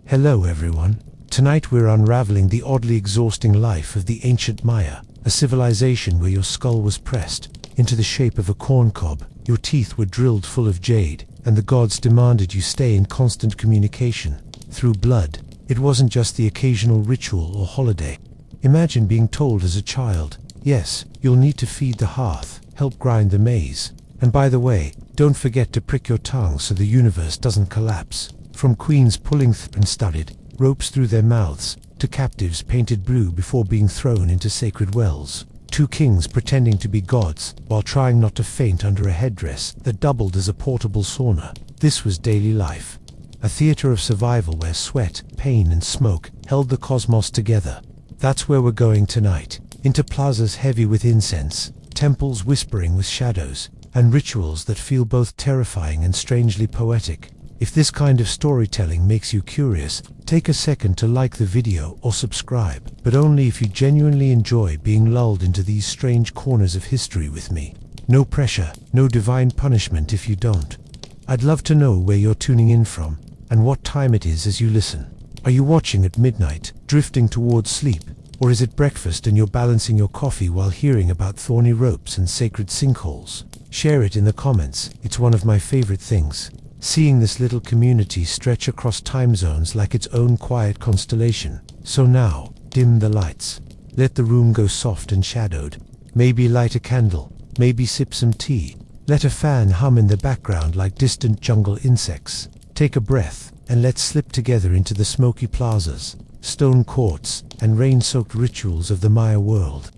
Hello everyone. Tonight we're unraveling the oddly exhausting life of the ancient Maya, a civilization where your skull was pressed into the shape of a corn cob, your teeth were drilled full of jade, and the gods demanded you stay in constant communication through blood. It wasn't just the occasional ritual or holiday. Imagine being told as a child, yes, you'll need to feed the hearth, help grind the maize, and by the way, don't forget to prick your tongue so the universe doesn't collapse. From queens pulling and studded ropes through their mouths, to captives painted blue before being thrown into sacred wells, to kings pretending to be gods while trying not to faint under a headdress that doubled as a portable sauna. This was daily life. A theater of survival where sweat, pain and smoke held the cosmos together. That's where we're going tonight, into plazas heavy with incense, temples whispering with shadows, and rituals that feel both terrifying and strangely poetic. If this kind of storytelling makes you curious, take a second to like the video or subscribe, but only if you genuinely enjoy being lulled into these strange corners of history with me. No pressure, no divine punishment if you don't. I'd love to know where you're tuning in from, and what time it is as you listen. Are you watching at midnight, drifting towards sleep, or is it breakfast and you're balancing your coffee while hearing about thorny ropes and sacred sinkholes? Share it in the comments. It's one of my favorite things. Seeing this little community stretch across time zones like its own quiet constellation. So now, dim the lights. Let the room go soft and shadowed. Maybe light a candle, maybe sip some tea. Let a fan hum in the background like distant jungle insects. Take a breath, and let's slip together into the smoky plazas, stone courts, and rain-soaked rituals of the Maya world.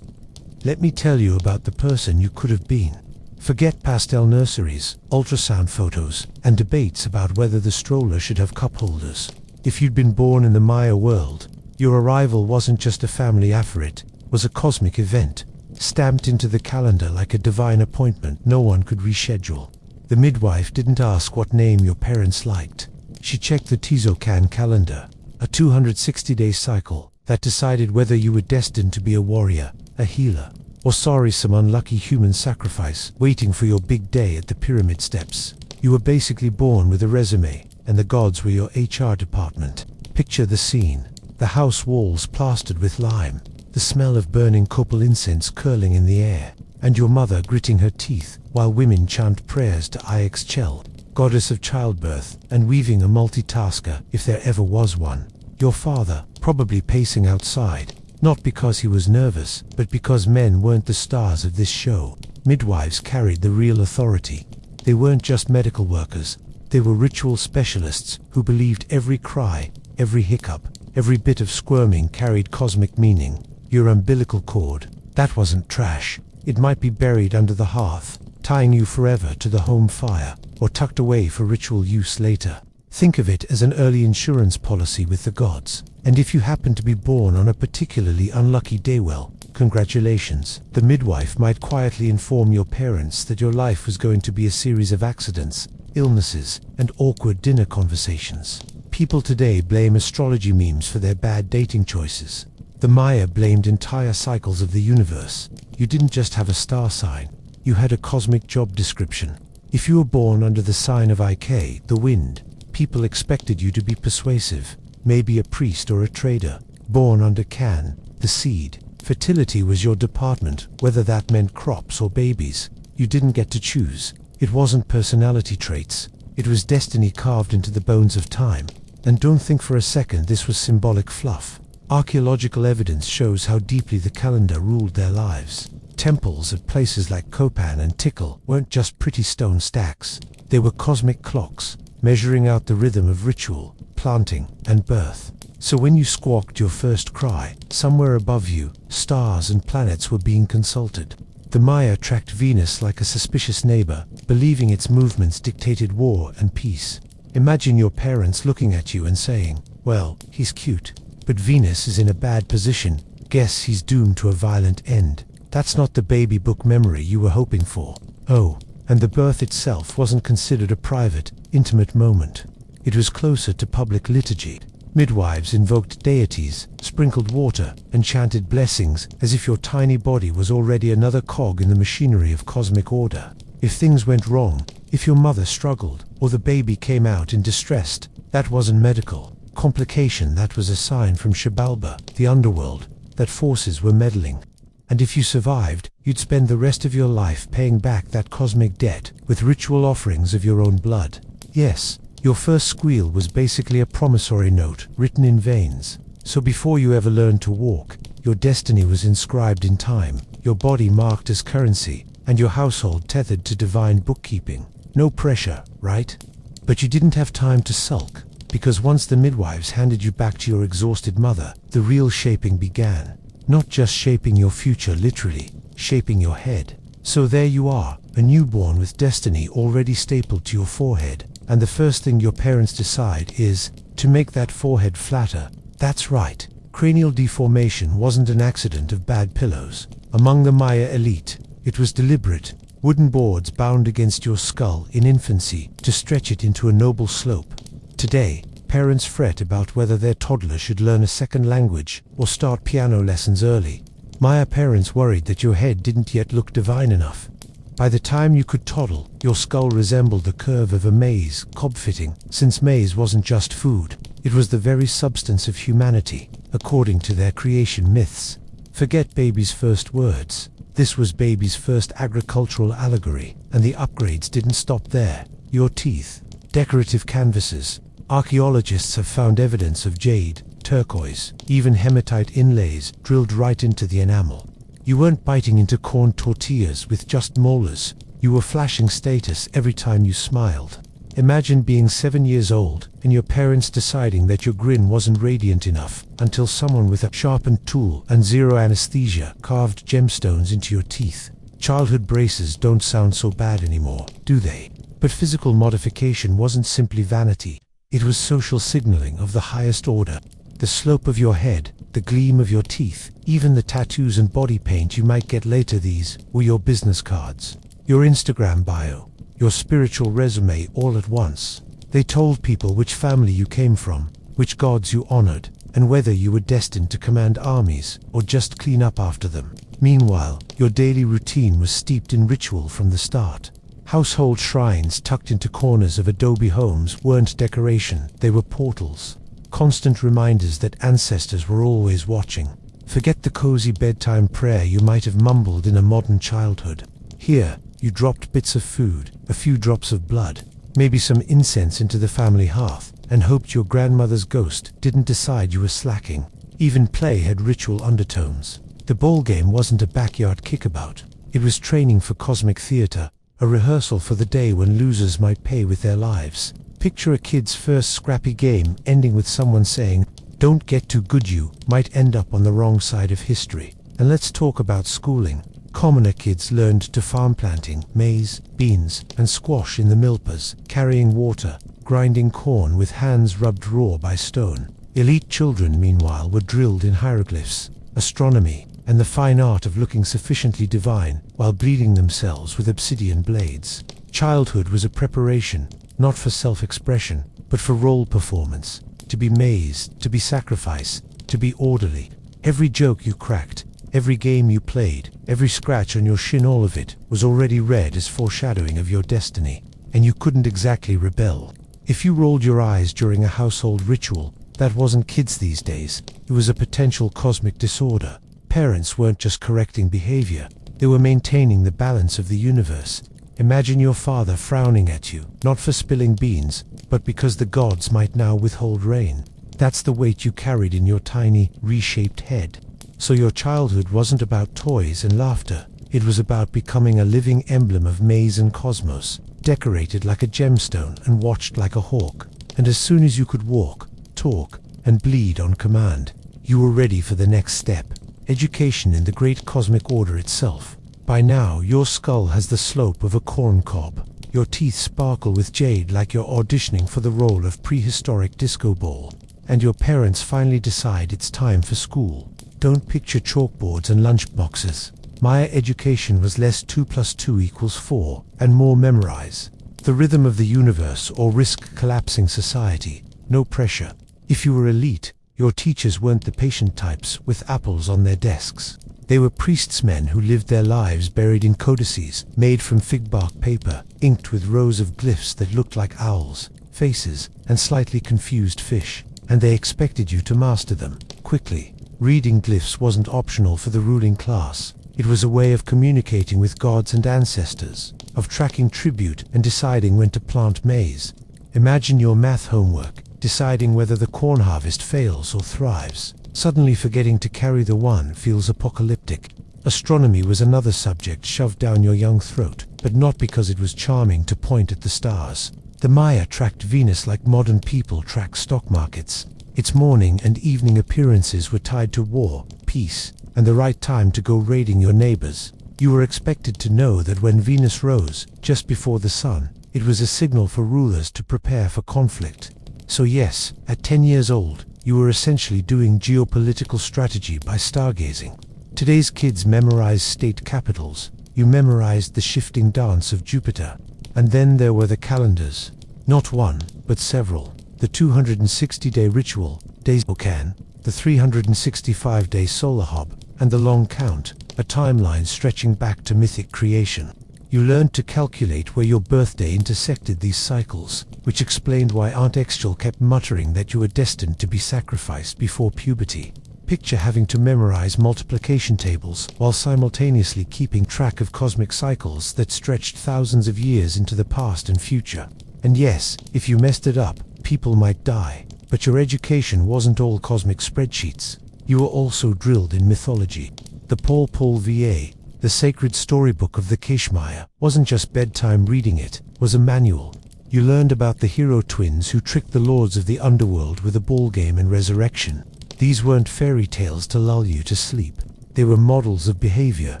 Let me tell you about the person you could have been. Forget pastel nurseries, ultrasound photos, and debates about whether the stroller should have cup holders. If you'd been born in the Maya world, your arrival wasn't just a family affair, it was a cosmic event, stamped into the calendar like a divine appointment no one could reschedule. The midwife didn't ask what name your parents liked. She checked the Tizocan calendar, a 260-day cycle that decided whether you were destined to be a warrior, a healer, or some unlucky human sacrifice waiting for your big day at the pyramid steps. You were basically born with a resume, and the gods were your HR department. Picture the scene. The house walls plastered with lime, the smell of burning copal incense curling in the air, and your mother gritting her teeth while women chant prayers to Ixchel, goddess of childbirth, and weaving a multitasker if there ever was one. Your father, probably pacing outside, not because he was nervous, but because men weren't the stars of this show. Midwives carried the real authority. They weren't just medical workers, they were ritual specialists who believed every cry, every hiccup, every bit of squirming carried cosmic meaning. Your umbilical cord, that wasn't trash. It might be buried under the hearth, tying you forever to the home fire, or tucked away for ritual use later. Think of it as an early insurance policy with the gods. And if you happen to be born on a particularly unlucky day, well, congratulations. The midwife might quietly inform your parents that your life was going to be a series of accidents, illnesses, and awkward dinner conversations. People today blame astrology memes for their bad dating choices. The Maya blamed entire cycles of the universe. You didn't just have a star sign, you had a cosmic job description. If you were born under the sign of Ik, the wind, people expected you to be persuasive, maybe a priest or a trader. Born under Can, the seed, fertility was your department, whether that meant crops or babies. You didn't get to choose. It wasn't personality traits, it was destiny carved into the bones of time. And don't think for a second this was symbolic fluff. Archaeological evidence shows how deeply the calendar ruled their lives. Temples at places like Copan and Tikal weren't just pretty stone stacks, they were cosmic clocks, measuring out the rhythm of ritual, planting, and birth. So when you squawked your first cry, somewhere above you, stars and planets were being consulted. The Maya tracked Venus like a suspicious neighbor, believing its movements dictated war and peace. Imagine your parents looking at you and saying, Well, he's cute. But Venus is in a bad position. Guess he's doomed to a violent end. That's not the baby book memory you were hoping for. Oh, and the birth itself wasn't considered a private, intimate moment. It was closer to public liturgy. Midwives invoked deities, sprinkled water, and chanted blessings as if your tiny body was already another cog in the machinery of cosmic order. If things went wrong, if your mother struggled, or the baby came out in distress, that wasn't medical complication, that was a sign from Xibalba, the underworld, that forces were meddling. And if you survived, you'd spend the rest of your life paying back that cosmic debt with ritual offerings of your own blood. Yes, your first squeal was basically a promissory note written in veins. So before you ever learned to walk, your destiny was inscribed in time, your body marked as currency, and your household tethered to divine bookkeeping. No pressure, right? But you didn't have time to sulk, because once the midwives handed you back to your exhausted mother, the real shaping began. Not just shaping your future literally, shaping your head. So there you are, a newborn with destiny already stapled to your forehead, and the first thing your parents decide is to make that forehead flatter. That's right, cranial deformation wasn't an accident of bad pillows. Among the Maya elite, it was deliberate. Wooden boards bound against your skull in infancy to stretch it into a noble slope. Today, parents fret about whether their toddler should learn a second language or start piano lessons early. Maya parents worried that your head didn't yet look divine enough. By the time you could toddle, your skull resembled the curve of a maize cob fitting, since maize wasn't just food, it was the very substance of humanity, according to their creation myths. Forget baby's first words. This was baby's first agricultural allegory, and the upgrades didn't stop there. Your teeth, decorative canvases. Archaeologists have found evidence of jade, turquoise, even hematite inlays drilled right into the enamel. You weren't biting into corn tortillas with just molars. You were flashing status every time you smiled. Imagine being 7 years old and your parents deciding that your grin wasn't radiant enough until someone with a sharpened tool and zero anesthesia carved gemstones into your teeth. Childhood braces don't sound so bad anymore, do they? But physical modification wasn't simply vanity. It was social signaling of the highest order. The slope of your head, the gleam of your teeth, even the tattoos and body paint you might get later, these were your business cards, your Instagram bio, your spiritual resume all at once. They told people which family you came from, which gods you honored, and whether you were destined to command armies or just clean up after them. Meanwhile, your daily routine was steeped in ritual from the start. Household shrines tucked into corners of adobe homes weren't decoration, they were portals. Constant reminders that ancestors were always watching. Forget the cozy bedtime prayer you might have mumbled in a modern childhood. Here, you dropped bits of food, a few drops of blood, maybe some incense into the family hearth, and hoped your grandmother's ghost didn't decide you were slacking. Even play had ritual undertones. The ball game wasn't a backyard kickabout. It was training for cosmic theater, a rehearsal for the day when losers might pay with their lives. Picture a kid's first scrappy game ending with someone saying, "Don't get too good, you might end up on the wrong side of history." And let's talk about schooling. Commoner kids learned to farm, planting maize, beans, and squash in the milpas, carrying water, grinding corn with hands rubbed raw by stone. Elite children, meanwhile, were drilled in hieroglyphs, astronomy, and the fine art of looking sufficiently divine while bleeding themselves with obsidian blades. Childhood was a preparation, not for self-expression, but for role performance. To be mazed, to be sacrifice, to be orderly. Every joke you cracked, every game you played, every scratch on your shin, all of it was already read as foreshadowing of your destiny. And you couldn't exactly rebel. If you rolled your eyes during a household ritual, that wasn't kids these days. It was a potential cosmic disorder. Parents weren't just correcting behavior, they were maintaining the balance of the universe. Imagine your father frowning at you, not for spilling beans, but because the gods might now withhold rain. That's the weight you carried in your tiny, reshaped head. So your childhood wasn't about toys and laughter. It was about becoming a living emblem of maize and cosmos, decorated like a gemstone and watched like a hawk. And as soon as you could walk, talk, and bleed on command, you were ready for the next step. Education in the great cosmic order itself. By now, your skull has the slope of a corn cob. Your teeth sparkle with jade like you're auditioning for the role of prehistoric disco ball. and your parents finally decide it's time for school. Don't picture chalkboards and lunchboxes. Maya education was less 2 + 2 = 4, and more memorize. The rhythm of the universe or risk collapsing society. No pressure. If you were elite, your teachers weren't the patient types with apples on their desks. They were priestsmen who lived their lives buried in codices made from fig bark paper, inked with rows of glyphs that looked like owls, faces, and slightly confused fish, and they expected you to master them quickly. Reading glyphs wasn't optional for the ruling class. It was a way of communicating with gods and ancestors, of tracking tribute and deciding when to plant maize. Imagine your math homework, deciding whether the corn harvest fails or thrives. Suddenly forgetting to carry the one feels apocalyptic. Astronomy was another subject shoved down your young throat, but not because it was charming to point at the stars. The Maya tracked Venus like modern people track stock markets. Its morning and evening appearances were tied to war, peace, and the right time to go raiding your neighbors. You were expected to know that when Venus rose, just before the sun, it was a signal for rulers to prepare for conflict. So yes, at 10 years old, you were essentially doing geopolitical strategy by stargazing. Today's kids memorize state capitals. You memorized the shifting dance of Jupiter. And then there were the calendars. Not one, but several. The 260-day ritual, days Ocan, the 365-day solar hob, and the long count, a timeline stretching back to mythic creation. You learned to calculate where your birthday intersected these cycles, which explained why Aunt Exchel kept muttering that you were destined to be sacrificed before puberty. Picture having to memorize multiplication tables while simultaneously keeping track of cosmic cycles that stretched thousands of years into the past and future. And yes, if you messed it up, people might die. But your education wasn't all cosmic spreadsheets. You were also drilled in mythology. The Paul Va, the sacred storybook of the Keshmaya, wasn't just bedtime reading, it was a manual. You learned about the hero twins who tricked the lords of the underworld with a ball game and resurrection. These weren't fairy tales to lull you to sleep. They were models of behavior,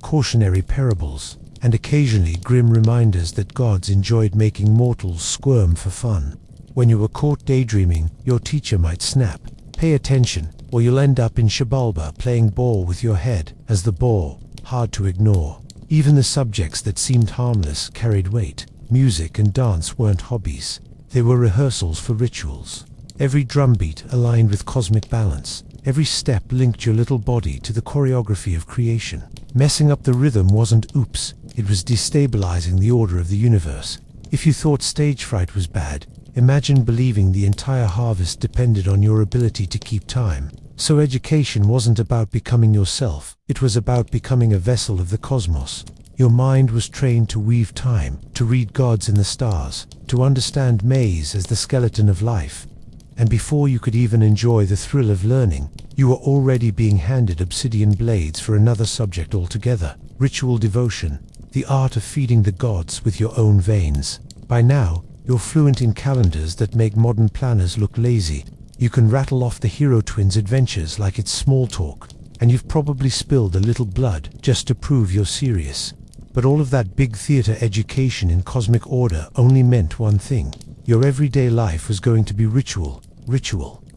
cautionary parables, and occasionally grim reminders that gods enjoyed making mortals squirm for fun. When you were caught daydreaming, your teacher might snap, "Pay attention, or you'll end up in Xibalba playing ball with your head," as the ball, hard to ignore. Even the subjects that seemed harmless carried weight. Music and dance weren't hobbies. They were rehearsals for rituals. Every drumbeat aligned with cosmic balance. Every step linked your little body to the choreography of creation. Messing up the rhythm wasn't oops, it was destabilizing the order of the universe. If you thought stage fright was bad, imagine believing the entire harvest depended on your ability to keep time. So education wasn't about becoming yourself, it was about becoming a vessel of the cosmos. Your mind was trained to weave time, to read gods in the stars, to understand maize as the skeleton of life. And before you could even enjoy the thrill of learning, you were already being handed obsidian blades for another subject altogether: ritual devotion, the art of feeding the gods with your own veins. By now, you're fluent in calendars that make modern planners look lazy. You can rattle off the hero twins' adventures like it's small talk, and you've probably spilled a little blood just to prove you're serious. But all of that big theater education in cosmic order only meant one thing: your everyday life was going to be ritual,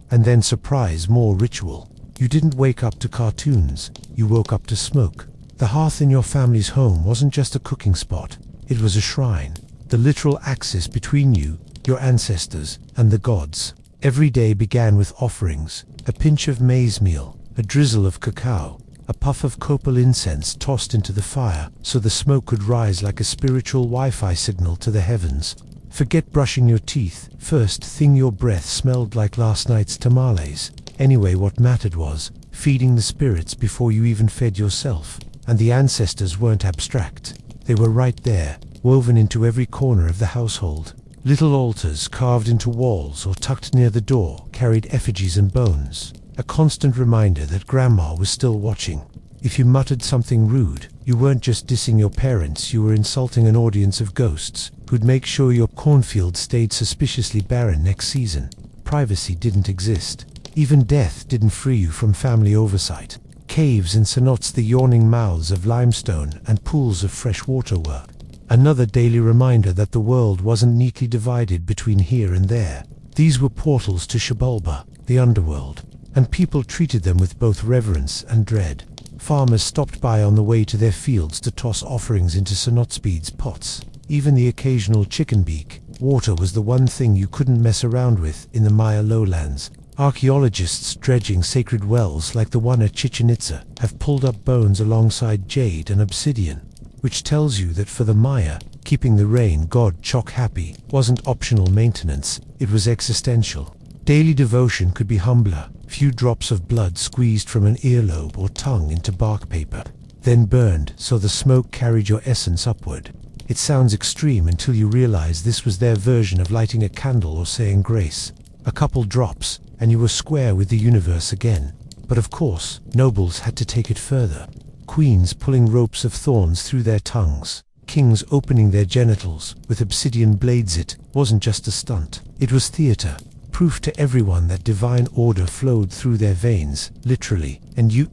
and then surprise, more ritual. You didn't wake up to cartoons, you woke up to smoke. The hearth in your family's home wasn't just a cooking spot, it was a shrine, the literal axis between you, your ancestors, and the gods. Every day began with offerings: a pinch of maize meal, a drizzle of cacao, a puff of copal incense tossed into the fire so the smoke could rise like a spiritual Wi-Fi signal to the heavens. Forget brushing your teeth. First thing, your breath smelled like last night's tamales. Anyway, what mattered was feeding the spirits before you even fed yourself. And the ancestors weren't abstract. They were right there, woven into every corner of the household. Little altars carved into walls or tucked near the door carried effigies and bones, a constant reminder that Grandma was still watching. If you muttered something rude, you weren't just dissing your parents, you were insulting an audience of ghosts who'd make sure your cornfield stayed suspiciously barren next season. Privacy didn't exist. Even death didn't free you from family oversight. Caves and cenotes, the yawning mouths of limestone, and pools of fresh water were another daily reminder that the world wasn't neatly divided between here and there. These were portals to Xibalba, the underworld, and people treated them with both reverence and dread. Farmers stopped by on the way to their fields to toss offerings into Sonotspeed's pots. Even the occasional chicken beak. Water was the one thing you couldn't mess around with in the Maya lowlands. Archaeologists dredging sacred wells like the one at Chichen Itza have pulled up bones alongside jade and obsidian, which tells you that for the Maya, keeping the rain god Chok happy wasn't optional maintenance, it was existential. Daily devotion could be humbler, few drops of blood squeezed from an earlobe or tongue into bark paper, then burned so the smoke carried your essence upward. It sounds extreme until you realize this was their version of lighting a candle or saying grace. A couple drops, and you were square with the universe again. But of course, nobles had to take it further. Queens pulling ropes of thorns through their tongues. Kings opening their genitals with obsidian blades. It wasn't just a stunt. It was theater. Proof to everyone that divine order flowed through their veins, literally. And you,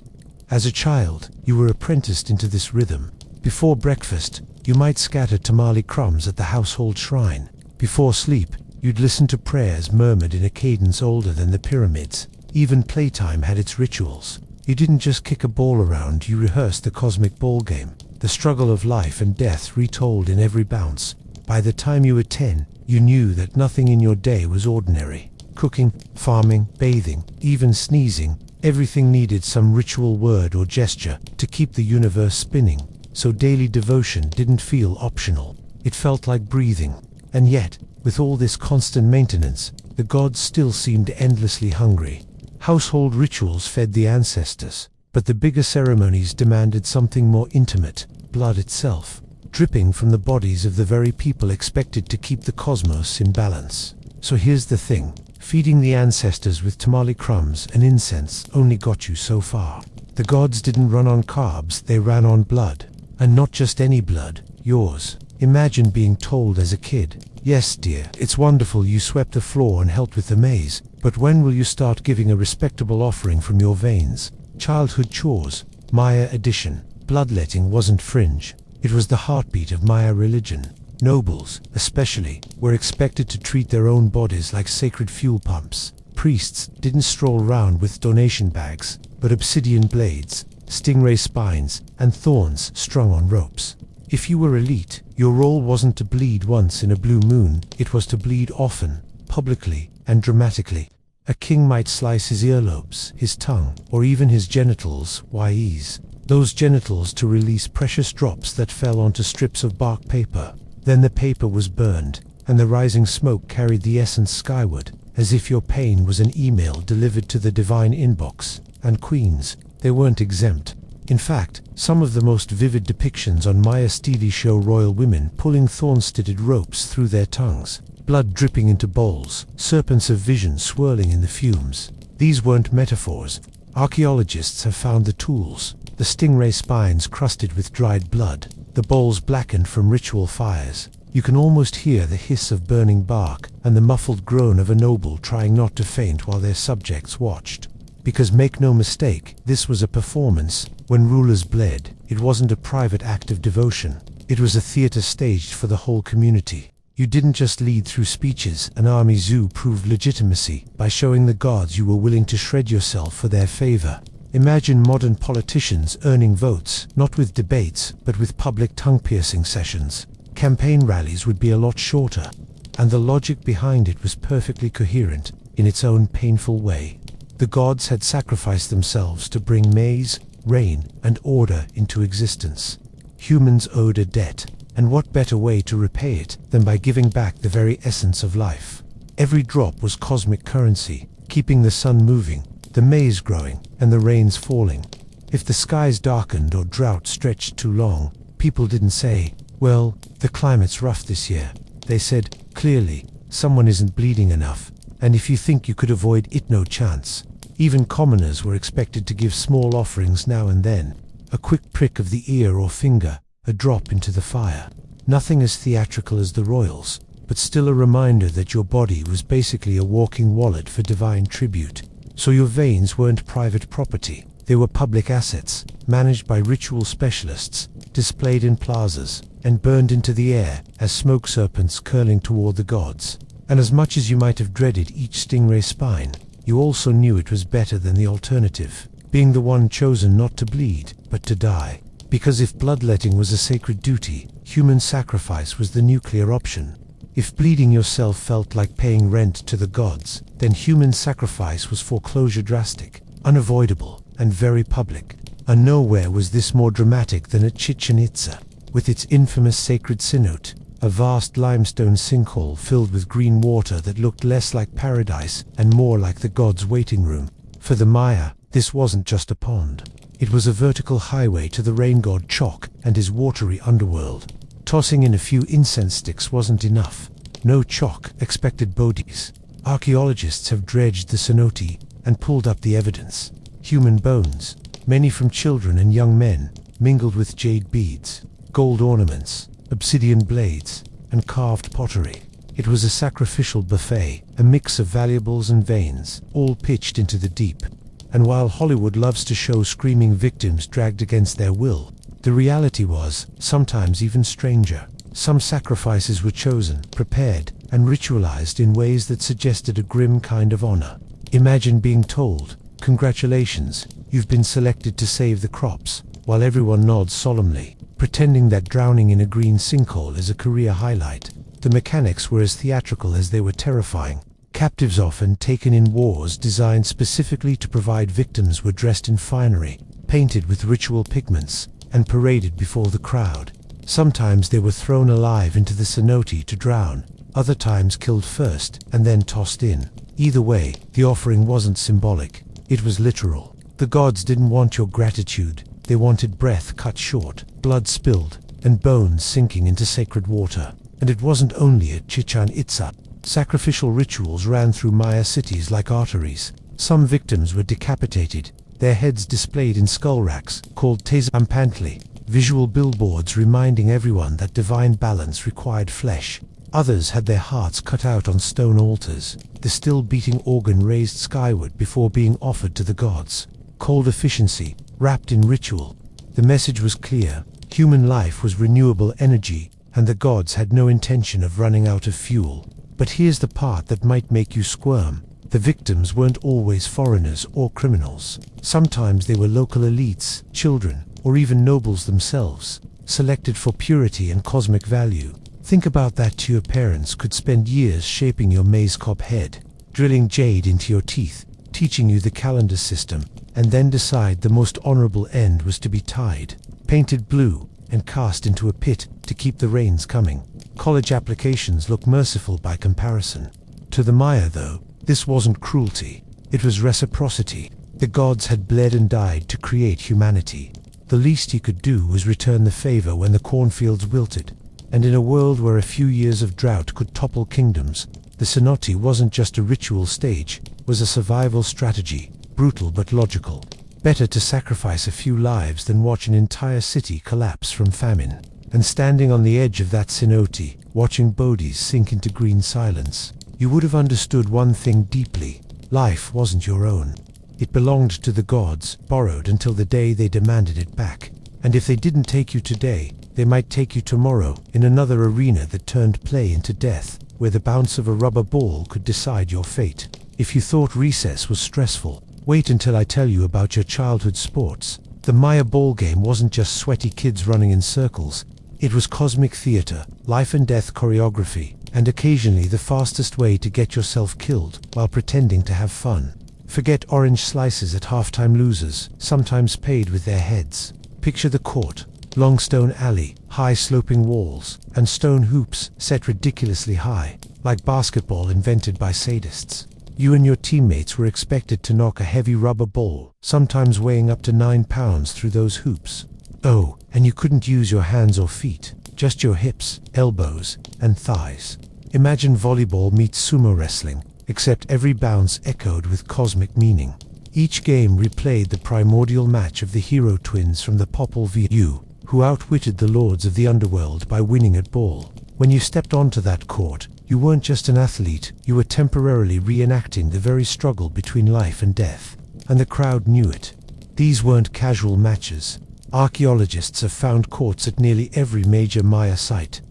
as a child, you were apprenticed into this rhythm. Before breakfast, you might scatter tamale crumbs at the household shrine. Before sleep, you'd listen to prayers murmured in a cadence older than the pyramids. Even playtime had its rituals. You didn't just kick a ball around, you rehearsed the cosmic ball game. The struggle of life and death retold in every bounce. By the time you were 10, you knew that nothing in your day was ordinary. Cooking, farming, bathing, even sneezing, everything needed some ritual word or gesture to keep the universe spinning. So daily devotion didn't feel optional. It felt like breathing. And yet, with all this constant maintenance, the gods still seemed endlessly hungry. Household rituals fed the ancestors, but the bigger ceremonies demanded something more intimate, blood itself, dripping from the bodies of the very people expected to keep the cosmos in balance. So here's the thing, feeding the ancestors with tamale crumbs and incense only got you so far. The gods didn't run on carbs, they ran on blood. And not just any blood, yours. Imagine being told as a kid, "Yes, dear, it's wonderful you swept the floor and helped with the maze, but when will you start giving a respectable offering from your veins?" Childhood chores, Maya edition. Bloodletting wasn't fringe. It was the heartbeat of Maya religion. Nobles, especially, were expected to treat their own bodies like sacred fuel pumps. Priests didn't stroll around with donation bags, but obsidian blades, stingray spines, and thorns strung on ropes. If you were elite, your role wasn't to bleed once in a blue moon, it was to bleed often, publicly, and dramatically. A king might slice his earlobes, his tongue, or even his genitals, YEs. Those genitals to release precious drops that fell onto strips of bark paper. Then the paper was burned, and the rising smoke carried the essence skyward, as if your pain was an email delivered to the divine inbox. And queens, they weren't exempt. In fact, some of the most vivid depictions on Maya's TV show royal women pulling thorn-stitted ropes through their tongues, blood dripping into bowls, serpents of vision swirling in the fumes. These weren't metaphors. Archaeologists have found the tools. The stingray spines crusted with dried blood, the bowls blackened from ritual fires. You can almost hear the hiss of burning bark and the muffled groan of a noble trying not to faint while their subjects watched. Because make no mistake, this was a performance. When rulers bled, it wasn't a private act of devotion. It was a theater staged for the whole community. You didn't just lead through speeches. An army zoo proved legitimacy by showing the gods you were willing to shred yourself for their favor. Imagine modern politicians earning votes, not with debates, but with public tongue-piercing sessions. Campaign rallies would be a lot shorter, and the logic behind it was perfectly coherent in its own painful way. The gods had sacrificed themselves to bring maize, rain, and order into existence. Humans owed a debt, and what better way to repay it than by giving back the very essence of life? Every drop was cosmic currency, keeping the sun moving, the maize growing, and the rains falling. If the skies darkened or drought stretched too long, people didn't say, "Well, the climate's rough this year." They said, "Clearly, someone isn't bleeding enough, and if you think you could avoid it, no chance." Even commoners were expected to give small offerings now and then, a quick prick of the ear or finger, a drop into the fire. Nothing as theatrical as the royals, but still a reminder that your body was basically a walking wallet for divine tribute. So your veins weren't private property, they were public assets, managed by ritual specialists, displayed in plazas, and burned into the air as smoke serpents curling toward the gods. And as much as you might have dreaded each stingray spine, you also knew it was better than the alternative, being the one chosen not to bleed, but to die. Because if bloodletting was a sacred duty, human sacrifice was the nuclear option. If bleeding yourself felt like paying rent to the gods, then human sacrifice was foreclosure drastic, unavoidable, and very public. And nowhere was this more dramatic than at Chichen Itza, with its infamous sacred cenote, a vast limestone sinkhole filled with green water that looked less like paradise and more like the gods' waiting room. For the Maya, this wasn't just a pond. It was a vertical highway to the rain god Chok and his watery underworld. Tossing in a few incense sticks wasn't enough. No Chok expected Bodhis. Archaeologists have dredged the cenote and pulled up the evidence. Human bones, many from children and young men, mingled with jade beads, gold ornaments, obsidian blades, and carved pottery. It was a sacrificial buffet, a mix of valuables and veins, all pitched into the deep. And while Hollywood loves to show screaming victims dragged against their will, the reality was, sometimes even stranger. Some sacrifices were chosen, prepared, and ritualized in ways that suggested a grim kind of honor. Imagine being told, "Congratulations, you've been selected to save the crops," while everyone nods solemnly, pretending that drowning in a green sinkhole is a career highlight. The mechanics were as theatrical as they were terrifying. Captives often taken in wars designed specifically to provide victims were dressed in finery, painted with ritual pigments, and paraded before the crowd. Sometimes they were thrown alive into the cenote to drown, other times killed first and then tossed in. Either way, the offering wasn't symbolic, it was literal. The gods didn't want your gratitude, they wanted breath cut short, blood spilled, and bones sinking into sacred water. And it wasn't only at Chichen Itza. Sacrificial rituals ran through Maya cities like arteries. Some victims were decapitated, their heads displayed in skull racks, called Tezcampantli, visual billboards reminding everyone that divine balance required flesh. Others had their hearts cut out on stone altars, the still-beating organ raised skyward before being offered to the gods. Cold efficiency, wrapped in ritual. The message was clear: human life was renewable energy, and the gods had no intention of running out of fuel. But here's the part that might make you squirm. The victims weren't always foreigners or criminals. Sometimes they were local elites, children, or even nobles themselves, selected for purity and cosmic value. Think about that to your parents could spend years shaping your maize cob head, drilling jade into your teeth, teaching you the calendar system, and then decide the most honorable end was to be tied, painted blue, and cast into a pit to keep the rains coming. College applications look merciful by comparison. To the Maya, though, this wasn't cruelty, it was reciprocity. The gods had bled and died to create humanity. The least he could do was return the favor when the cornfields wilted. And in a world where a few years of drought could topple kingdoms, the cenote wasn't just a ritual stage, it was a survival strategy, brutal but logical. Better to sacrifice a few lives than watch an entire city collapse from famine. And standing on the edge of that cenote, watching Bodhis sink into green silence, you would have understood one thing deeply: life wasn't your own. It belonged to the gods, borrowed until the day they demanded it back. And if they didn't take you today, they might take you tomorrow, in another arena that turned play into death, where the bounce of a rubber ball could decide your fate. If you thought recess was stressful, wait until I tell you about your childhood sports. The Maya ball game wasn't just sweaty kids running in circles. It was cosmic theater, life and death choreography, and occasionally the fastest way to get yourself killed while pretending to have fun. Forget orange slices at halftime losers, sometimes paid with their heads. Picture the court: long stone alley, high sloping walls, and stone hoops set ridiculously high, like basketball invented by sadists. You and your teammates were expected to knock a heavy rubber ball, sometimes weighing up to 9 pounds, through those hoops. Oh, and you couldn't use your hands or feet, just your hips, elbows, and thighs. Imagine volleyball meets sumo wrestling, except every bounce echoed with cosmic meaning. Each game replayed the primordial match of the hero twins from the Popol Vuh, who outwitted the lords of the underworld by winning at ball. When you stepped onto that court, you weren't just an athlete, you were temporarily reenacting the very struggle between life and death. And the crowd knew it. These weren't casual matches. Archaeologists have found courts at nearly every major Maya site.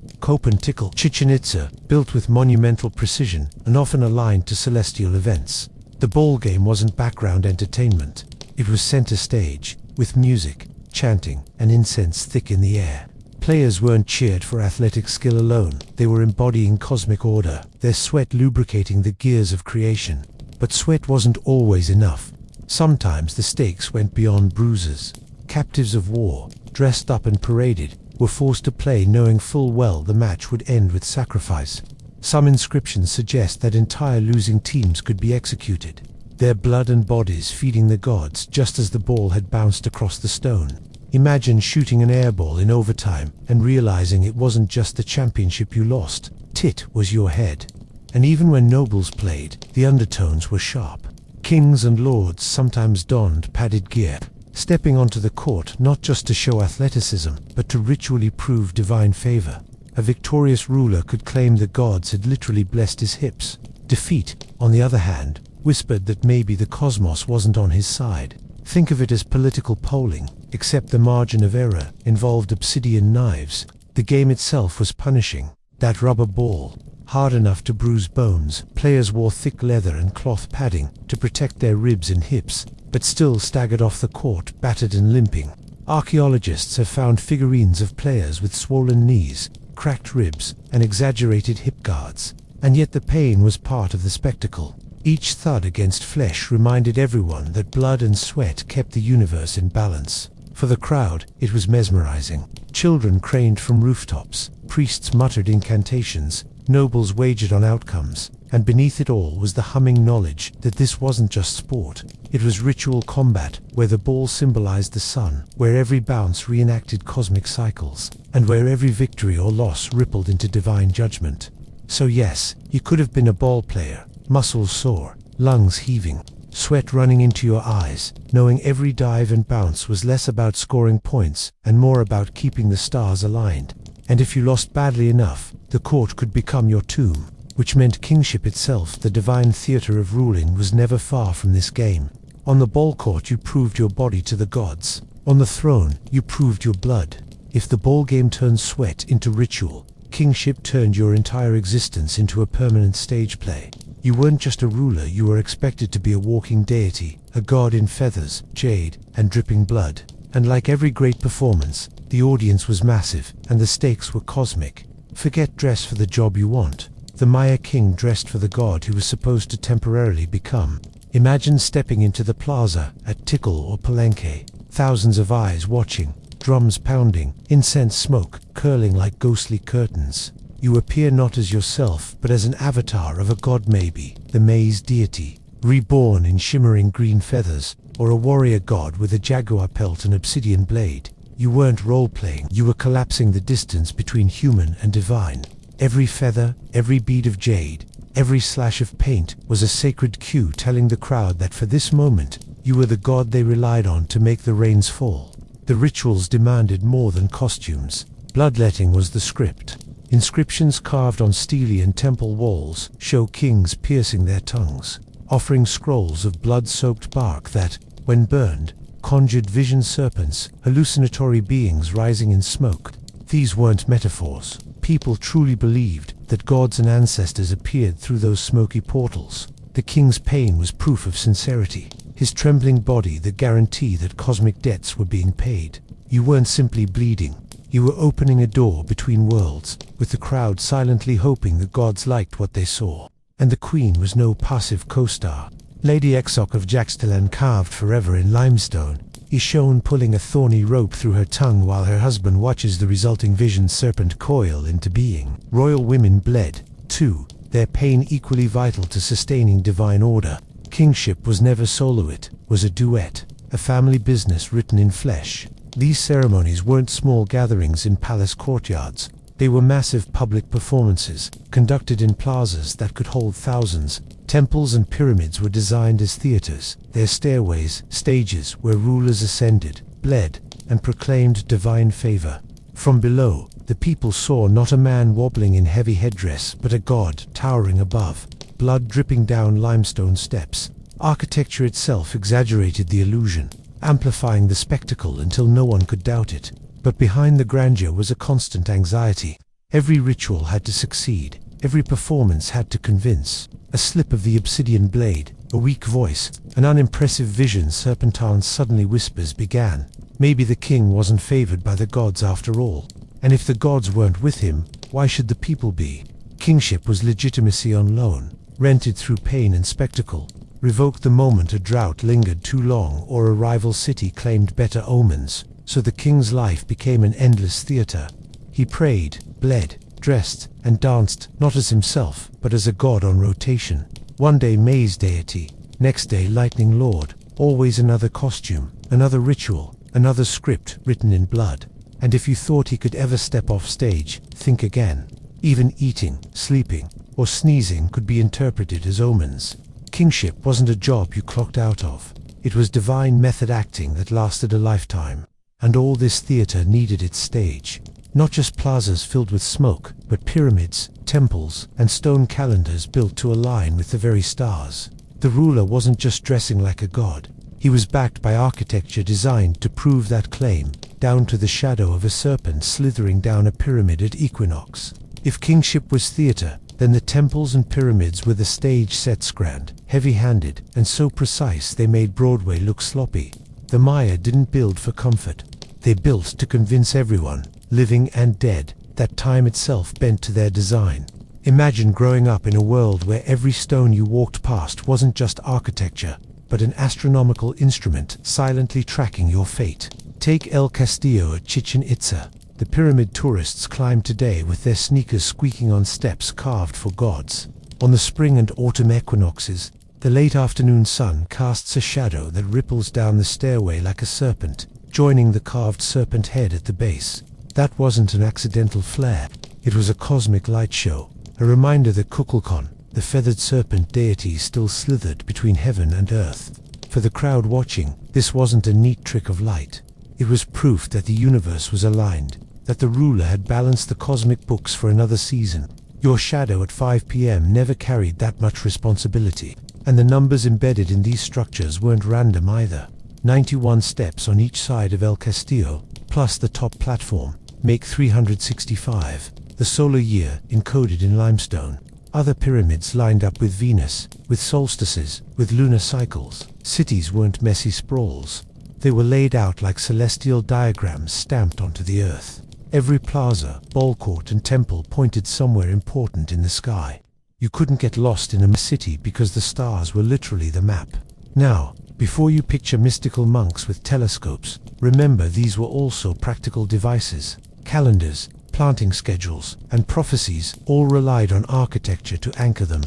Chichen Itza, built with monumental precision and often aligned to celestial events. The ball game wasn't background entertainment. It was center stage, with music, chanting, and incense thick in the air. Players weren't cheered for athletic skill alone, they were embodying cosmic order, their sweat lubricating the gears of creation. But sweat wasn't always enough. Sometimes the stakes went beyond bruises. Captives of war, dressed up and paraded, were forced to play knowing full well the match would end with sacrifice. Some inscriptions suggest that entire losing teams could be executed, their blood and bodies feeding the gods just as the ball had bounced across the stone. Imagine shooting an airball in overtime and realizing it wasn't just the championship you lost, tit was your head. And even when nobles played, the undertones were sharp. Kings and lords sometimes donned padded gear, stepping onto the court not just to show athleticism, but to ritually prove divine favor. A victorious ruler could claim the gods had literally blessed his hips. Defeat, on the other hand, whispered that maybe the cosmos wasn't on his side. Think of it as political polling, except the margin of error involved obsidian knives. The game itself was punishing. That rubber ball, hard enough to bruise bones, players wore thick leather and cloth padding to protect their ribs and hips, but still staggered off the court, battered and limping. Archaeologists have found figurines of players with swollen knees, cracked ribs, and exaggerated hip guards. And yet the pain was part of the spectacle. Each thud against flesh reminded everyone that blood and sweat kept the universe in balance. For the crowd, it was mesmerizing. Children craned from rooftops, priests muttered incantations, nobles wagered on outcomes, and beneath it all was the humming knowledge that this wasn't just sport. It was ritual combat, where the ball symbolized the sun, where every bounce reenacted cosmic cycles, and where every victory or loss rippled into divine judgment. So yes, you could have been a ball player, muscles sore, lungs heaving, sweat running into your eyes, knowing every dive and bounce was less about scoring points and more about keeping the stars aligned. And if you lost badly enough, the court could become your tomb, which meant kingship itself, the divine theater of ruling, was never far from this game. On the ball court you proved your body to the gods. On the throne you proved your blood. If the ball game turned sweat into ritual, kingship turned your entire existence into a permanent stage play. You weren't just a ruler, you were expected to be a walking deity, a god in feathers, jade, and dripping blood. And like every great performance, the audience was massive, and the stakes were cosmic. Forget dress for the job you want. The Maya king dressed for the god he was supposed to temporarily become. Imagine stepping into the plaza at Tikal or Palenque, thousands of eyes watching, drums pounding, incense smoke curling like ghostly curtains. You appear not as yourself, but as an avatar of a god, maybe the maize deity, reborn in shimmering green feathers, or a warrior god with a jaguar pelt and obsidian blade. You weren't role-playing, you were collapsing the distance between human and divine. Every feather, every bead of jade, every slash of paint was a sacred cue telling the crowd that for this moment, you were the god they relied on to make the rains fall. The rituals demanded more than costumes. Bloodletting was the script. Inscriptions carved on Stelian temple walls show kings piercing their tongues, offering scrolls of blood-soaked bark that, when burned, conjured vision serpents, hallucinatory beings rising in smoke. These weren't metaphors. People truly believed that gods and ancestors appeared through those smoky portals. The king's pain was proof of sincerity, his trembling body the guarantee that cosmic debts were being paid. You weren't simply bleeding. You were opening a door between worlds, with the crowd silently hoping the gods liked what they saw. And the queen was no passive co-star. Lady Exoc of Jaxtelan, carved forever in limestone, is shown pulling a thorny rope through her tongue while her husband watches the resulting vision serpent coil into being. Royal women bled, too, their pain equally vital to sustaining divine order. Kingship was never solo, it was a duet, a family business written in flesh. These ceremonies weren't small gatherings in palace courtyards. They were massive public performances, conducted in plazas that could hold thousands. Temples and pyramids were designed as theaters, their stairways, stages where rulers ascended, bled, and proclaimed divine favor. From below, the people saw not a man wobbling in heavy headdress, but a god towering above, blood dripping down limestone steps. Architecture itself exaggerated the illusion, amplifying the spectacle until no one could doubt it. But behind the grandeur was a constant anxiety. Every ritual had to succeed, every performance had to convince. A slip of the obsidian blade, a weak voice, an unimpressive vision. Serpentine suddenly whispers began. Maybe the king wasn't favored by the gods after all. And if the gods weren't with him, why should the people be? Kingship was legitimacy on loan, rented through pain and spectacle, revoked the moment a drought lingered too long or a rival city claimed better omens. So the king's life became an endless theater. He prayed, bled, dressed, and danced, not as himself, but as a god on rotation. One day maize deity, next day lightning lord, always another costume, another ritual, another script written in blood. And if you thought he could ever step off stage, think again. Even eating, sleeping, or sneezing could be interpreted as omens. Kingship wasn't a job you clocked out of. It was divine method acting that lasted a lifetime. And all this theater needed its stage. Not just plazas filled with smoke, but pyramids, temples, and stone calendars built to align with the very stars. The ruler wasn't just dressing like a god. He was backed by architecture designed to prove that claim, down to the shadow of a serpent slithering down a pyramid at equinox. If kingship was theater, then the temples and pyramids were the stage sets, grand, heavy-handed, and so precise they made Broadway look sloppy. The Maya didn't build for comfort. They built to convince everyone, living and dead, that time itself bent to their design. Imagine growing up in a world where every stone you walked past wasn't just architecture, but an astronomical instrument silently tracking your fate. Take El Castillo at Chichen Itza. The pyramid tourists climb today with their sneakers squeaking on steps carved for gods. On the spring and autumn equinoxes, the late afternoon sun casts a shadow that ripples down the stairway like a serpent, joining the carved serpent head at the base. That wasn't an accidental flare. It was a cosmic light show, a reminder that Kukulkan, the feathered serpent deity, still slithered between heaven and earth. For the crowd watching, this wasn't a neat trick of light. It was proof that the universe was aligned, that the ruler had balanced the cosmic books for another season. Your shadow at 5 p.m. never carried that much responsibility. And the numbers embedded in these structures weren't random either. 91 steps on each side of El Castillo, plus the top platform, make 365. The solar year encoded in limestone. Other pyramids lined up with Venus, with solstices, with lunar cycles. Cities weren't messy sprawls. They were laid out like celestial diagrams stamped onto the earth. Every plaza, ball court, and temple pointed somewhere important in the sky. You couldn't get lost in a city because the stars were literally the map. Now, before you picture mystical monks with telescopes, remember these were also practical devices. Calendars, planting schedules, and prophecies all relied on architecture to anchor them.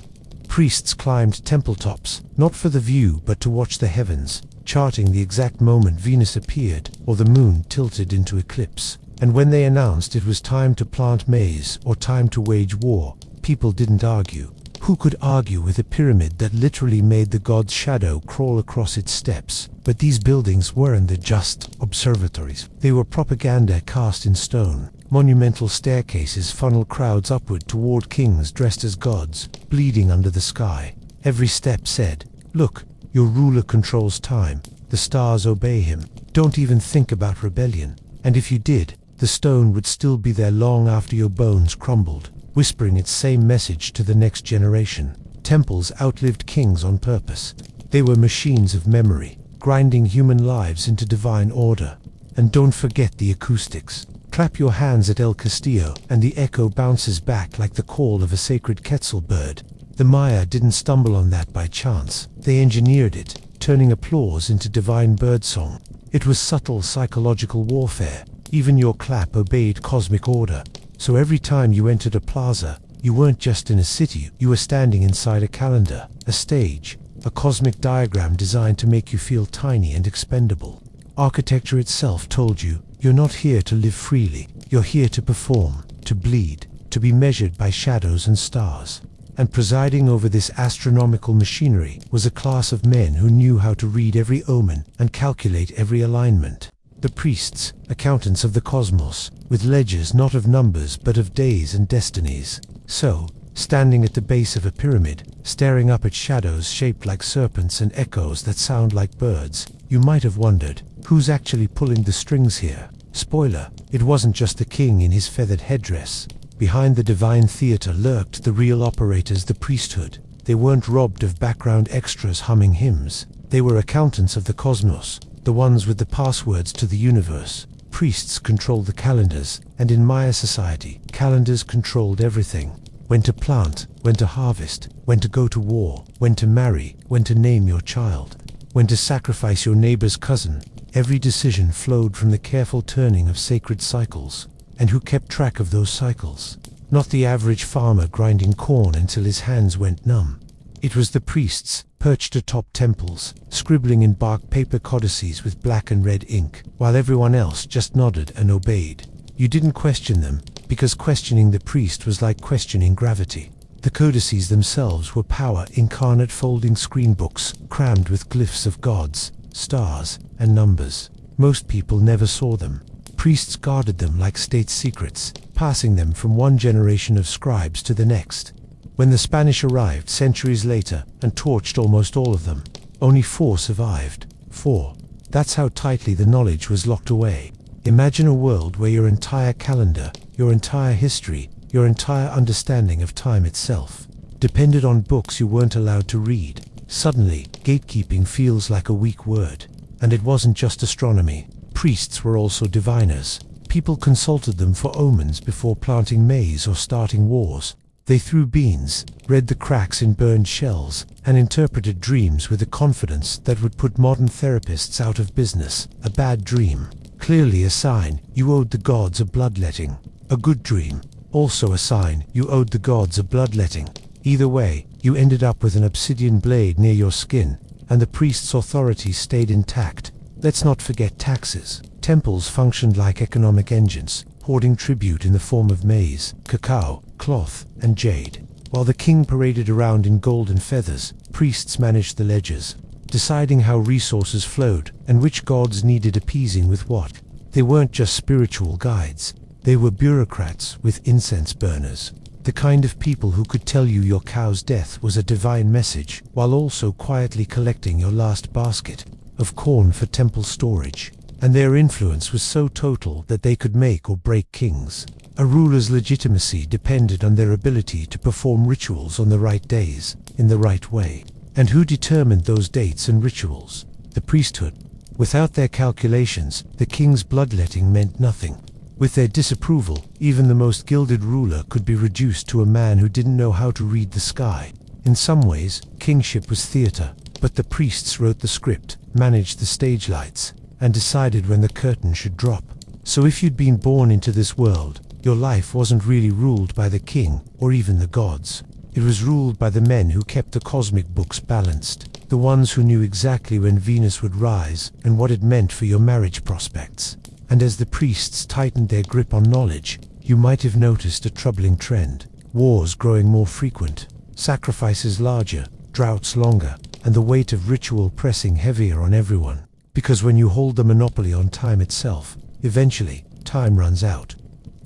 Priests climbed temple tops, not for the view but to watch the heavens, charting the exact moment Venus appeared or the moon tilted into eclipse. And when they announced it was time to plant maize or time to wage war, people didn't argue. Who could argue with a pyramid that literally made the god's shadow crawl across its steps? But these buildings weren't just observatories. They were propaganda cast in stone. Monumental staircases funneled crowds upward toward kings dressed as gods, bleeding under the sky. Every step said, "Look, your ruler controls time. The stars obey him. Don't even think about rebellion." And if you did, the stone would still be there long after your bones crumbled, whispering its same message to the next generation. Temples outlived kings on purpose. They were machines of memory, grinding human lives into divine order. And don't forget the acoustics. Clap your hands at El Castillo, and the echo bounces back like the call of a sacred quetzal bird. The Maya didn't stumble on that by chance. They engineered it, turning applause into divine birdsong. It was subtle psychological warfare. Even your clap obeyed cosmic order. So every time you entered a plaza, you weren't just in a city, you were standing inside a calendar, a stage, a cosmic diagram designed to make you feel tiny and expendable. Architecture itself told you, you're not here to live freely, you're here to perform, to bleed, to be measured by shadows and stars. And presiding over this astronomical machinery was a class of men who knew how to read every omen and calculate every alignment. The priests, accountants of the cosmos, with ledgers not of numbers but of days and destinies. So, standing at the base of a pyramid, staring up at shadows shaped like serpents and echoes that sound like birds, you might have wondered, who's actually pulling the strings here? Spoiler, it wasn't just the king in his feathered headdress. Behind the divine theater lurked the real operators, the priesthood. They weren't robbed of background extras humming hymns. They were accountants of the cosmos, the ones with the passwords to the universe. Priests controlled the calendars, and in Maya society, calendars controlled everything. When to plant, when to harvest, when to go to war, when to marry, when to name your child, when to sacrifice your neighbor's cousin. Every decision flowed from the careful turning of sacred cycles. And who kept track of those cycles? Not the average farmer grinding corn until his hands went numb. It was the priests, perched atop temples, scribbling in bark paper codices with black and red ink, while everyone else just nodded and obeyed. You didn't question them, because questioning the priest was like questioning gravity. The codices themselves were power incarnate, folding screen books, crammed with glyphs of gods, stars, and numbers. Most people never saw them. Priests guarded them like state secrets, passing them from one generation of scribes to the next. When the Spanish arrived centuries later and torched almost all of them, only 4 survived. 4. That's how tightly the knowledge was locked away. Imagine a world where your entire calendar, your entire history, your entire understanding of time itself depended on books you weren't allowed to read. Suddenly, gatekeeping feels like a weak word. And it wasn't just astronomy. Priests were also diviners. People consulted them for omens before planting maize or starting wars. They threw beans, read the cracks in burned shells, and interpreted dreams with a confidence that would put modern therapists out of business. A bad dream, clearly a sign you owed the gods a bloodletting. A good dream, also a sign you owed the gods a bloodletting. Either way, you ended up with an obsidian blade near your skin, and the priest's authority stayed intact. Let's not forget taxes. Temples functioned like economic engines, hoarding tribute in the form of maize, cacao, cloth, and jade. While the king paraded around in golden feathers, priests managed the ledgers, deciding how resources flowed and which gods needed appeasing with what. They weren't just spiritual guides. They were bureaucrats with incense burners. The kind of people who could tell you your cow's death was a divine message, while also quietly collecting your last basket of corn for temple storage. And their influence was so total that they could make or break kings. A ruler's legitimacy depended on their ability to perform rituals on the right days, in the right way. And who determined those dates and rituals? The priesthood. Without their calculations, the king's bloodletting meant nothing. With their disapproval, even the most gilded ruler could be reduced to a man who didn't know how to read the sky. In some ways, kingship was theater, but the priests wrote the script, managed the stage lights, and decided when the curtain should drop. So if you'd been born into this world, your life wasn't really ruled by the king or even the gods. It was ruled by the men who kept the cosmic books balanced, the ones who knew exactly when Venus would rise and what it meant for your marriage prospects. And as the priests tightened their grip on knowledge, you might have noticed a troubling trend. Wars growing more frequent, sacrifices larger, droughts longer, and the weight of ritual pressing heavier on everyone. Because when you hold the monopoly on time itself, eventually, time runs out.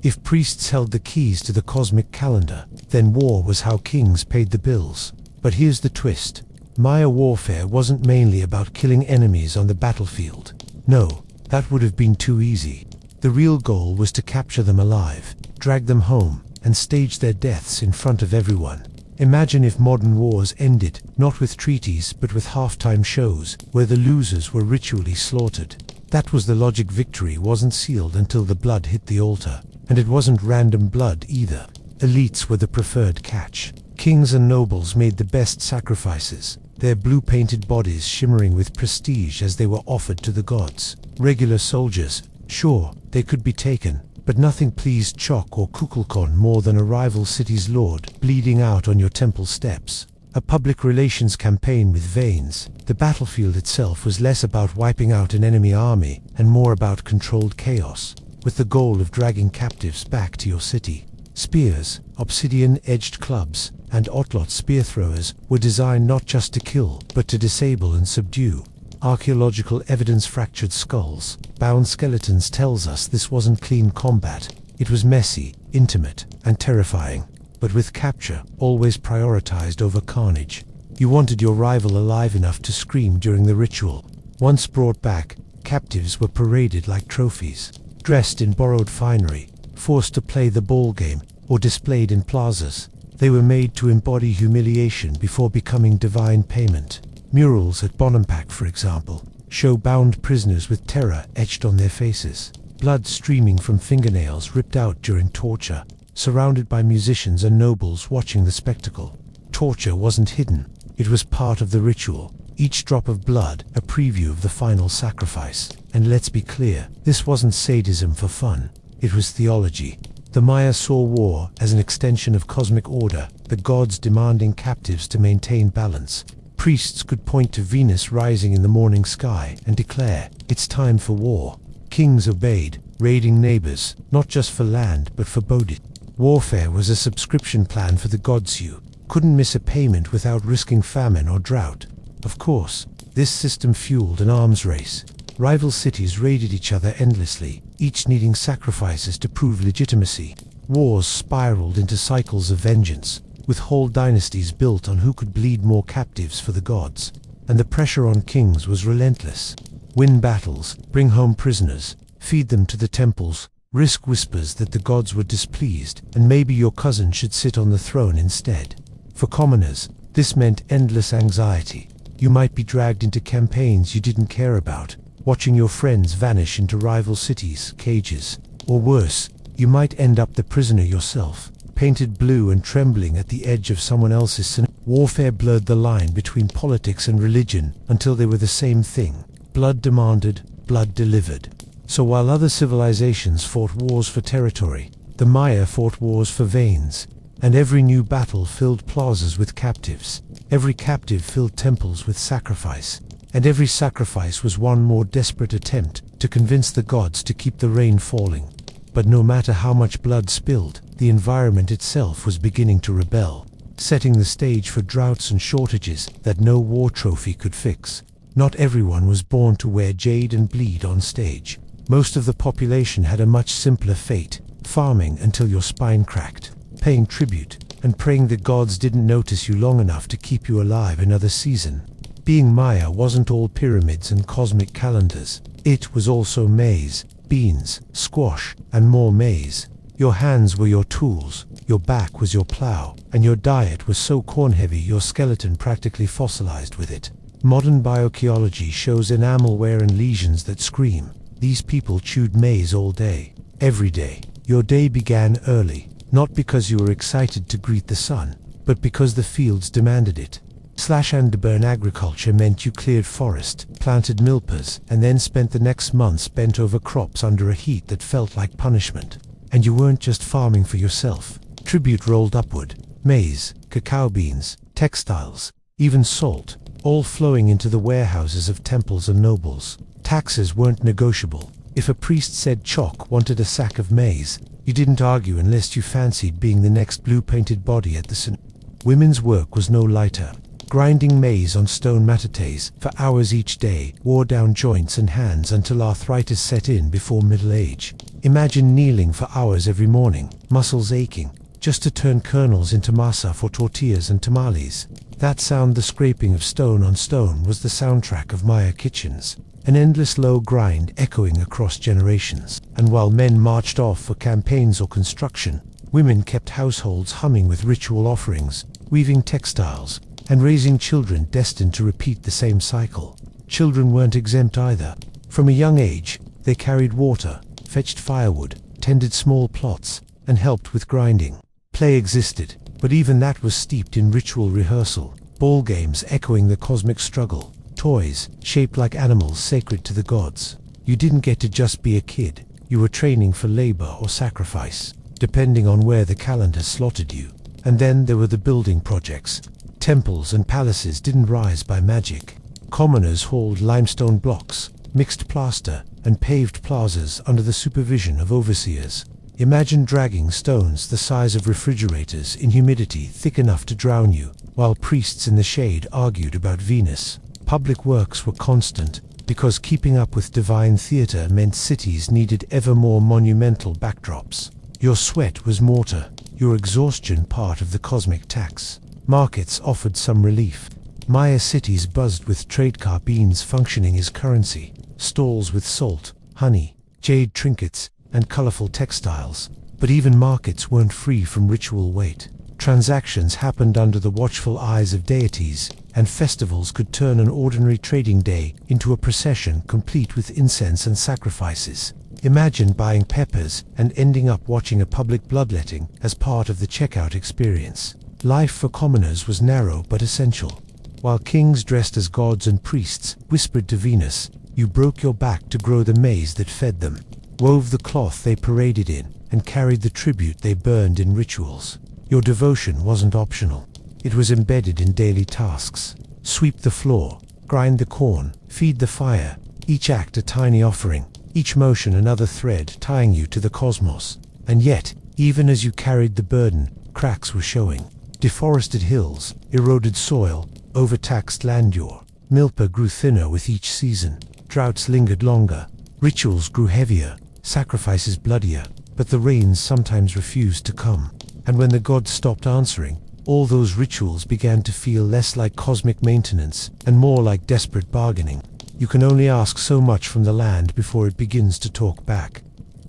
If priests held the keys to the cosmic calendar, then war was how kings paid the bills. But here's the twist. Maya warfare wasn't mainly about killing enemies on the battlefield. No, that would have been too easy. The real goal was to capture them alive, drag them home, and stage their deaths in front of everyone. Imagine if modern wars ended, not with treaties but with halftime shows, where the losers were ritually slaughtered. That was the logic. Victory wasn't sealed until the blood hit the altar. And it wasn't random blood either. Elites were the preferred catch. Kings and nobles made the best sacrifices, their blue-painted bodies shimmering with prestige as they were offered to the gods. Regular soldiers, sure, they could be taken, but nothing pleased Chok or Kukulkan more than a rival city's lord bleeding out on your temple steps. A public relations campaign with veins. The battlefield itself was less about wiping out an enemy army and more about controlled chaos, with the goal of dragging captives back to your city. Spears, obsidian-edged clubs, and otlot spear throwers were designed not just to kill, but to disable and subdue. Archaeological evidence, fractured skulls, bound skeletons tells us this wasn't clean combat. It was messy, intimate, and terrifying, but with capture always prioritized over carnage. You wanted your rival alive enough to scream during the ritual. Once brought back, captives were paraded like trophies, dressed in borrowed finery, forced to play the ball game, or displayed in plazas. They were made to embody humiliation before becoming divine payment. Murals at Bonampak, for example, show bound prisoners with terror etched on their faces, blood streaming from fingernails ripped out during torture, surrounded by musicians and nobles watching the spectacle. Torture wasn't hidden, it was part of the ritual. Each drop of blood, a preview of the final sacrifice. And let's be clear, this wasn't sadism for fun, it was theology. The Maya saw war as an extension of cosmic order, the gods demanding captives to maintain balance. Priests could point to Venus rising in the morning sky and declare, "It's time for war." Kings obeyed, raiding neighbors, not just for land but for bodhi. Warfare was a subscription plan for the gods. You couldn't miss a payment without risking famine or drought. Of course, this system fueled an arms race. Rival cities raided each other endlessly, each needing sacrifices to prove legitimacy. Wars spiraled into cycles of vengeance, with whole dynasties built on who could bleed more captives for the gods. And the pressure on kings was relentless. Win battles, bring home prisoners, feed them to the temples, risk whispers that the gods were displeased, and maybe your cousin should sit on the throne instead. For commoners, this meant endless anxiety. You might be dragged into campaigns you didn't care about, watching your friends vanish into rival cities' cages. Or worse, you might end up the prisoner yourself, painted blue and trembling at the edge of someone else's sin. Warfare blurred the line between politics and religion until they were the same thing. Blood demanded, blood delivered. So while other civilizations fought wars for territory, the Maya fought wars for veins. And every new battle filled plazas with captives. Every captive filled temples with sacrifice. And every sacrifice was one more desperate attempt to convince the gods to keep the rain falling. But no matter how much blood spilled, the environment itself was beginning to rebel, setting the stage for droughts and shortages that no war trophy could fix. Not everyone was born to wear jade and bleed on stage. Most of the population had a much simpler fate, farming until your spine cracked, paying tribute, and praying the gods didn't notice you long enough to keep you alive another season. Being Maya wasn't all pyramids and cosmic calendars. It was also maize, beans, squash, and more maize. Your hands were your tools, your back was your plow, and your diet was so corn-heavy your skeleton practically fossilized with it. Modern bioarchaeology shows enamel wear and lesions that scream. These people chewed maize all day, every day. Your day began early, not because you were excited to greet the sun, but because the fields demanded it. Slash-and-burn agriculture meant you cleared forest, planted milpas, and then spent the next months bent over crops under a heat that felt like punishment. And you weren't just farming for yourself. Tribute rolled upward. Maize, cacao beans, textiles, even salt, all flowing into the warehouses of temples and nobles. Taxes weren't negotiable. If a priest said Chok wanted a sack of maize, you didn't argue unless you fancied being the next blue-painted body at the sin. Women's work was no lighter. Grinding maize on stone matates for hours each day wore down joints and hands until arthritis set in before middle age. Imagine kneeling for hours every morning, muscles aching, just to turn kernels into masa for tortillas and tamales. That sound, the scraping of stone on stone, was the soundtrack of Maya kitchens. An endless low grind echoing across generations. And while men marched off for campaigns or construction, women kept households humming with ritual offerings, weaving textiles, and raising children destined to repeat the same cycle. Children weren't exempt either. From a young age, they carried water, fetched firewood, tended small plots, and helped with grinding. Play existed, but even that was steeped in ritual rehearsal, ball games echoing the cosmic struggle, toys shaped like animals sacred to the gods. You didn't get to just be a kid, you were training for labor or sacrifice, depending on where the calendar slotted you. And then there were the building projects. Temples and palaces didn't rise by magic. Commoners hauled limestone blocks, mixed plaster, and paved plazas under the supervision of overseers. Imagine dragging stones the size of refrigerators in humidity thick enough to drown you, while priests in the shade argued about Venus. Public works were constant, because keeping up with divine theater meant cities needed ever more monumental backdrops. Your sweat was mortar, your exhaustion part of the cosmic tax. Markets offered some relief. Maya cities buzzed with trade-car beans functioning as currency, stalls with salt, honey, jade trinkets, and colorful textiles. But even markets weren't free from ritual weight. Transactions happened under the watchful eyes of deities, and festivals could turn an ordinary trading day into a procession complete with incense and sacrifices. Imagine buying peppers and ending up watching a public bloodletting as part of the checkout experience. Life for commoners was narrow but essential. While kings dressed as gods and priests whispered to Venus, you broke your back to grow the maize that fed them, wove the cloth they paraded in, and carried the tribute they burned in rituals. Your devotion wasn't optional. It was embedded in daily tasks. Sweep the floor, grind the corn, feed the fire, each act a tiny offering, each motion another thread tying you to the cosmos. And yet, even as you carried the burden, cracks were showing. Deforested hills, eroded soil, overtaxed landure. Milpa grew thinner with each season. Droughts lingered longer. Rituals grew heavier, sacrifices bloodier. But the rains sometimes refused to come. And when the gods stopped answering, all those rituals began to feel less like cosmic maintenance and more like desperate bargaining. You can only ask so much from the land before it begins to talk back.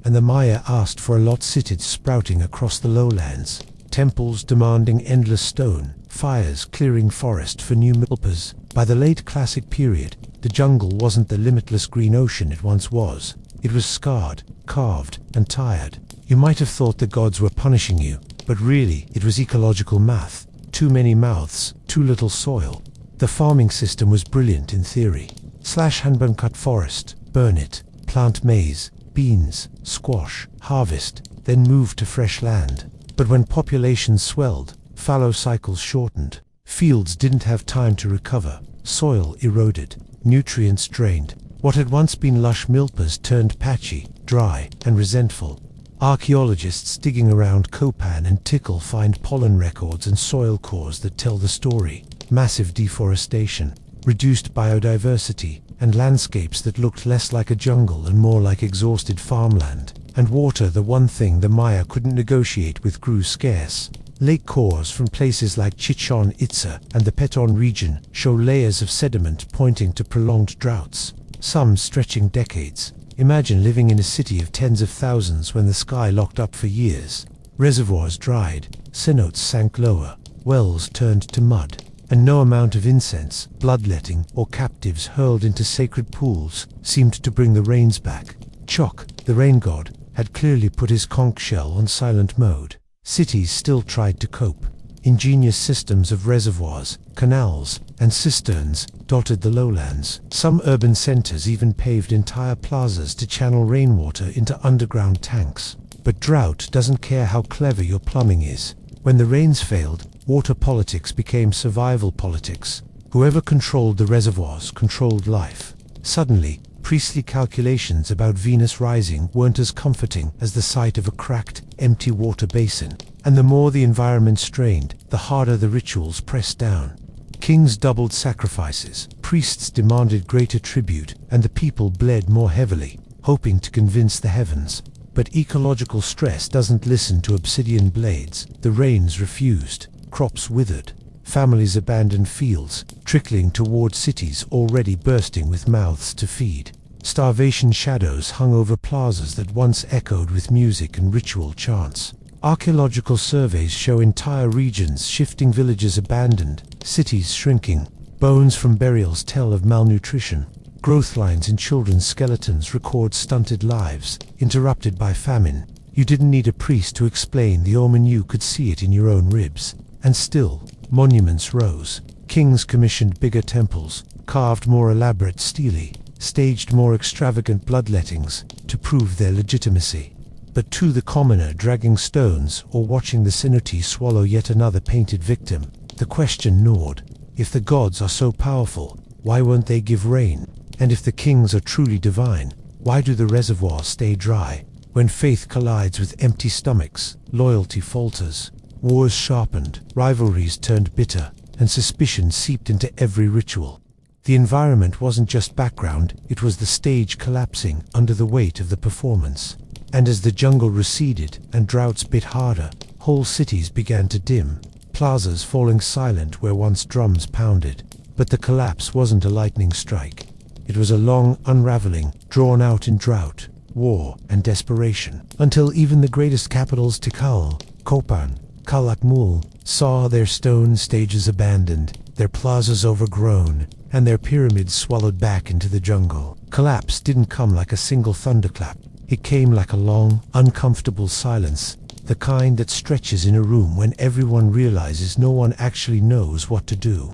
And the Maya asked for a lot cities sprouting across the lowlands. Temples demanding endless stone, fires clearing forest for new milpas. By the late classic period, the jungle wasn't the limitless green ocean it once was. It was scarred, carved, and tired. You might have thought the gods were punishing you, but really it was ecological math. Too many mouths, too little soil. The farming system was brilliant in theory. Slash handbone cut forest, burn it, plant maize, beans, squash, harvest, then move to fresh land. But when populations swelled, fallow cycles shortened. Fields didn't have time to recover. Soil eroded. Nutrients drained. What had once been lush milpas turned patchy, dry, and resentful. Archaeologists digging around Copan and Tikal find pollen records and soil cores that tell the story. Massive deforestation, reduced biodiversity, and landscapes that looked less like a jungle and more like exhausted farmland. And water, the one thing the Maya couldn't negotiate with, grew scarce. Lake cores from places like Chichen Itza and the Peton region show layers of sediment pointing to prolonged droughts, some stretching decades. Imagine living in a city of tens of thousands when the sky locked up for years. Reservoirs dried, cenotes sank lower, wells turned to mud, and no amount of incense, bloodletting, or captives hurled into sacred pools seemed to bring the rains back. Chok, the rain god, had clearly put his conch shell on silent mode. Cities still tried to cope. Ingenious systems of reservoirs, canals, and cisterns dotted the lowlands. Some urban centers even paved entire plazas to channel rainwater into underground tanks. But drought doesn't care how clever your plumbing is. When the rains failed, water politics became survival politics. Whoever controlled the reservoirs controlled life. Suddenly, priestly calculations about Venus rising weren't as comforting as the sight of a cracked, empty water basin. And the more the environment strained, the harder the rituals pressed down. Kings doubled sacrifices, priests demanded greater tribute, and the people bled more heavily, hoping to convince the heavens. But ecological stress doesn't listen to obsidian blades. The rains refused, crops withered, families abandoned fields, trickling toward cities already bursting with mouths to feed. Starvation shadows hung over plazas that once echoed with music and ritual chants. Archaeological surveys show entire regions shifting, villages abandoned, cities shrinking. Bones from burials tell of malnutrition. Growth lines in children's skeletons record stunted lives, interrupted by famine. You didn't need a priest to explain the omen, you could see it in your own ribs. And still, monuments rose. Kings commissioned bigger temples, carved more elaborate stelae, staged more extravagant bloodlettings to prove their legitimacy. But to the commoner dragging stones or watching the cenote swallow yet another painted victim, the question gnawed. If the gods are so powerful, why won't they give rain? And if the kings are truly divine, why do the reservoirs stay dry? When faith collides with empty stomachs, loyalty falters. Wars sharpened, rivalries turned bitter, and suspicion seeped into every ritual. The environment wasn't just background, it was the stage collapsing under the weight of the performance. And as the jungle receded and droughts bit harder, whole cities began to dim, plazas falling silent where once drums pounded. But the collapse wasn't a lightning strike. It was a long unraveling, drawn out in drought, war, and desperation, until even the greatest capitals, Tikal, Copan, Calakmul, saw their stone stages abandoned, their plazas overgrown, and their pyramids swallowed back into the jungle. Collapse didn't come like a single thunderclap. It came like a long, uncomfortable silence, the kind that stretches in a room when everyone realizes no one actually knows what to do.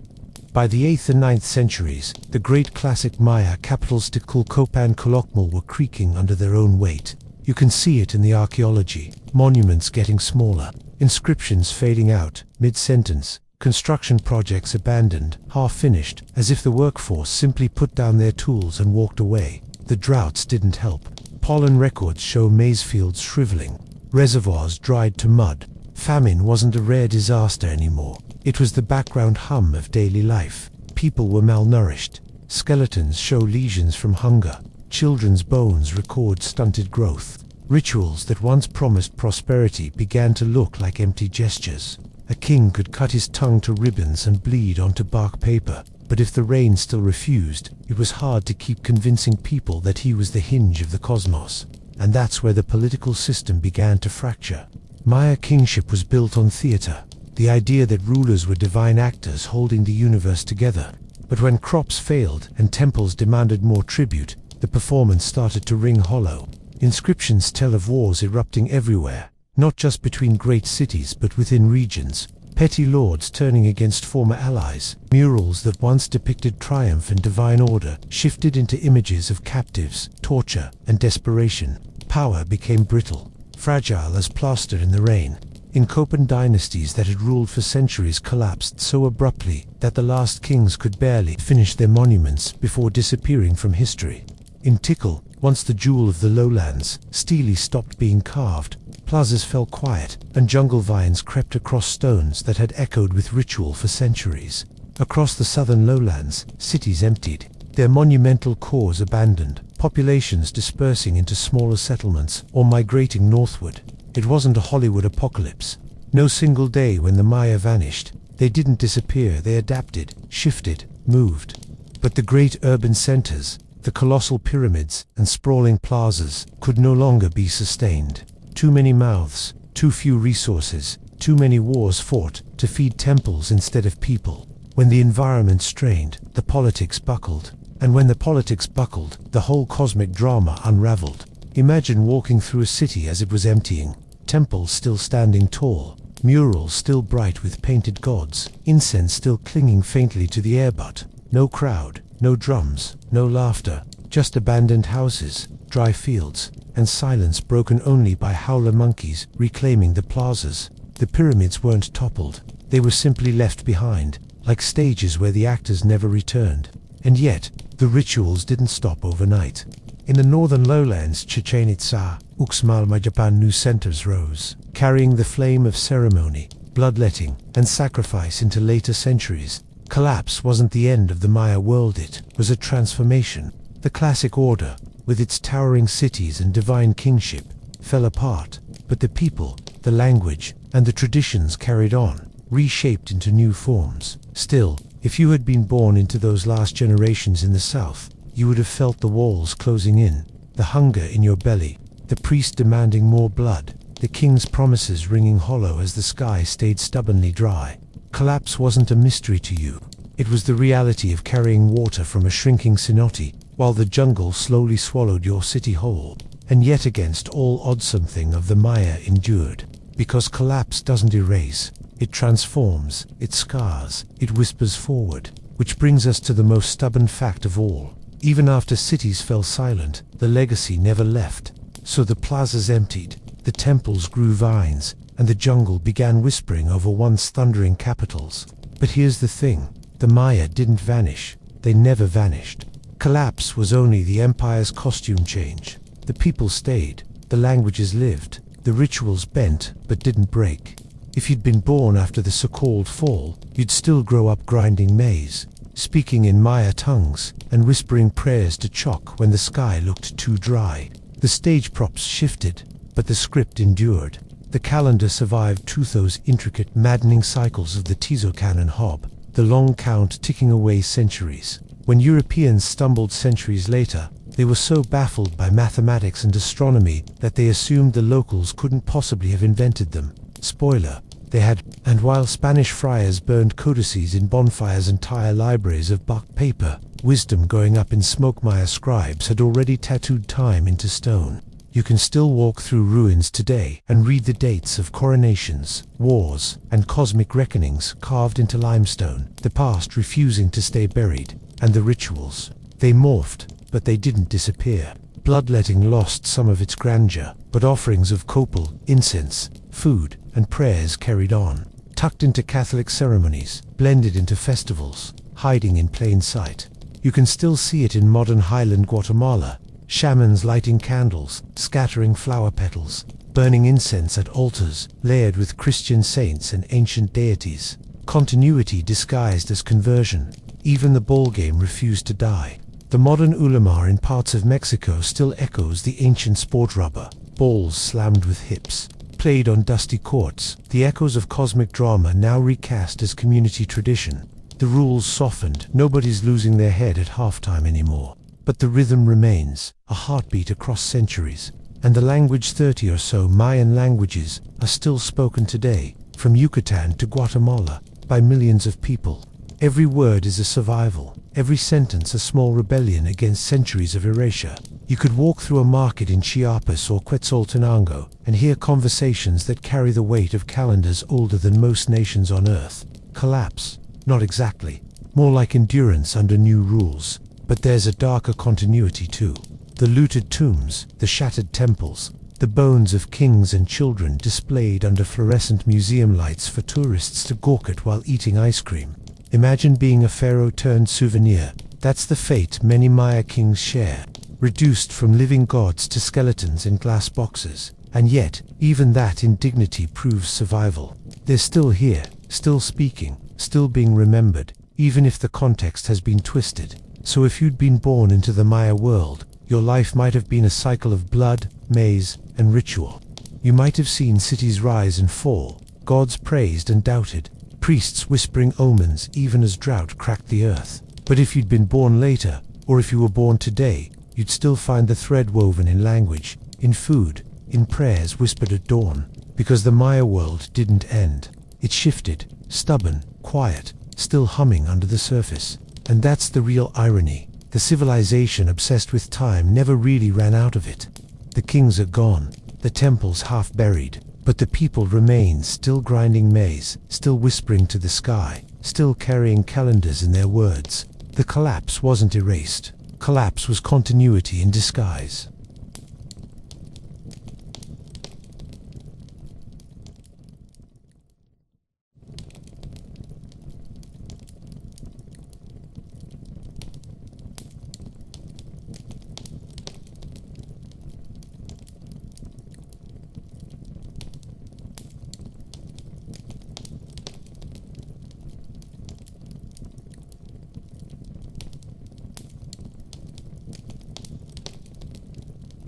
By the 8th and 9th centuries, the great classic Maya capitals Tlacopan and Calakmul were creaking under their own weight. You can see it in the archaeology, monuments getting smaller, inscriptions fading out mid-sentence, construction projects abandoned, half-finished, as if the workforce simply put down their tools and walked away. The droughts didn't help. Pollen records show maize fields shriveling, reservoirs dried to mud. Famine wasn't a rare disaster anymore. It was the background hum of daily life. People were malnourished. Skeletons show lesions from hunger. Children's bones record stunted growth. Rituals that once promised prosperity began to look like empty gestures. A king could cut his tongue to ribbons and bleed onto bark paper, but if the rain still refused, it was hard to keep convincing people that he was the hinge of the cosmos. And that's where the political system began to fracture. Maya kingship was built on theater, the idea that rulers were divine actors holding the universe together. But when crops failed and temples demanded more tribute, the performance started to ring hollow. Inscriptions tell of wars erupting everywhere, not just between great cities but within regions. Petty lords turning against former allies. Murals that once depicted triumph and divine order shifted into images of captives, torture, and desperation. Power became brittle, fragile as plaster in the rain. Incopan dynasties that had ruled for centuries collapsed so abruptly that the last kings could barely finish their monuments before disappearing from history. In Tikal, once the jewel of the lowlands, stele stopped being carved, plazas fell quiet, and jungle vines crept across stones that had echoed with ritual for centuries. Across the southern lowlands, cities emptied, their monumental cores abandoned, populations dispersing into smaller settlements or migrating northward. It wasn't a Hollywood apocalypse. No single day when the Maya vanished. They didn't disappear, they adapted, shifted, moved. But the great urban centers, the colossal pyramids and sprawling plazas, could no longer be sustained. Too many mouths, too few resources, too many wars fought to feed temples instead of people. When the environment strained, the politics buckled. And when the politics buckled, the whole cosmic drama unraveled. Imagine walking through a city as it was emptying. Temples still standing tall, murals still bright with painted gods, incense still clinging faintly to the air, but no crowd, no drums, no laughter, just abandoned houses, dry fields, and silence broken only by howler monkeys reclaiming the plazas. The pyramids weren't toppled, they were simply left behind, like stages where the actors never returned. And yet, the rituals didn't stop overnight. In the northern lowlands, Chichen Itza, Uxmal, Japan, new centers rose, carrying the flame of ceremony, bloodletting, and sacrifice into later centuries. Collapse wasn't the end of the Maya world, it was a transformation. The classic order, with its towering cities and divine kingship, fell apart, but the people, the language, and the traditions carried on, reshaped into new forms. Still, if you had been born into those last generations in the south, you would have felt the walls closing in, the hunger in your belly, the priest demanding more blood, the king's promises ringing hollow as the sky stayed stubbornly dry. Collapse wasn't a mystery to you. It was the reality of carrying water from a shrinking cenote, while the jungle slowly swallowed your city whole. And yet against all odds something of the Maya endured. Because collapse doesn't erase, it transforms, it scars, it whispers forward. Which brings us to the most stubborn fact of all. Even after cities fell silent, the legacy never left. So the plazas emptied, the temples grew vines, and the jungle began whispering over once thundering capitals. But here's the thing, the Maya didn't vanish. They never vanished. Collapse was only the empire's costume change. The people stayed, the languages lived, the rituals bent but didn't break. If you'd been born after the so-called fall, you'd still grow up grinding maize, speaking in Maya tongues, and whispering prayers to Chok when the sky looked too dry. The stage props shifted, but the script endured. The calendar survived Tutho's intricate, maddening cycles of the Tizocan and Hob, the long count ticking away centuries. When Europeans stumbled centuries later, they were so baffled by mathematics and astronomy that they assumed the locals couldn't possibly have invented them. Spoiler, And while Spanish friars burned codices in bonfires, entire libraries of bark paper, wisdom going up in smoke, Maya scribes had already tattooed time into stone. You can still walk through ruins today and read the dates of coronations, wars, and cosmic reckonings carved into limestone, the past refusing to stay buried, and the rituals. They morphed, but they didn't disappear. Bloodletting lost some of its grandeur, but offerings of copal, incense, food, and prayers carried on, tucked into Catholic ceremonies, blended into festivals, hiding in plain sight. You can still see it in modern highland Guatemala, shamans lighting candles, scattering flower petals, burning incense at altars layered with Christian saints and ancient deities. Continuity disguised as conversion. Even the ballgame refused to die. The modern ulama in parts of Mexico still echoes the ancient sport rubber, balls slammed with hips, played on dusty courts, the echoes of cosmic drama now recast as community tradition. The rules softened, nobody's losing their head at halftime anymore. But the rhythm remains, a heartbeat across centuries. And the language, 30 or so Mayan languages, are still spoken today, from Yucatan to Guatemala, by millions of people. Every word is a survival, every sentence a small rebellion against centuries of erasure. You could walk through a market in Chiapas or Quetzaltenango and hear conversations that carry the weight of calendars older than most nations on Earth. Collapse? Not exactly. More like endurance under new rules. But there's a darker continuity too. The looted tombs, the shattered temples, the bones of kings and children displayed under fluorescent museum lights for tourists to gawk at while eating ice cream. Imagine being a pharaoh turned souvenir. That's the fate many Maya kings share, reduced from living gods to skeletons in glass boxes. And yet, even that indignity proves survival. They're still here, still speaking, still being remembered, even if the context has been twisted. So if you'd been born into the Maya world, your life might have been a cycle of blood, maze, and ritual. You might have seen cities rise and fall, gods praised and doubted, priests whispering omens even as drought cracked the earth. But if you'd been born later, or if you were born today, you'd still find the thread woven in language, in food, in prayers whispered at dawn. Because the Maya world didn't end. It shifted, stubborn, quiet, still humming under the surface. And that's the real irony. The civilization obsessed with time never really ran out of it. The kings are gone, the temples half buried, but the people remain, still grinding maize, still whispering to the sky, still carrying calendars in their words. The collapse wasn't erased. Collapse was continuity in disguise.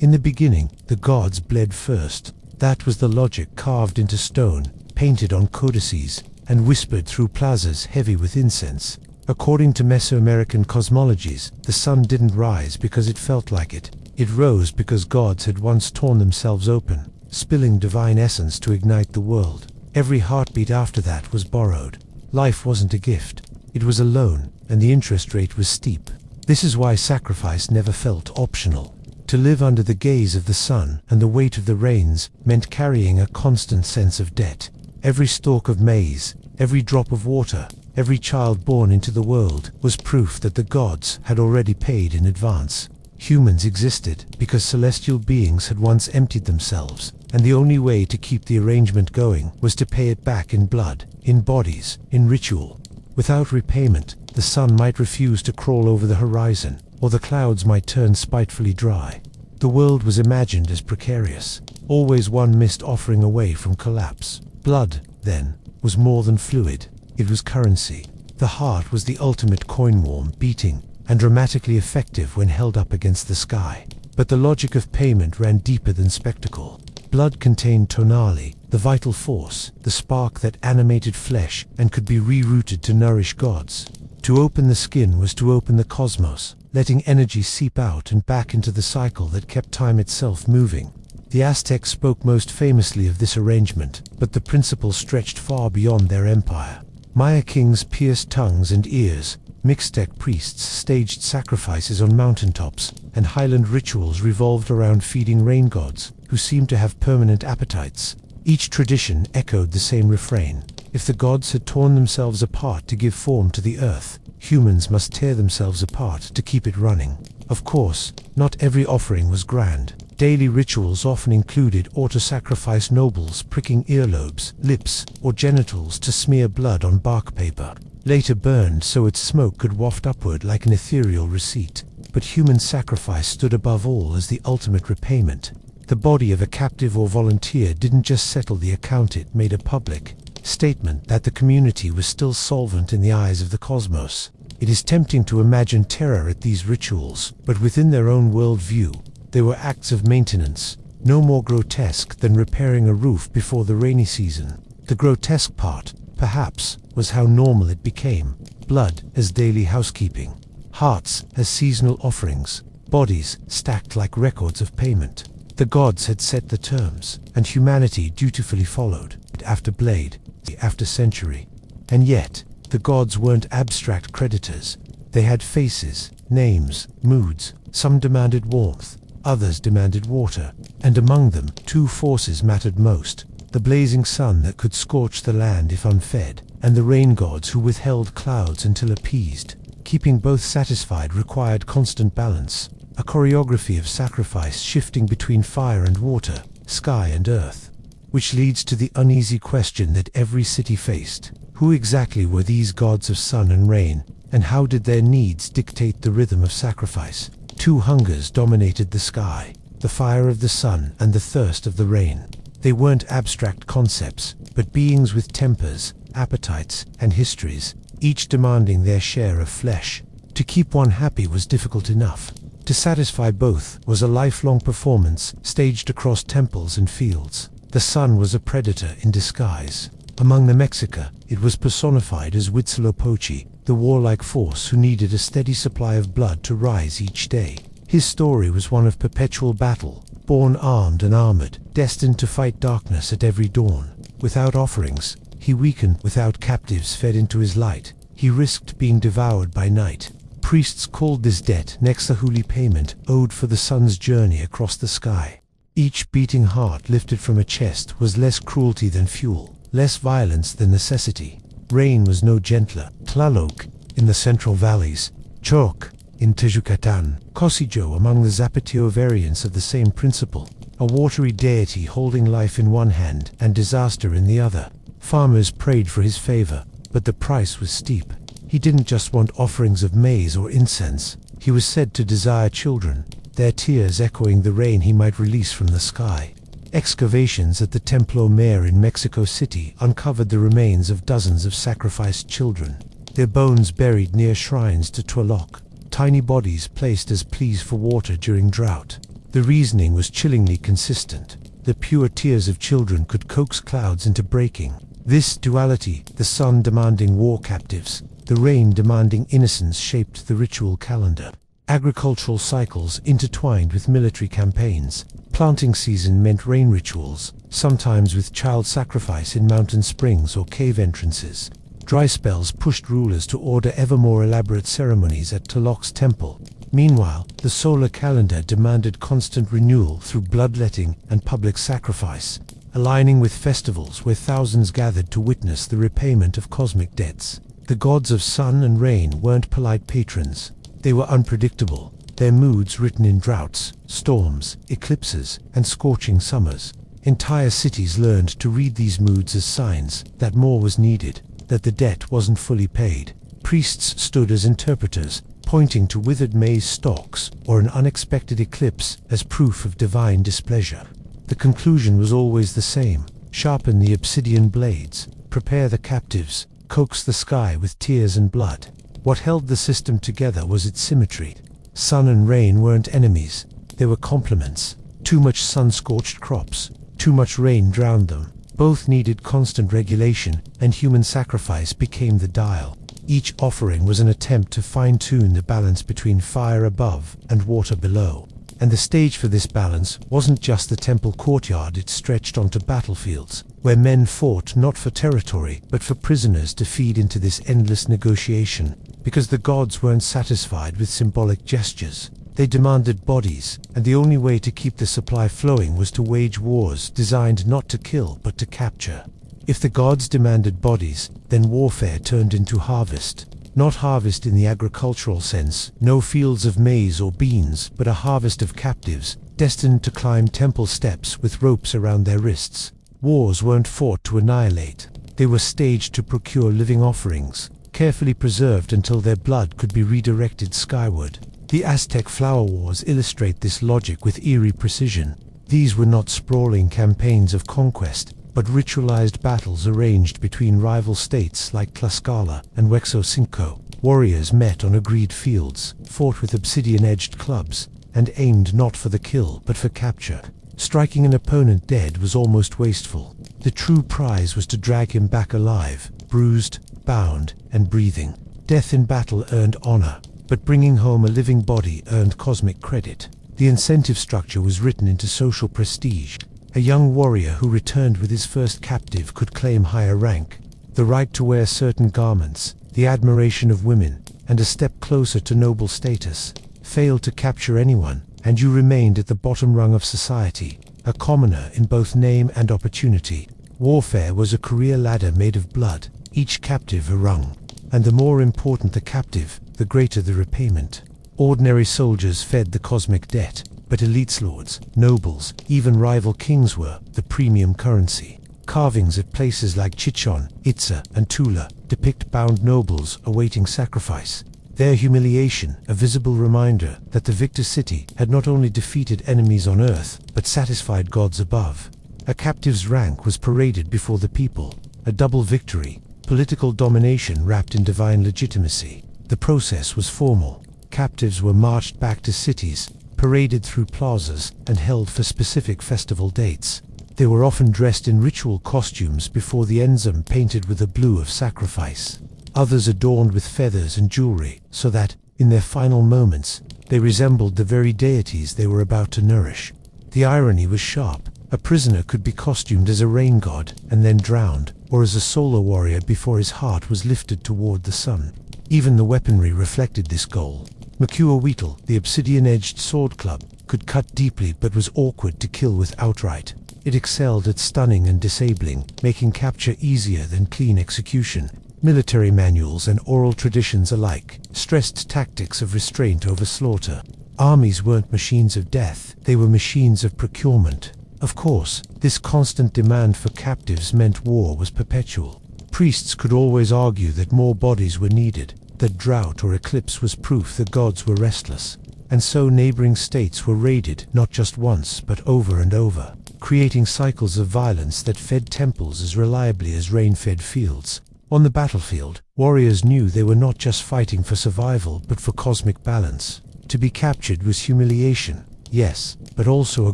In the beginning, the gods bled first. That was the logic carved into stone, painted on codices, and whispered through plazas heavy with incense. According to Mesoamerican cosmologies, the sun didn't rise because it felt like it. It rose because gods had once torn themselves open, spilling divine essence to ignite the world. Every heartbeat after that was borrowed. Life wasn't a gift. It was a loan, and the interest rate was steep. This is why sacrifice never felt optional. To live under the gaze of the sun and the weight of the rains meant carrying a constant sense of debt. Every stalk of maize, every drop of water, every child born into the world was proof that the gods had already paid in advance. Humans existed because celestial beings had once emptied themselves, and the only way to keep the arrangement going was to pay it back in blood, in bodies, in ritual. Without repayment, the sun might refuse to crawl over the horizon, or the clouds might turn spitefully dry. The world was imagined as precarious, always one missed offering away from collapse. Blood, then, was more than fluid. It was currency. The heart was the ultimate coin, warm, beating, and dramatically effective when held up against the sky. But the logic of payment ran deeper than spectacle. Blood contained tonali, the vital force, the spark that animated flesh and could be rerouted to nourish gods. To open the skin was to open the cosmos, letting energy seep out and back into the cycle that kept time itself moving. The Aztecs spoke most famously of this arrangement, but the principle stretched far beyond their empire. Maya kings pierced tongues and ears, Mixtec priests staged sacrifices on mountaintops, and highland rituals revolved around feeding rain gods, who seemed to have permanent appetites. Each tradition echoed the same refrain: if the gods had torn themselves apart to give form to the earth, humans must tear themselves apart to keep it running. Of course, not every offering was grand. Daily rituals often included auto-sacrifice nobles pricking earlobes, lips, or genitals to smear blood on bark paper, later burned so its smoke could waft upward like an ethereal receipt. But human sacrifice stood above all as the ultimate repayment. The body of a captive or volunteer didn't just settle the account, it made a public statement that the community was still solvent in the eyes of the cosmos. It is tempting to imagine terror at these rituals, but within their own worldview, they were acts of maintenance, no more grotesque than repairing a roof before the rainy season. The grotesque part, perhaps, was how normal it became: blood as daily housekeeping, hearts as seasonal offerings, bodies stacked like records of payment. The gods had set the terms, and humanity dutifully followed, after blade, after century. And yet, the gods weren't abstract creditors. They had faces, names, moods. Some demanded warmth, others demanded water, and among them, two forces mattered most: the blazing sun that could scorch the land if unfed, and the rain gods who withheld clouds until appeased. Keeping both satisfied required constant balance, a choreography of sacrifice shifting between fire and water, sky and earth. Which leads to the uneasy question that every city faced: who exactly were these gods of sun and rain, and how did their needs dictate the rhythm of sacrifice? Two hungers dominated the sky: the fire of the sun and the thirst of the rain. They weren't abstract concepts, but beings with tempers, appetites, and histories, each demanding their share of flesh. To keep one happy was difficult enough. To satisfy both was a lifelong performance staged across temples and fields. The sun was a predator in disguise. Among the Mexica, it was personified as Huitzilopochtli, the warlike force who needed a steady supply of blood to rise each day. His story was one of perpetual battle, born armed and armored, destined to fight darkness at every dawn. Without offerings, he weakened. Without captives fed into his light, he risked being devoured by night. Priests called this debt Nexahuli, payment owed for the sun's journey across the sky. Each beating heart lifted from a chest was less cruelty than fuel, less violence than necessity. Rain was no gentler. Tlaloc in the central valleys, Choc in Tejucatan, Cosijo among the Zapateo variants of the same principle, a watery deity holding life in one hand and disaster in the other. Farmers prayed for his favor, but the price was steep. He didn't just want offerings of maize or incense. He was said to desire children, their tears echoing the rain he might release from the sky. Excavations at the Templo Mayor in Mexico City uncovered the remains of dozens of sacrificed children, their bones buried near shrines to Tlaloc, tiny bodies placed as pleas for water during drought. The reasoning was chillingly consistent. The pure tears of children could coax clouds into breaking. This duality, the sun demanding war captives, the rain demanding innocence, shaped the ritual calendar. Agricultural cycles intertwined with military campaigns. Planting season meant rain rituals, sometimes with child sacrifice in mountain springs or cave entrances. Dry spells pushed rulers to order ever more elaborate ceremonies at Tlaloc's temple. Meanwhile, the solar calendar demanded constant renewal through bloodletting and public sacrifice, aligning with festivals where thousands gathered to witness the repayment of cosmic debts. The gods of sun and rain weren't polite patrons. They were unpredictable, their moods written in droughts, storms, eclipses, and scorching summers. Entire cities learned to read these moods as signs that more was needed, that the debt wasn't fully paid. Priests stood as interpreters, pointing to withered maize stalks or an unexpected eclipse as proof of divine displeasure. The conclusion was always the same: sharpen the obsidian blades, prepare the captives, coax the sky with tears and blood. What held the system together was its symmetry. Sun and rain weren't enemies, they were complements. Too much sun scorched crops, too much rain drowned them. Both needed constant regulation, and human sacrifice became the dial. Each offering was an attempt to fine-tune the balance between fire above and water below. And the stage for this balance wasn't just the temple courtyard, it stretched onto battlefields, where men fought not for territory, but for prisoners to feed into this endless negotiation. Because the gods weren't satisfied with symbolic gestures. They demanded bodies, and the only way to keep the supply flowing was to wage wars designed not to kill but to capture. If the gods demanded bodies, then warfare turned into harvest. Not harvest in the agricultural sense, no fields of maize or beans, but a harvest of captives, destined to climb temple steps with ropes around their wrists. Wars weren't fought to annihilate. They were staged to procure living offerings, carefully preserved until their blood could be redirected skyward. The Aztec flower wars illustrate this logic with eerie precision. These were not sprawling campaigns of conquest, but ritualized battles arranged between rival states like Tlaxcala and Huexocinco. Warriors met on agreed fields, fought with obsidian-edged clubs, and aimed not for the kill but for capture. Striking an opponent dead was almost wasteful. The true prize was to drag him back alive, bruised, bound, and breathing. Death in battle earned honor, but bringing home a living body earned cosmic credit. The incentive structure was written into social prestige. A young warrior who returned with his first captive could claim higher rank, the right to wear certain garments, the admiration of women, and a step closer to noble status. Fail to capture anyone, and you remained at the bottom rung of society, a commoner in both name and opportunity. Warfare was a career ladder made of blood, each captive a rung, and the more important the captive, the greater the repayment. Ordinary soldiers fed the cosmic debt, but elites, lords, nobles, even rival kings were the premium currency. Carvings at places like Chichon, Itza, and Tula depict bound nobles awaiting sacrifice. Their humiliation, a visible reminder that the victor city had not only defeated enemies on earth, but satisfied gods above. A captive's rank was paraded before the people, a double victory, political domination wrapped in divine legitimacy. The process was formal. Captives were marched back to cities, paraded through plazas, and held for specific festival dates. They were often dressed in ritual costumes before the enzyme painted with the blue of sacrifice. Others adorned with feathers and jewelry, so that, in their final moments, they resembled the very deities they were about to nourish. The irony was sharp. A prisoner could be costumed as a rain god and then drowned, or as a solar warrior before his heart was lifted toward the sun. Even the weaponry reflected this goal. Makuahuitl, the obsidian-edged sword club, could cut deeply but was awkward to kill with outright. It excelled at stunning and disabling, making capture easier than clean execution. Military manuals and oral traditions alike stressed tactics of restraint over slaughter. Armies weren't machines of death, they were machines of procurement. Of course, this constant demand for captives meant war was perpetual. Priests could always argue that more bodies were needed, that drought or eclipse was proof the gods were restless. And so neighboring states were raided not just once but over and over, creating cycles of violence that fed temples as reliably as rain fed fields. On the battlefield, warriors knew they were not just fighting for survival but for cosmic balance. To be captured was humiliation, yes, but also a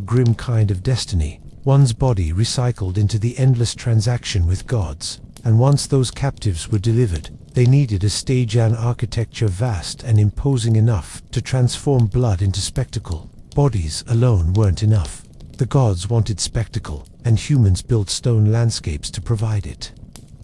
grim kind of destiny, one's body recycled into the endless transaction with gods. And once those captives were delivered, they needed a stage and architecture vast and imposing enough to transform blood into spectacle. Bodies alone weren't enough. The gods wanted spectacle, and humans built stone landscapes to provide it.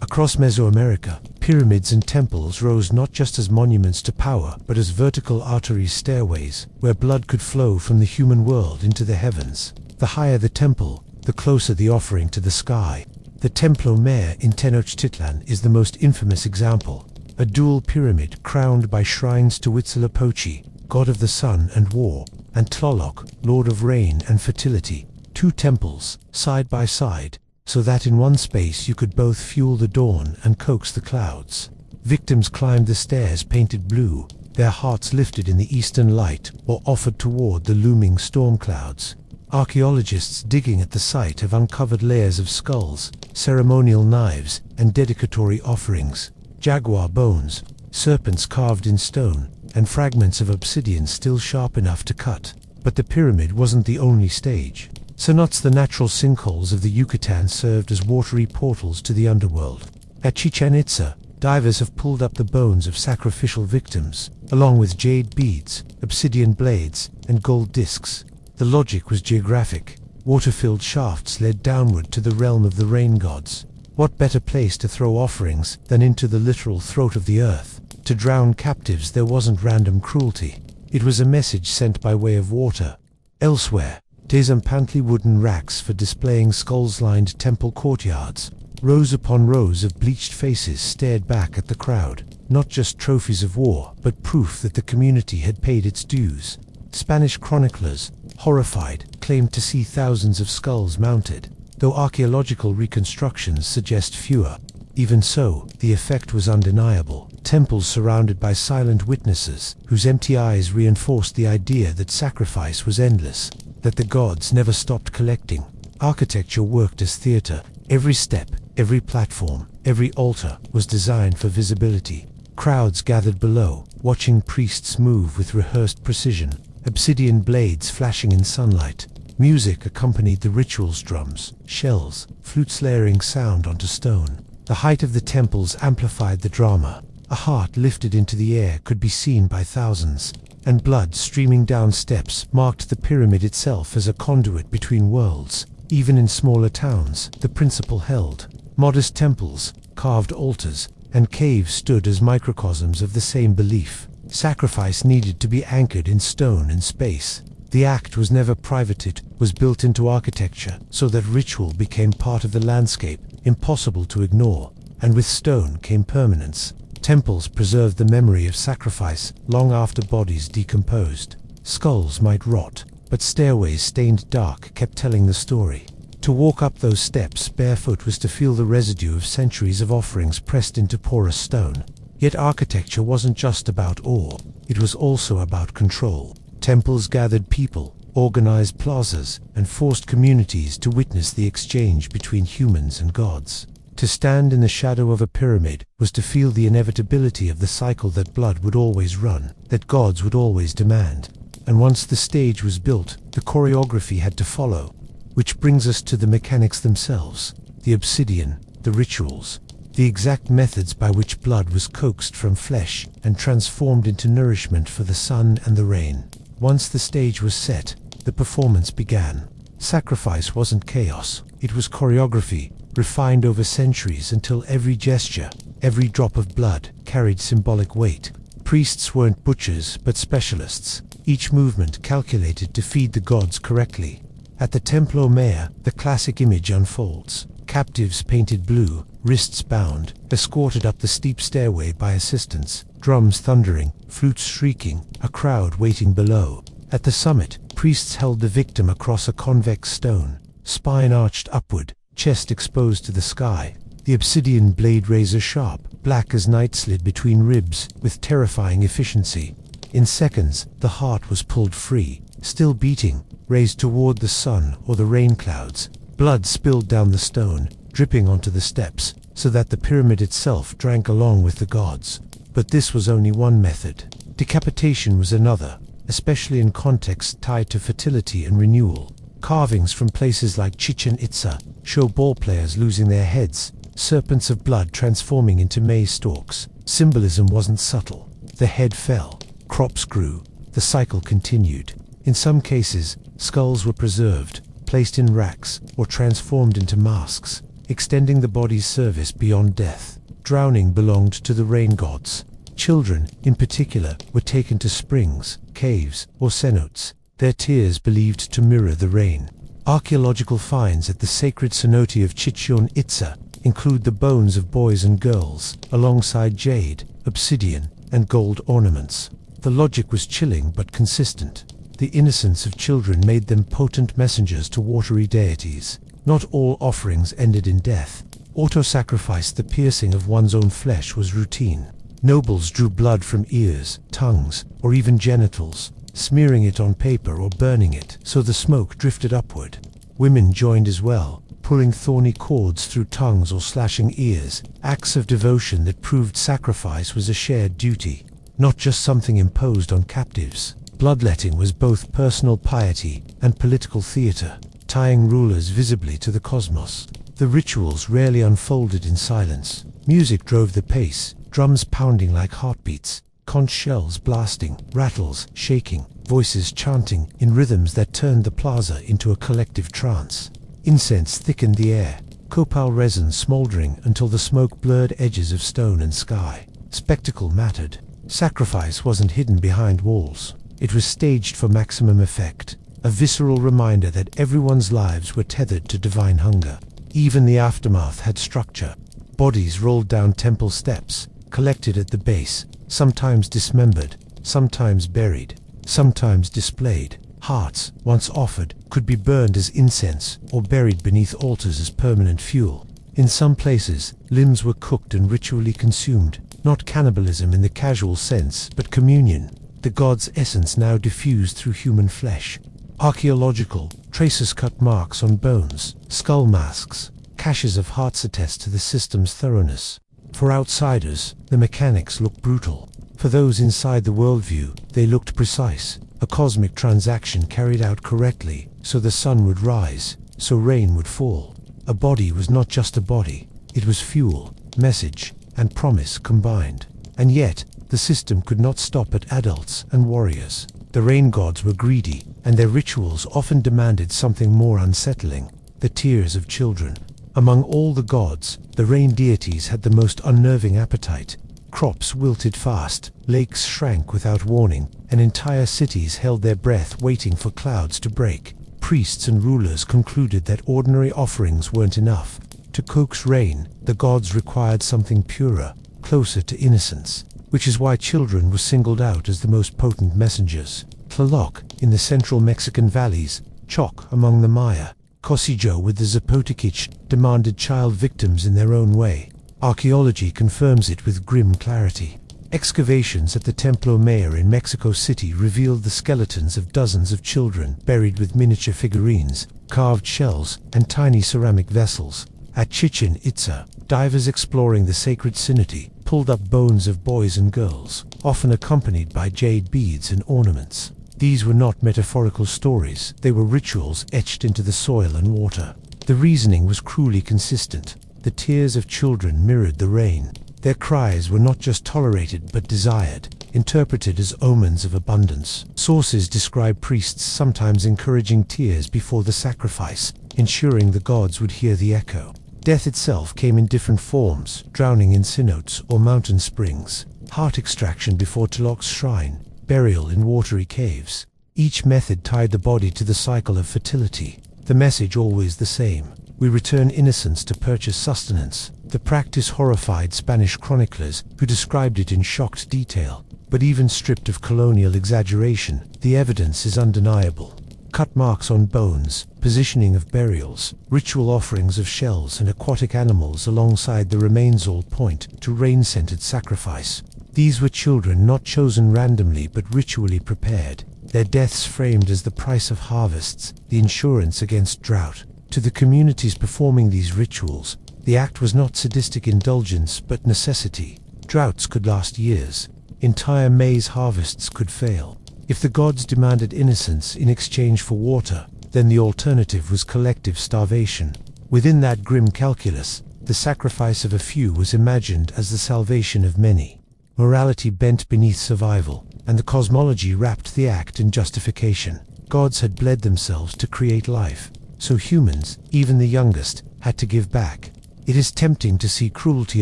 Across Mesoamerica, pyramids and temples rose not just as monuments to power, but as vertical artery stairways, where blood could flow from the human world into the heavens. The higher the temple, the closer the offering to the sky. The Templo Mayor in Tenochtitlan is the most infamous example. A dual pyramid crowned by shrines to Huitzilopochtli, god of the sun and war, and Tlaloc, lord of rain and fertility. Two temples, side by side, so that in one space you could both fuel the dawn and coax the clouds. Victims climbed the stairs painted blue, their hearts lifted in the eastern light or offered toward the looming storm clouds. Archaeologists digging at the site have uncovered layers of skulls, ceremonial knives, and dedicatory offerings. Jaguar bones, serpents carved in stone, and fragments of obsidian still sharp enough to cut. But the pyramid wasn't the only stage. Cenotes, the natural sinkholes of the Yucatan, served as watery portals to the underworld. At Chichen Itza, divers have pulled up the bones of sacrificial victims, along with jade beads, obsidian blades, and gold discs. The logic was geographic. Water-filled shafts led downward to the realm of the rain gods. What better place to throw offerings than into the literal throat of the earth? To drown captives there wasn't random cruelty. It was a message sent by way of water. Elsewhere, Tezampantli wooden racks for displaying skulls-lined temple courtyards. Rows upon rows of bleached faces stared back at the crowd, not just trophies of war, but proof that the community had paid its dues. Spanish chroniclers, horrified, claimed to see thousands of skulls mounted, though archaeological reconstructions suggest fewer. Even so, the effect was undeniable. Temples surrounded by silent witnesses, whose empty eyes reinforced the idea that sacrifice was endless, that the gods never stopped collecting. Architecture worked as theater. Every step, every platform, every altar was designed for visibility. Crowds gathered below, watching priests move with rehearsed precision, obsidian blades flashing in sunlight. Music accompanied the ritual's drums, shells, flutes layering sound onto stone. The height of the temples amplified the drama. A heart lifted into the air could be seen by thousands, and blood streaming down steps marked the pyramid itself as a conduit between worlds. Even in smaller towns, the principle held. Modest temples, carved altars, and caves stood as microcosms of the same belief. Sacrifice needed to be anchored in stone and space. The act was never private, it was built into architecture, so that ritual became part of the landscape, impossible to ignore, and with stone came permanence. Temples preserved the memory of sacrifice long after bodies decomposed. Skulls might rot, but stairways stained dark kept telling the story. To walk up those steps barefoot was to feel the residue of centuries of offerings pressed into porous stone. Yet architecture wasn't just about awe, it was also about control. Temples gathered people, organized plazas, and forced communities to witness the exchange between humans and gods. To stand in the shadow of a pyramid was to feel the inevitability of the cycle that blood would always run, that gods would always demand. And once the stage was built, the choreography had to follow. Which brings us to the mechanics themselves, the obsidian, the rituals, the exact methods by which blood was coaxed from flesh and transformed into nourishment for the sun and the rain. Once the stage was set, the performance began. Sacrifice wasn't chaos, it was choreography, refined over centuries until every gesture, every drop of blood, carried symbolic weight. Priests weren't butchers, but specialists, each movement calculated to feed the gods correctly. At the Templo Mayor, the classic image unfolds. Captives painted blue, wrists bound, escorted up the steep stairway by assistants, drums thundering, flutes shrieking, a crowd waiting below. At the summit, priests held the victim across a convex stone, spine arched upward, chest exposed to the sky. The obsidian blade razor sharp, black as night slid between ribs, with terrifying efficiency. In seconds, the heart was pulled free, still beating, raised toward the sun or the rain clouds. Blood spilled down the stone, dripping onto the steps, so that the pyramid itself drank along with the gods. But this was only one method. Decapitation was another, especially in contexts tied to fertility and renewal. Carvings from places like Chichen Itza show ballplayers losing their heads, serpents of blood transforming into maize stalks. Symbolism wasn't subtle. The head fell, crops grew, the cycle continued. In some cases, skulls were preserved, placed in racks, or transformed into masks, extending the body's service beyond death. Drowning belonged to the rain gods. Children, in particular, were taken to springs, caves, or cenotes, their tears believed to mirror the rain. Archaeological finds at the sacred cenote of Chichen Itza include the bones of boys and girls, alongside jade, obsidian, and gold ornaments. The logic was chilling but consistent. The innocence of children made them potent messengers to watery deities. Not all offerings ended in death. Auto-sacrifice, the piercing of one's own flesh, was routine. Nobles drew blood from ears, tongues, or even genitals, smearing it on paper or burning it so the smoke drifted upward. Women joined as well, pulling thorny cords through tongues or slashing ears, acts of devotion that proved sacrifice was a shared duty, not just something imposed on captives. Bloodletting was both personal piety and political theater, tying rulers visibly to the cosmos. The rituals rarely unfolded in silence. Music drove the pace, drums pounding like heartbeats, conch shells blasting, rattles shaking. voices chanting in rhythms that turned the plaza into a collective trance. Incense thickened the air, copal resin smoldering until the smoke blurred edges of stone and sky. Spectacle mattered. Sacrifice wasn't hidden behind walls. It was staged for maximum effect, a visceral reminder that everyone's lives were tethered to divine hunger. Even the aftermath had structure. Bodies rolled down temple steps, collected at the base, sometimes dismembered, sometimes buried, sometimes displayed. Hearts, once offered, could be burned as incense or buried beneath altars as permanent fuel. In some places, limbs were cooked and ritually consumed, not cannibalism in the casual sense, but communion, the god's essence now diffused through human flesh. Archaeological traces cut marks on bones, skull masks, caches of hearts attest to the system's thoroughness. For outsiders, the mechanics looked brutal. For those inside the worldview, they looked precise. A cosmic transaction carried out correctly, so the sun would rise, so rain would fall. A body was not just a body, it was fuel, message, and promise combined. And yet, the system could not stop at adults and warriors. The rain gods were greedy, and their rituals often demanded something more unsettling: the tears of children. Among all the gods, the rain deities had the most unnerving appetite. Crops wilted fast, lakes shrank without warning, and entire cities held their breath waiting for clouds to break. Priests and rulers concluded that ordinary offerings weren't enough. To coax rain, the gods required something purer, closer to innocence, which is why children were singled out as the most potent messengers. Tlaloc in the central Mexican valleys, Choc among the Maya, Cosijo with the Zapotekic demanded child victims in their own way. Archaeology confirms it with grim clarity. Excavations at the Templo Mayor in Mexico City revealed the skeletons of dozens of children buried with miniature figurines, carved shells, and tiny ceramic vessels. At Chichen Itza, divers exploring the sacred city pulled up bones of boys and girls, often accompanied by jade beads and ornaments. These were not metaphorical stories, they were rituals etched into the soil and water. The reasoning was cruelly consistent. The tears of children mirrored the rain. Their cries were not just tolerated but desired, interpreted as omens of abundance. Sources describe priests sometimes encouraging tears before the sacrifice, ensuring the gods would hear the echo. Death itself came in different forms: drowning in cenotes or mountain springs, heart extraction before Tloc's shrine, burial in watery caves. Each method tied the body to the cycle of fertility. The message always the same: we return innocence to purchase sustenance. The practice horrified Spanish chroniclers, who described it in shocked detail. But even stripped of colonial exaggeration, the evidence is undeniable. Cut marks on bones, positioning of burials, ritual offerings of shells and aquatic animals alongside the remains all point to rain-scented sacrifice. These were children not chosen randomly but ritually prepared, their deaths framed as the price of harvests, the insurance against drought. To the communities performing these rituals, the act was not sadistic indulgence but necessity. Droughts could last years. Entire maize harvests could fail. If the gods demanded innocence in exchange for water, then the alternative was collective starvation. Within that grim calculus, the sacrifice of a few was imagined as the salvation of many. Morality bent beneath survival, and the cosmology wrapped the act in justification. Gods had bled themselves to create life, so humans, even the youngest, had to give back. It is tempting to see cruelty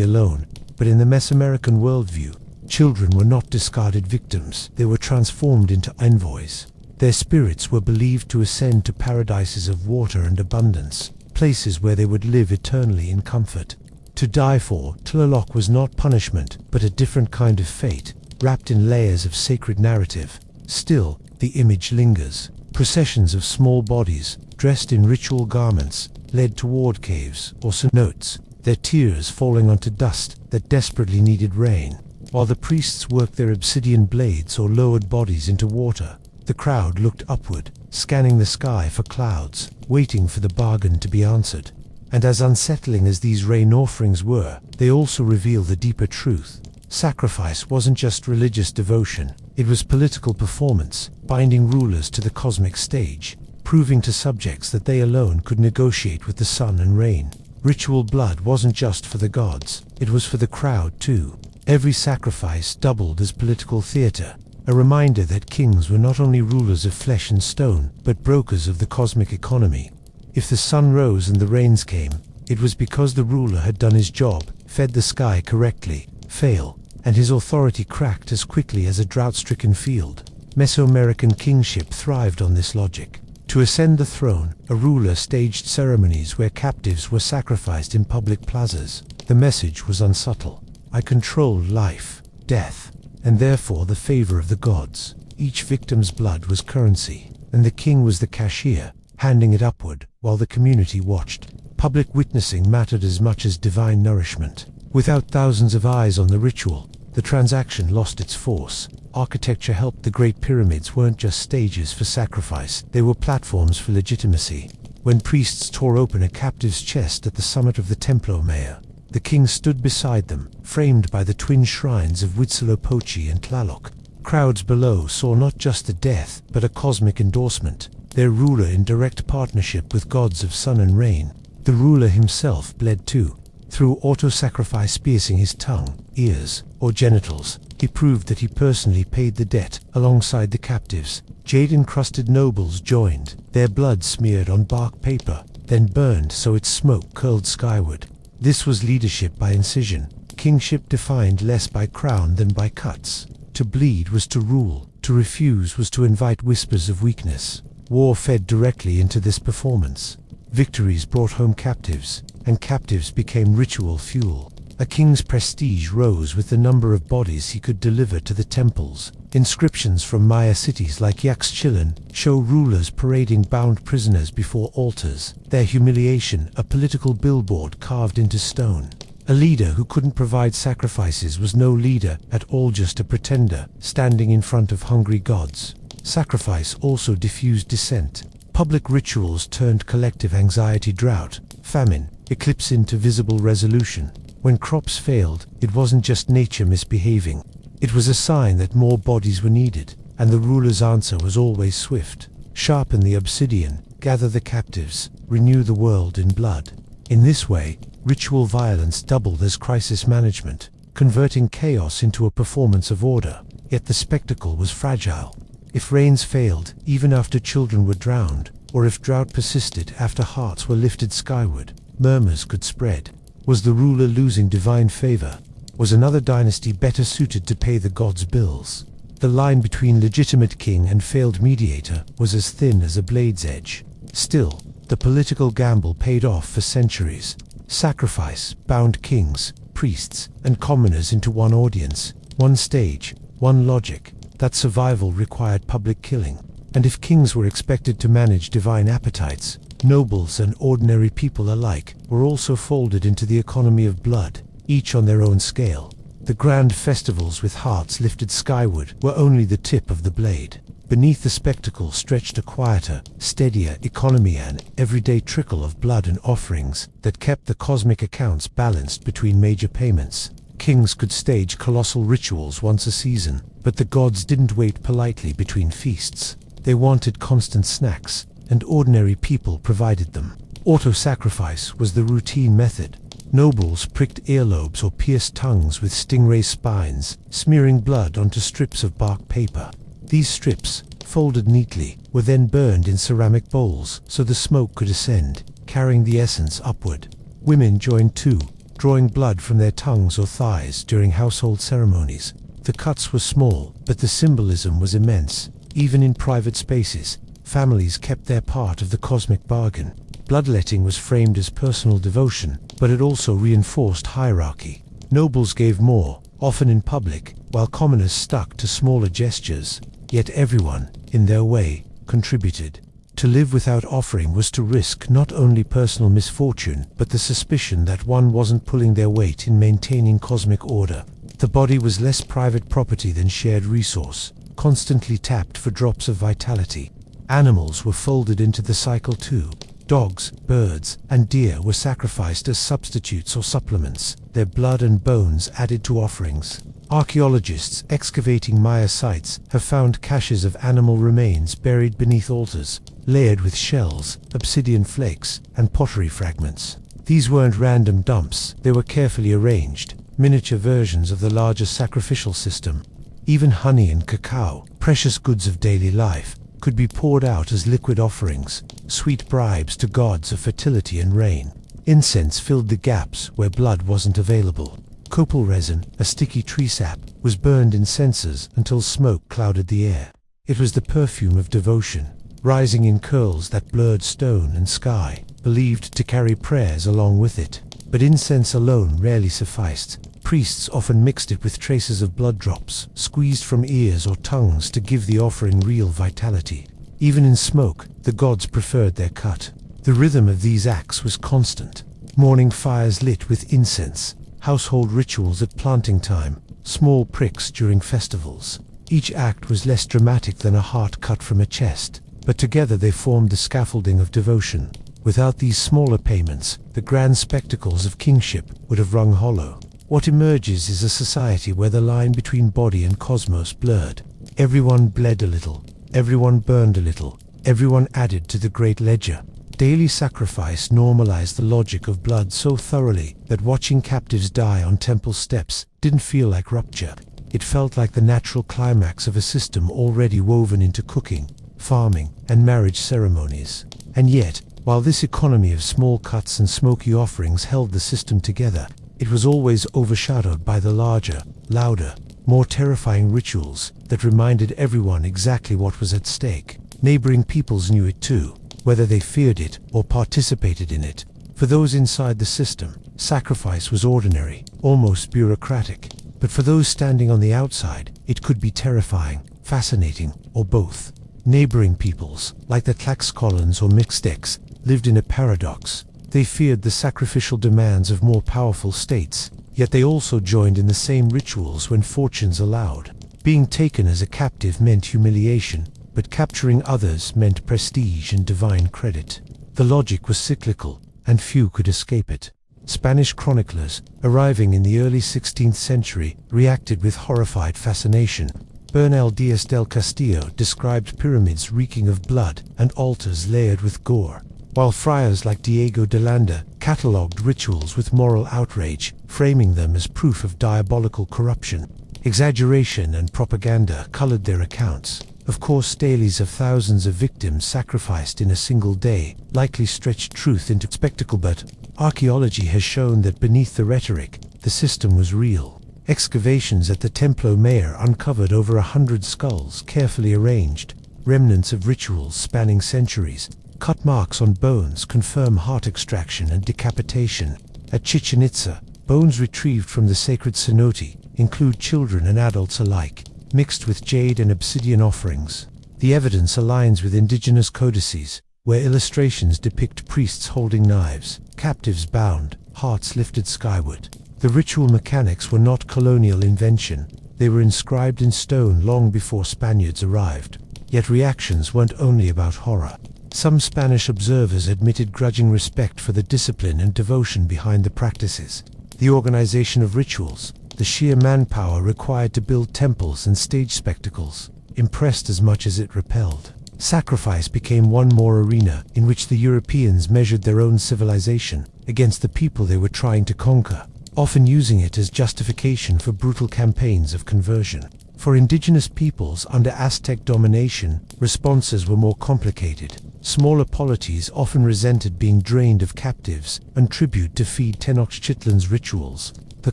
alone, but in the Mesoamerican worldview, children were not discarded victims, they were transformed into envoys. Their spirits were believed to ascend to paradises of water and abundance, places where they would live eternally in comfort. To die for Tlaloc was not punishment, but a different kind of fate, wrapped in layers of sacred narrative. Still, the image lingers. Processions of small bodies, dressed in ritual garments, led toward caves or cenotes, their tears falling onto dust that desperately needed rain. While the priests worked their obsidian blades or lowered bodies into water, the crowd looked upward, scanning the sky for clouds, waiting for the bargain to be answered. And as unsettling as these rain offerings were, they also reveal the deeper truth. Sacrifice wasn't just religious devotion, it was political performance, binding rulers to the cosmic stage, proving to subjects that they alone could negotiate with the sun and rain. Ritual blood wasn't just for the gods, it was for the crowd too. Every sacrifice doubled as political theater. a reminder that kings were not only rulers of flesh and stone, but brokers of the cosmic economy. If the sun rose and the rains came, it was because the ruler had done his job, fed the sky correctly. Fail, and his authority cracked as quickly as a drought-stricken field. Mesoamerican kingship thrived on this logic. To ascend the throne, a ruler staged ceremonies where captives were sacrificed in public plazas. The message was unsubtle. I control life, death, and therefore the favor of the gods. Each victim's blood was currency, and the king was the cashier, handing it upward while the community watched. Public witnessing mattered as much as divine nourishment. Without thousands of eyes on the ritual, the transaction lost its force. Architecture helped. The Great Pyramids weren't just stages for sacrifice, they were platforms for legitimacy. When priests tore open a captive's chest at the summit of the Templo Mayor, the king stood beside them, framed by the twin shrines of Huitzilopochtli and Tlaloc. Crowds below saw not just the death, but a cosmic endorsement, their ruler in direct partnership with gods of sun and rain. The ruler himself bled too. Through auto-sacrifice, piercing his tongue, ears, or genitals, he proved that he personally paid the debt alongside the captives. Jade-encrusted nobles joined, their blood smeared on bark paper, then burned so its smoke curled skyward. This was leadership by incision, kingship defined less by crown than by cuts. To bleed was to rule, to refuse was to invite whispers of weakness. War fed directly into this performance. Victories brought home captives, and captives became ritual fuel. A king's prestige rose with the number of bodies he could deliver to the temples. Inscriptions from Maya cities like Yaxchilan show rulers parading bound prisoners before altars, their humiliation a political billboard carved into stone. A leader who couldn't provide sacrifices was no leader at all, just a pretender standing in front of hungry gods. Sacrifice also diffused dissent. Public rituals turned collective anxiety, drought, famine, eclipse into visible resolution. When crops failed, it wasn't just nature misbehaving. It was a sign that more bodies were needed, and the ruler's answer was always swift. Sharpen the obsidian, gather the captives, renew the world in blood. In this way, ritual violence doubled as crisis management, converting chaos into a performance of order. Yet the spectacle was fragile. If rains failed, even after children were drowned, or if drought persisted after hearts were lifted skyward, murmurs could spread. Was the ruler losing divine favor? Was another dynasty better suited to pay the gods' bills? The line between legitimate king and failed mediator was as thin as a blade's edge. Still, the political gamble paid off for centuries. Sacrifice bound kings, priests, and commoners into one audience, one stage, one logic. That survival required public killing. And if kings were expected to manage divine appetites, nobles and ordinary people alike were also folded into the economy of blood, each on their own scale. The grand festivals with hearts lifted skyward were only the tip of the blade. Beneath the spectacle stretched a quieter, steadier economy, an everyday trickle of blood and offerings that kept the cosmic accounts balanced between major payments. Kings could stage colossal rituals once a season, but the gods didn't wait politely between feasts. They wanted constant snacks, and ordinary people provided them. Auto-sacrifice was the routine method. Nobles pricked earlobes or pierced tongues with stingray spines, smearing blood onto strips of bark paper. These strips, folded neatly, were then burned in ceramic bowls so the smoke could ascend, carrying the essence upward. Women joined too, drawing blood from their tongues or thighs during household ceremonies. The cuts were small, but the symbolism was immense. Even in private spaces, families kept their part of the cosmic bargain. Bloodletting was framed as personal devotion, but it also reinforced hierarchy. Nobles gave more, often in public, while commoners stuck to smaller gestures. Yet everyone, in their way, contributed. To live without offering was to risk not only personal misfortune, but the suspicion that one wasn't pulling their weight in maintaining cosmic order. The body was less private property than shared resource, constantly tapped for drops of vitality. Animals were folded into the cycle too. Dogs, birds, and deer were sacrificed as substitutes or supplements, their blood and bones added to offerings. Archaeologists excavating Maya sites have found caches of animal remains buried beneath altars, layered with shells, obsidian flakes, and pottery fragments. These weren't random dumps, they were carefully arranged, miniature versions of the larger sacrificial system. Even honey and cacao, precious goods of daily life, could be poured out as liquid offerings, sweet bribes to gods of fertility and rain. Incense filled the gaps where blood wasn't available. Copal resin, a sticky tree sap, was burned in censers until smoke clouded the air. It was the perfume of devotion, rising in curls that blurred stone and sky, believed to carry prayers along with it. But incense alone rarely sufficed. Priests often mixed it with traces of blood drops, squeezed from ears or tongues to give the offering real vitality. Even in smoke, the gods preferred their cut. The rhythm of these acts was constant. Morning fires lit with incense, household rituals at planting time, small pricks during festivals. Each act was less dramatic than a heart cut from a chest, but together they formed the scaffolding of devotion. Without these smaller payments, the grand spectacles of kingship would have rung hollow. What emerges is a society where the line between body and cosmos blurred. Everyone bled a little, everyone burned a little, everyone added to the great ledger. Daily sacrifice normalized the logic of blood so thoroughly that watching captives die on temple steps didn't feel like rupture. It felt like the natural climax of a system already woven into cooking, farming, and marriage ceremonies. And yet, while this economy of small cuts and smoky offerings held the system together, it was always overshadowed by the larger, louder, more terrifying rituals that reminded everyone exactly what was at stake. Neighboring peoples knew it too, whether they feared it or participated in it. For those inside the system, sacrifice was ordinary, almost bureaucratic. But for those standing on the outside, it could be terrifying, fascinating, or both. Neighboring peoples, like the Tlaxcalans or Mixtecs, lived in a paradox. They feared the sacrificial demands of more powerful states, yet they also joined in the same rituals when fortunes allowed. Being taken as a captive meant humiliation, but capturing others meant prestige and divine credit. The logic was cyclical, and few could escape it. Spanish chroniclers, arriving in the early 16th century, reacted with horrified fascination. Bernal Diaz del Castillo described pyramids reeking of blood and altars layered with gore, while friars like Diego de Landa catalogued rituals with moral outrage, framing them as proof of diabolical corruption. Exaggeration and propaganda colored their accounts. Of course, dailies of thousands of victims sacrificed in a single day likely stretched truth into spectacle, but archaeology has shown that beneath the rhetoric, the system was real. Excavations at the Templo Mayor uncovered over 100 skulls carefully arranged, remnants of rituals spanning centuries. Cut marks on bones confirm heart extraction and decapitation. At Chichen Itza, bones retrieved from the sacred cenote include children and adults alike, mixed with jade and obsidian offerings. The evidence aligns with indigenous codices, where illustrations depict priests holding knives, captives bound, hearts lifted skyward. The ritual mechanics were not colonial invention. They were inscribed in stone long before Spaniards arrived. Yet reactions weren't only about horror. Some Spanish observers admitted grudging respect for the discipline and devotion behind the practices. The organization of rituals, the sheer manpower required to build temples and stage spectacles, impressed as much as it repelled. Sacrifice became one more arena in which the Europeans measured their own civilization against the people they were trying to conquer, often using it as justification for brutal campaigns of conversion. For indigenous peoples under Aztec domination, responses were more complicated. Smaller polities often resented being drained of captives and tribute to feed Tenochtitlan's rituals. The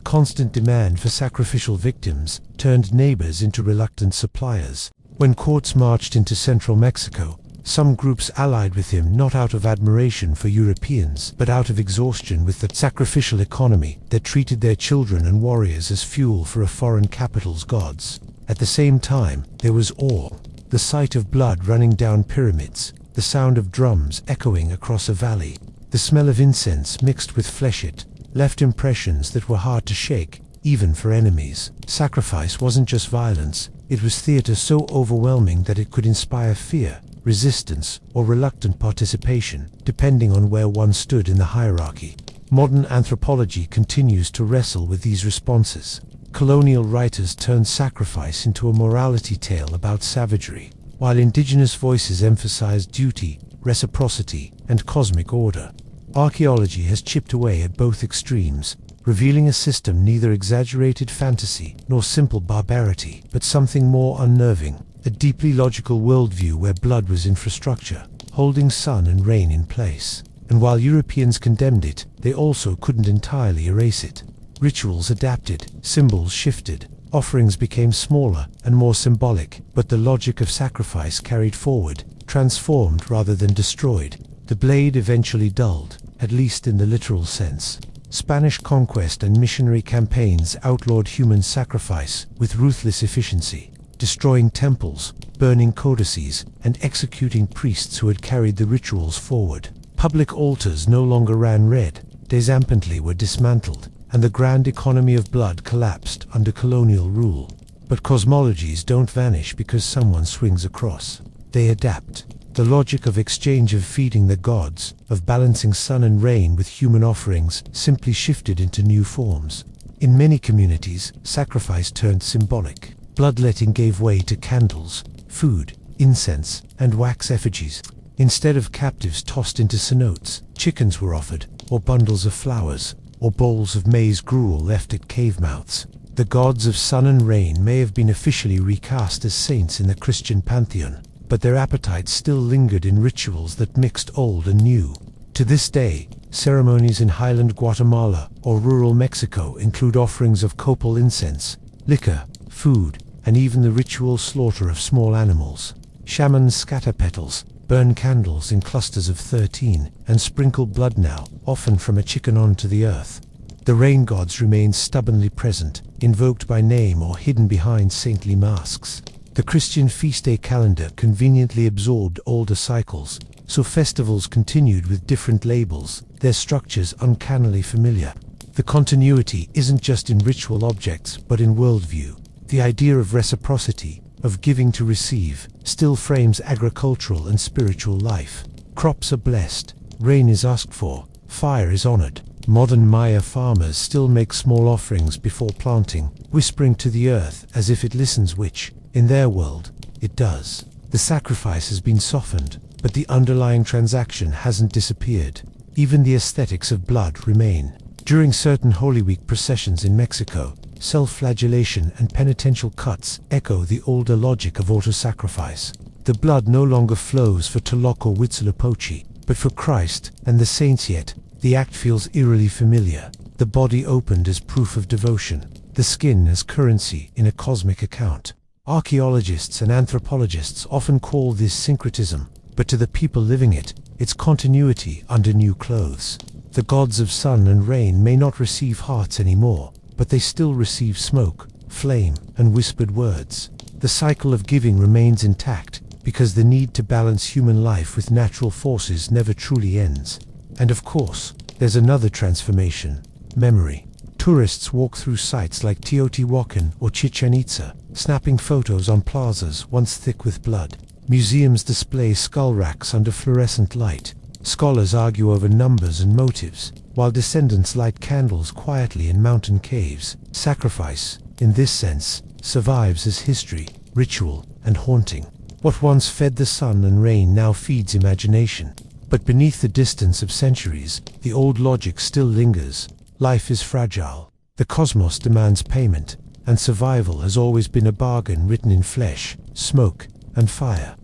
constant demand for sacrificial victims turned neighbors into reluctant suppliers. When courts marched into central Mexico, some groups allied with him not out of admiration for Europeans, but out of exhaustion with the sacrificial economy that treated their children and warriors as fuel for a foreign capital's gods. At the same time, there was awe. The sight of blood running down pyramids, the sound of drums echoing across a valley, the smell of incense mixed with fleshet, left impressions that were hard to shake, even for enemies. Sacrifice wasn't just violence, it was theater so overwhelming that it could inspire fear, resistance, or reluctant participation, depending on where one stood in the hierarchy. Modern anthropology continues to wrestle with these responses. Colonial writers turned sacrifice into a morality tale about savagery, while indigenous voices emphasized duty, reciprocity, and cosmic order. Archaeology has chipped away at both extremes, revealing a system neither exaggerated fantasy nor simple barbarity, but something more unnerving, a deeply logical worldview where blood was infrastructure, holding sun and rain in place. And while Europeans condemned it, they also couldn't entirely erase it. Rituals adapted, symbols shifted, offerings became smaller and more symbolic, but the logic of sacrifice carried forward, transformed rather than destroyed. The blade eventually dulled, at least in the literal sense. Spanish conquest and missionary campaigns outlawed human sacrifice with ruthless efficiency, destroying temples, burning codices, and executing priests who had carried the rituals forward. Public altars no longer ran red, des Impôts were dismantled, and the grand economy of blood collapsed under colonial rule. But cosmologies don't vanish because someone swings a cross. They adapt. The logic of exchange, of feeding the gods, of balancing sun and rain with human offerings, simply shifted into new forms. In many communities, sacrifice turned symbolic. Bloodletting gave way to candles, food, incense, and wax effigies. Instead of captives tossed into cenotes, chickens were offered, or bundles of flowers, or bowls of maize gruel left at cave mouths. The gods of sun and rain may have been officially recast as saints in the Christian pantheon, but their appetites still lingered in rituals that mixed old and new. To this day, ceremonies in highland Guatemala or rural Mexico include offerings of copal incense, liquor, food, and even the ritual slaughter of small animals. Shamans scatter petals, burn candles in clusters of 13, and sprinkle blood now, often from a chicken onto the earth. The rain gods remain stubbornly present, invoked by name or hidden behind saintly masks. The Christian feast day calendar conveniently absorbed older cycles, so festivals continued with different labels, their structures uncannily familiar. The continuity isn't just in ritual objects, but in worldview. The idea of reciprocity, of giving to receive, still frames agricultural and spiritual life. Crops are blessed, rain is asked for, fire is honored. Modern Maya farmers still make small offerings before planting, whispering to the earth as if it listens, which, in their world, it does. The sacrifice has been softened, but the underlying transaction hasn't disappeared. Even the aesthetics of blood remain. During certain Holy Week processions in Mexico, self-flagellation and penitential cuts echo the older logic of auto-sacrifice. The blood no longer flows for Tlaloc or Huitzilopochtli, but for Christ and the saints, yet the act feels eerily familiar. The body opened as proof of devotion, the skin as currency in a cosmic account. Archaeologists and anthropologists often call this syncretism, but to the people living it, it's continuity under new clothes. The gods of sun and rain may not receive hearts anymore, but they still receive smoke, flame, and whispered words. The cycle of giving remains intact, because the need to balance human life with natural forces never truly ends. And of course, there's another transformation: memory. Tourists walk through sites like Teotihuacan or Chichen Itza, snapping photos on plazas once thick with blood. Museums display skull racks under fluorescent light. Scholars argue over numbers and motives, while descendants light candles quietly in mountain caves. Sacrifice, in this sense, survives as history, ritual, and haunting. What once fed the sun and rain now feeds imagination. But beneath the distance of centuries, the old logic still lingers. Life is fragile. The cosmos demands payment, and survival has always been a bargain written in flesh, smoke, and fire.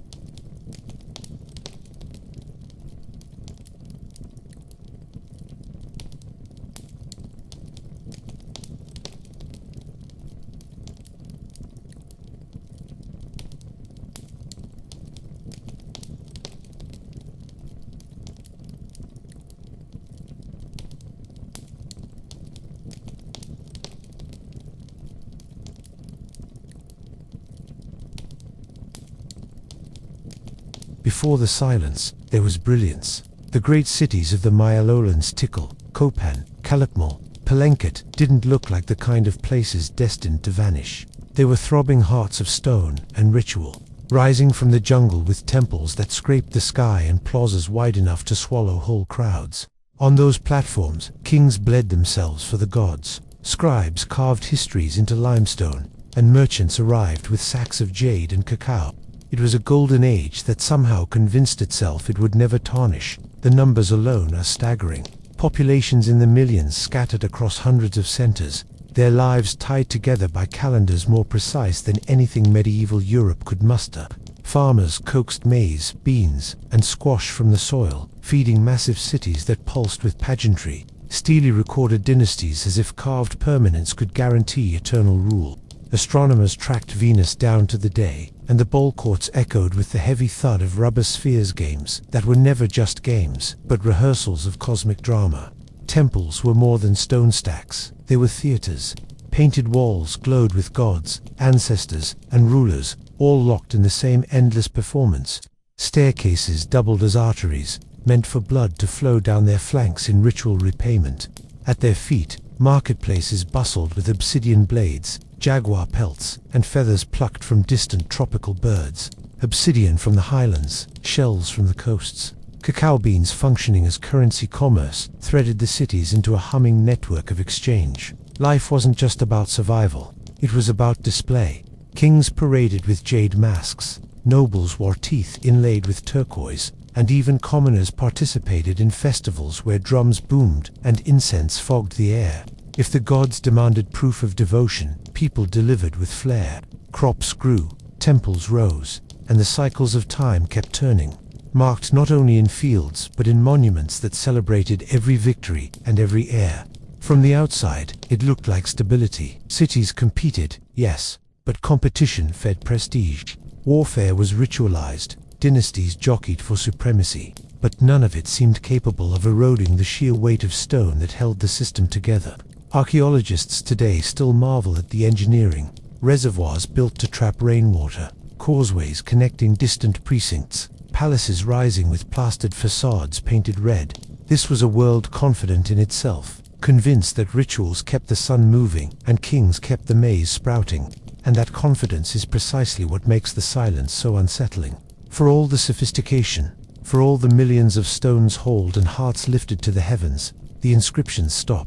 Before the silence, there was brilliance. The great cities of the Maya lowlands, Tikal, Copan, Calakmul, Palenquet, didn't look like the kind of places destined to vanish. They were throbbing hearts of stone and ritual, rising from the jungle with temples that scraped the sky and plazas wide enough to swallow whole crowds. On those platforms, kings bled themselves for the gods. Scribes carved histories into limestone, and merchants arrived with sacks of jade and cacao. It was a golden age that somehow convinced itself it would never tarnish. The numbers alone are staggering. Populations in the millions scattered across hundreds of centers, their lives tied together by calendars more precise than anything medieval Europe could muster. Farmers coaxed maize, beans, and squash from the soil, feeding massive cities that pulsed with pageantry. Steely recorded dynasties as if carved permanence could guarantee eternal rule. Astronomers tracked Venus down to the day, and the ball courts echoed with the heavy thud of rubber spheres, games that were never just games, but rehearsals of cosmic drama. Temples were more than stone stacks, they were theaters. Painted walls glowed with gods, ancestors, and rulers, all locked in the same endless performance. Staircases doubled as arteries, meant for blood to flow down their flanks in ritual repayment. At their feet, marketplaces bustled with obsidian blades, jaguar pelts, and feathers plucked from distant tropical birds. Obsidian from the highlands, shells from the coasts. Cacao beans functioning as currency commerce threaded the cities into a humming network of exchange. Life wasn't just about survival, it was about display. Kings paraded with jade masks, nobles wore teeth inlaid with turquoise, and even commoners participated in festivals where drums boomed and incense fogged the air. If the gods demanded proof of devotion, people delivered with flair. Crops grew, temples rose, and the cycles of time kept turning, marked not only in fields but in monuments that celebrated every victory and every heir. From the outside, it looked like stability. Cities competed, yes, but competition fed prestige. Warfare was ritualized, dynasties jockeyed for supremacy, but none of it seemed capable of eroding the sheer weight of stone that held the system together. Archaeologists today still marvel at the engineering. Reservoirs built to trap rainwater, causeways connecting distant precincts, palaces rising with plastered facades painted red. This was a world confident in itself, convinced that rituals kept the sun moving and kings kept the maize sprouting. And that confidence is precisely what makes the silence so unsettling. For all the sophistication, for all the millions of stones hauled and hearts lifted to the heavens, the inscriptions stop.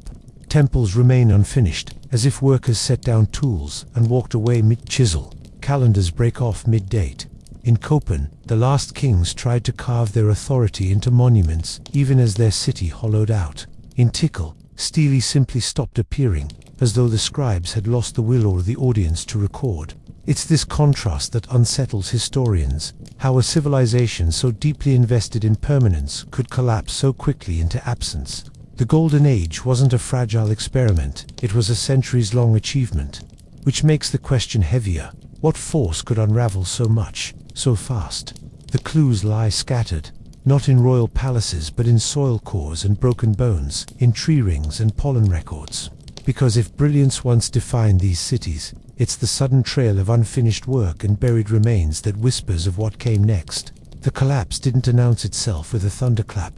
Temples remain unfinished, as if workers set down tools and walked away mid-chisel. Calendars break off mid-date. In Copen, the last kings tried to carve their authority into monuments, even as their city hollowed out. In Tikal, Stele simply stopped appearing, as though the scribes had lost the will or the audience to record. It's this contrast that unsettles historians, how a civilization so deeply invested in permanence could collapse so quickly into absence. The Golden Age wasn't a fragile experiment, it was a centuries-long achievement. Which makes the question heavier: what force could unravel so much, so fast? The clues lie scattered, not in royal palaces but in soil cores and broken bones, in tree rings and pollen records. Because if brilliance once defined these cities, it's the sudden trail of unfinished work and buried remains that whispers of what came next. The collapse didn't announce itself with a thunderclap.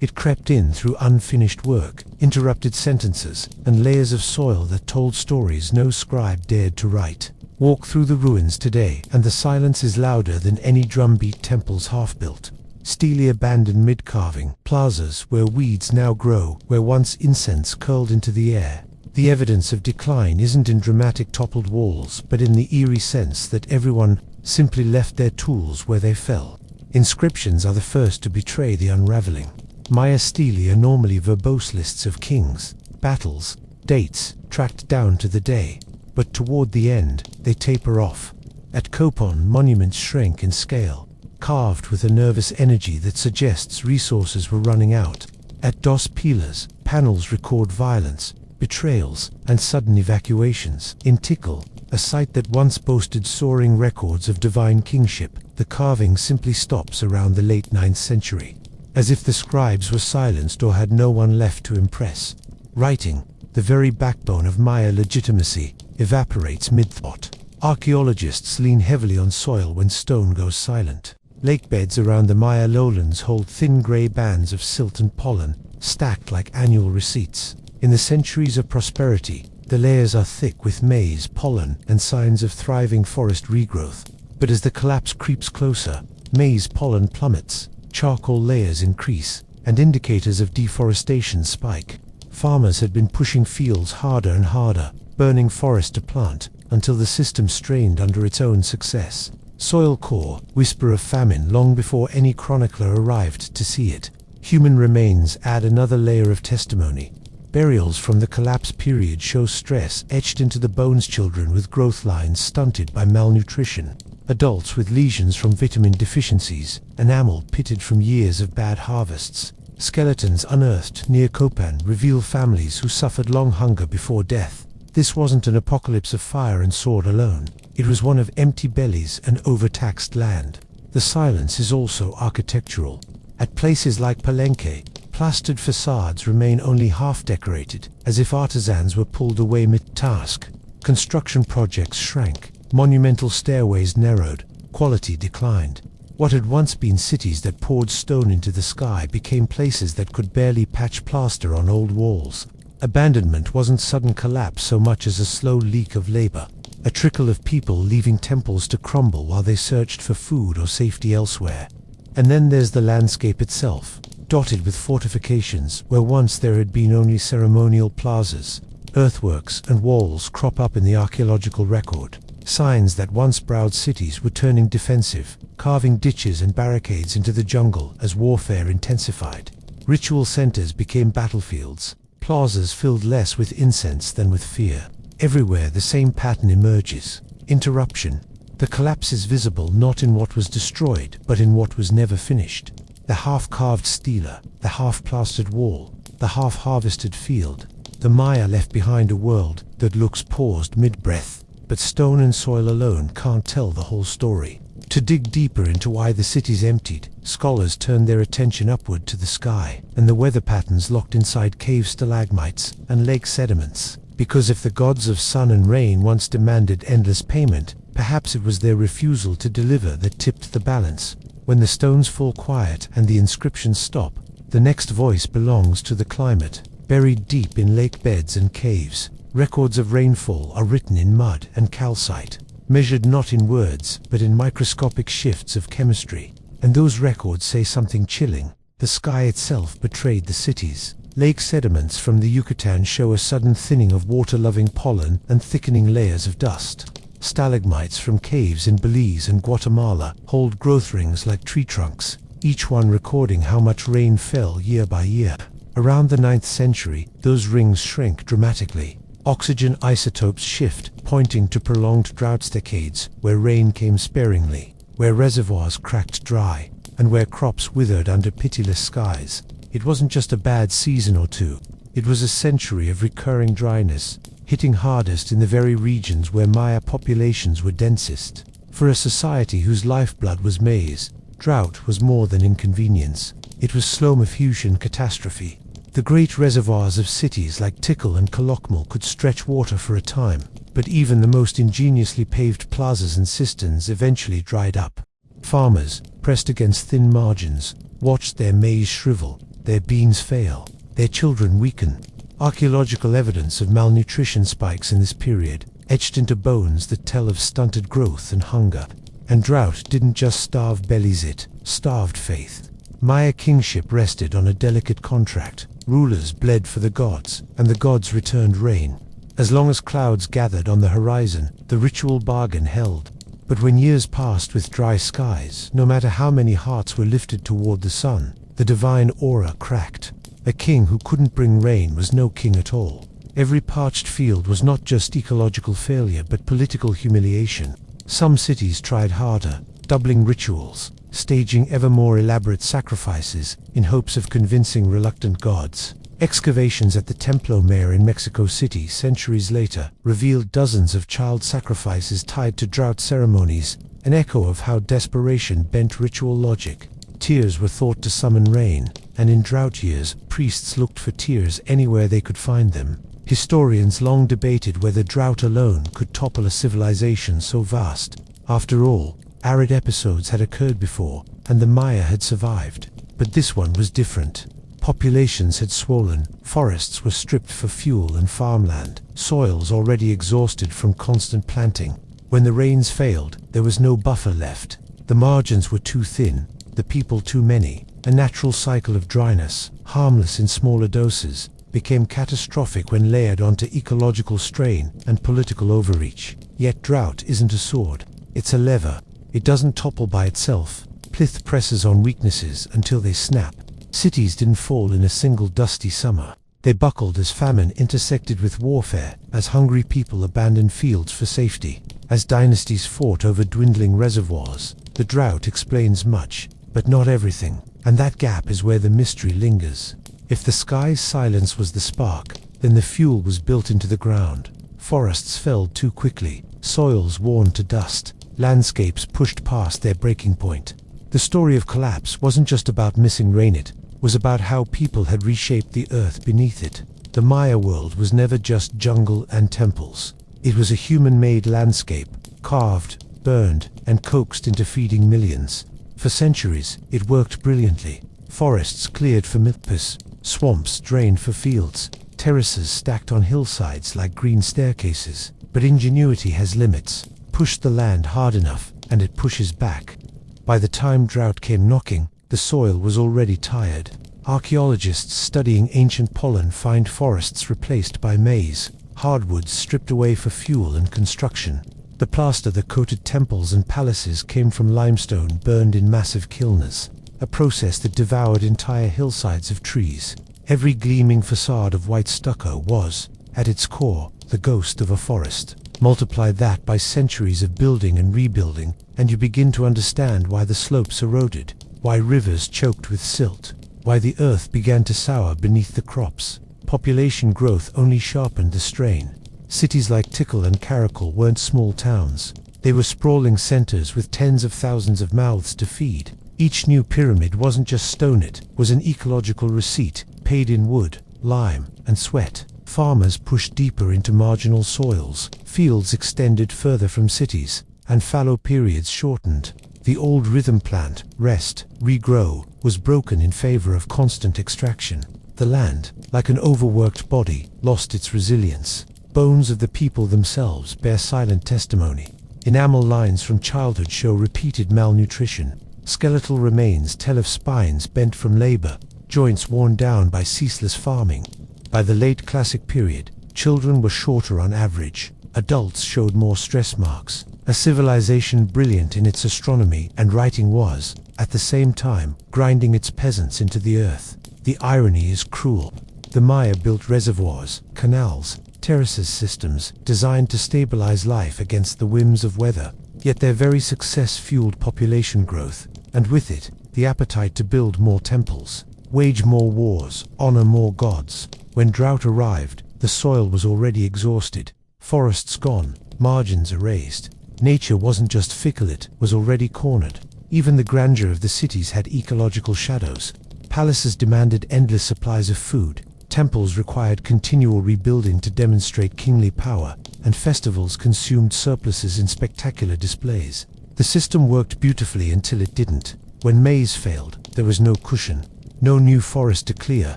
It crept in through unfinished work, interrupted sentences, and layers of soil that told stories no scribe dared to write. Walk through the ruins today, and the silence is louder than any drumbeat temples half-built. Steely abandoned mid-carving, plazas where weeds now grow, where once incense curled into the air. The evidence of decline isn't in dramatic toppled walls, but in the eerie sense that everyone simply left their tools where they fell. Inscriptions are the first to betray the unraveling. Maya stele are normally verbose lists of kings, battles, dates, tracked down to the day. But toward the end, they taper off. At Copon, monuments shrink in scale, carved with a nervous energy that suggests resources were running out. At Dos Pilas, panels record violence, betrayals, and sudden evacuations. In Tikal, a site that once boasted soaring records of divine kingship, the carving simply stops around the late 9th century. As if the scribes were silenced or had no one left to impress. Writing, the very backbone of Maya legitimacy, evaporates mid-thought. Archaeologists lean heavily on soil when stone goes silent. Lakebeds around the Maya lowlands hold thin grey bands of silt and pollen, stacked like annual receipts. In the centuries of prosperity, the layers are thick with maize, pollen, and signs of thriving forest regrowth. But as the collapse creeps closer, maize pollen plummets, charcoal layers increase, and indicators of deforestation spike. Farmers had been pushing fields harder and harder, burning forest to plant, until the system strained under its own success. Soil core, whisper of famine long before any chronicler arrived to see it. Human remains add another layer of testimony. Burials from the collapse period show stress etched into the bones, children with growth lines stunted by malnutrition, adults with lesions from vitamin deficiencies, enamel pitted from years of bad harvests. Skeletons unearthed near Copan reveal families who suffered long hunger before death. This wasn't an apocalypse of fire and sword alone. It was one of empty bellies and overtaxed land. The silence is also architectural. At places like Palenque, plastered facades remain only half decorated, as if artisans were pulled away mid-task. Construction projects shrank, monumental stairways narrowed, quality declined. What had once been cities that poured stone into the sky became places that could barely patch plaster on old walls. Abandonment wasn't sudden collapse so much as a slow leak of labor, a trickle of people leaving temples to crumble while they searched for food or safety elsewhere. And then there's the landscape itself, dotted with fortifications where once there had been only ceremonial plazas. Earthworks and walls crop up in the archaeological record, signs that once proud cities were turning defensive, carving ditches and barricades into the jungle as warfare intensified. Ritual centers became battlefields, plazas filled less with incense than with fear. Everywhere the same pattern emerges: interruption. The collapse is visible not in what was destroyed, but in what was never finished. The half-carved stela, the half-plastered wall, the half-harvested field. The Maya left behind a world that looks paused mid-breath, but stone and soil alone can't tell the whole story. To dig deeper into why the cities emptied, scholars turn their attention upward to the sky and the weather patterns locked inside cave stalagmites and lake sediments. Because if the gods of sun and rain once demanded endless payment, perhaps it was their refusal to deliver that tipped the balance. When the stones fall quiet and the inscriptions stop, the next voice belongs to the climate. Buried deep in lake beds and caves, records of rainfall are written in mud and calcite, measured not in words but in microscopic shifts of chemistry. And those records say something chilling. The sky itself betrayed the cities. Lake sediments from the Yucatan show a sudden thinning of water-loving pollen and thickening layers of dust. Stalagmites from caves in Belize and Guatemala hold growth rings like tree trunks, each one recording how much rain fell year by year. Around the 9th century, those rings shrink dramatically. Oxygen isotopes shift, pointing to prolonged drought decades where rain came sparingly, where reservoirs cracked dry, and where crops withered under pitiless skies. It wasn't just a bad season or two. It was a century of recurring dryness, hitting hardest in the very regions where Maya populations were densest. For a society whose lifeblood was maize, drought was more than inconvenience. It was slow Malthusian catastrophe. The great reservoirs of cities like Tikal and Calakmul could stretch water for a time, but even the most ingeniously paved plazas and cisterns eventually dried up. Farmers, pressed against thin margins, watched their maize shrivel, their beans fail, their children weaken. Archaeological evidence of malnutrition spikes in this period, etched into bones that tell of stunted growth and hunger. And drought didn't just starve bellies, it starved faith. Maya kingship rested on a delicate contract. Rulers bled for the gods, and the gods returned rain. As long as clouds gathered on the horizon, the ritual bargain held. But when years passed with dry skies, no matter how many hearts were lifted toward the sun, the divine aura cracked. A king who couldn't bring rain was no king at all. Every parched field was not just ecological failure but political humiliation. Some cities tried harder, doubling rituals, staging ever more elaborate sacrifices in hopes of convincing reluctant gods. Excavations at the Templo Mayor in Mexico City centuries later revealed dozens of child sacrifices tied to drought ceremonies, an echo of how desperation bent ritual logic. Tears were thought to summon rain, and in drought years, priests looked for tears anywhere they could find them. Historians long debated whether drought alone could topple a civilization so vast. After all, arid episodes had occurred before, and the Maya had survived. But this one was different. Populations had swollen, forests were stripped for fuel and farmland, soils already exhausted from constant planting. When the rains failed, there was no buffer left. The margins were too thin, the people too many. A natural cycle of dryness, harmless in smaller doses, became catastrophic when layered onto ecological strain and political overreach. Yet drought isn't a sword, it's a lever. It doesn't topple by itself. Plith presses on weaknesses until they snap. Cities didn't fall in a single dusty summer. They buckled as famine intersected with warfare, as hungry people abandoned fields for safety, as dynasties fought over dwindling reservoirs. The drought explains much, but not everything, and that gap is where the mystery lingers. If the sky's silence was the spark, then the fuel was built into the ground. Forests felled too quickly, soils worn to dust, landscapes pushed past their breaking point. The story of collapse wasn't just about missing rain, it was about how people had reshaped the earth beneath it. The Maya world was never just jungle and temples. It was a human-made landscape, carved, burned, and coaxed into feeding millions. For centuries, it worked brilliantly. Forests cleared for milpas, swamps drained for fields, terraces stacked on hillsides like green staircases. But ingenuity has limits. Push the land hard enough, and it pushes back. By the time drought came knocking, the soil was already tired. Archaeologists studying ancient pollen find forests replaced by maize, hardwoods stripped away for fuel and construction. The plaster that coated temples and palaces came from limestone burned in massive kilns, a process that devoured entire hillsides of trees. Every gleaming facade of white stucco was, at its core, the ghost of a forest. Multiply that by centuries of building and rebuilding, and you begin to understand why the slopes eroded, why rivers choked with silt, why the earth began to sour beneath the crops. Population growth only sharpened the strain. Cities like Tikal and Karakul weren't small towns. They were sprawling centers with tens of thousands of mouths to feed. Each new pyramid wasn't just stone, it was an ecological receipt, paid in wood, lime, and sweat. Farmers pushed deeper into marginal soils, fields extended further from cities, and fallow periods shortened. The old rhythm plant, rest, regrow, was broken in favor of constant extraction. The land, like an overworked body, lost its resilience. Bones of the people themselves bear silent testimony. Enamel lines from childhood show repeated malnutrition. Skeletal remains tell of spines bent from labor, joints worn down by ceaseless farming. By the late classic period, children were shorter on average. Adults showed more stress marks. A civilization brilliant in its astronomy and writing was, at the same time, grinding its peasants into the earth. The irony is cruel. The Maya built reservoirs, canals, terraces systems designed to stabilize life against the whims of weather. Yet their very success fueled population growth, and with it, the appetite to build more temples, wage more wars, honor more gods. When drought arrived, the soil was already exhausted, forests gone, margins erased. Nature wasn't just fickle, it was already cornered. Even the grandeur of the cities had ecological shadows. Palaces demanded endless supplies of food, temples required continual rebuilding to demonstrate kingly power, and festivals consumed surpluses in spectacular displays. The system worked beautifully until it didn't. When maize failed, there was no cushion, no new forest to clear,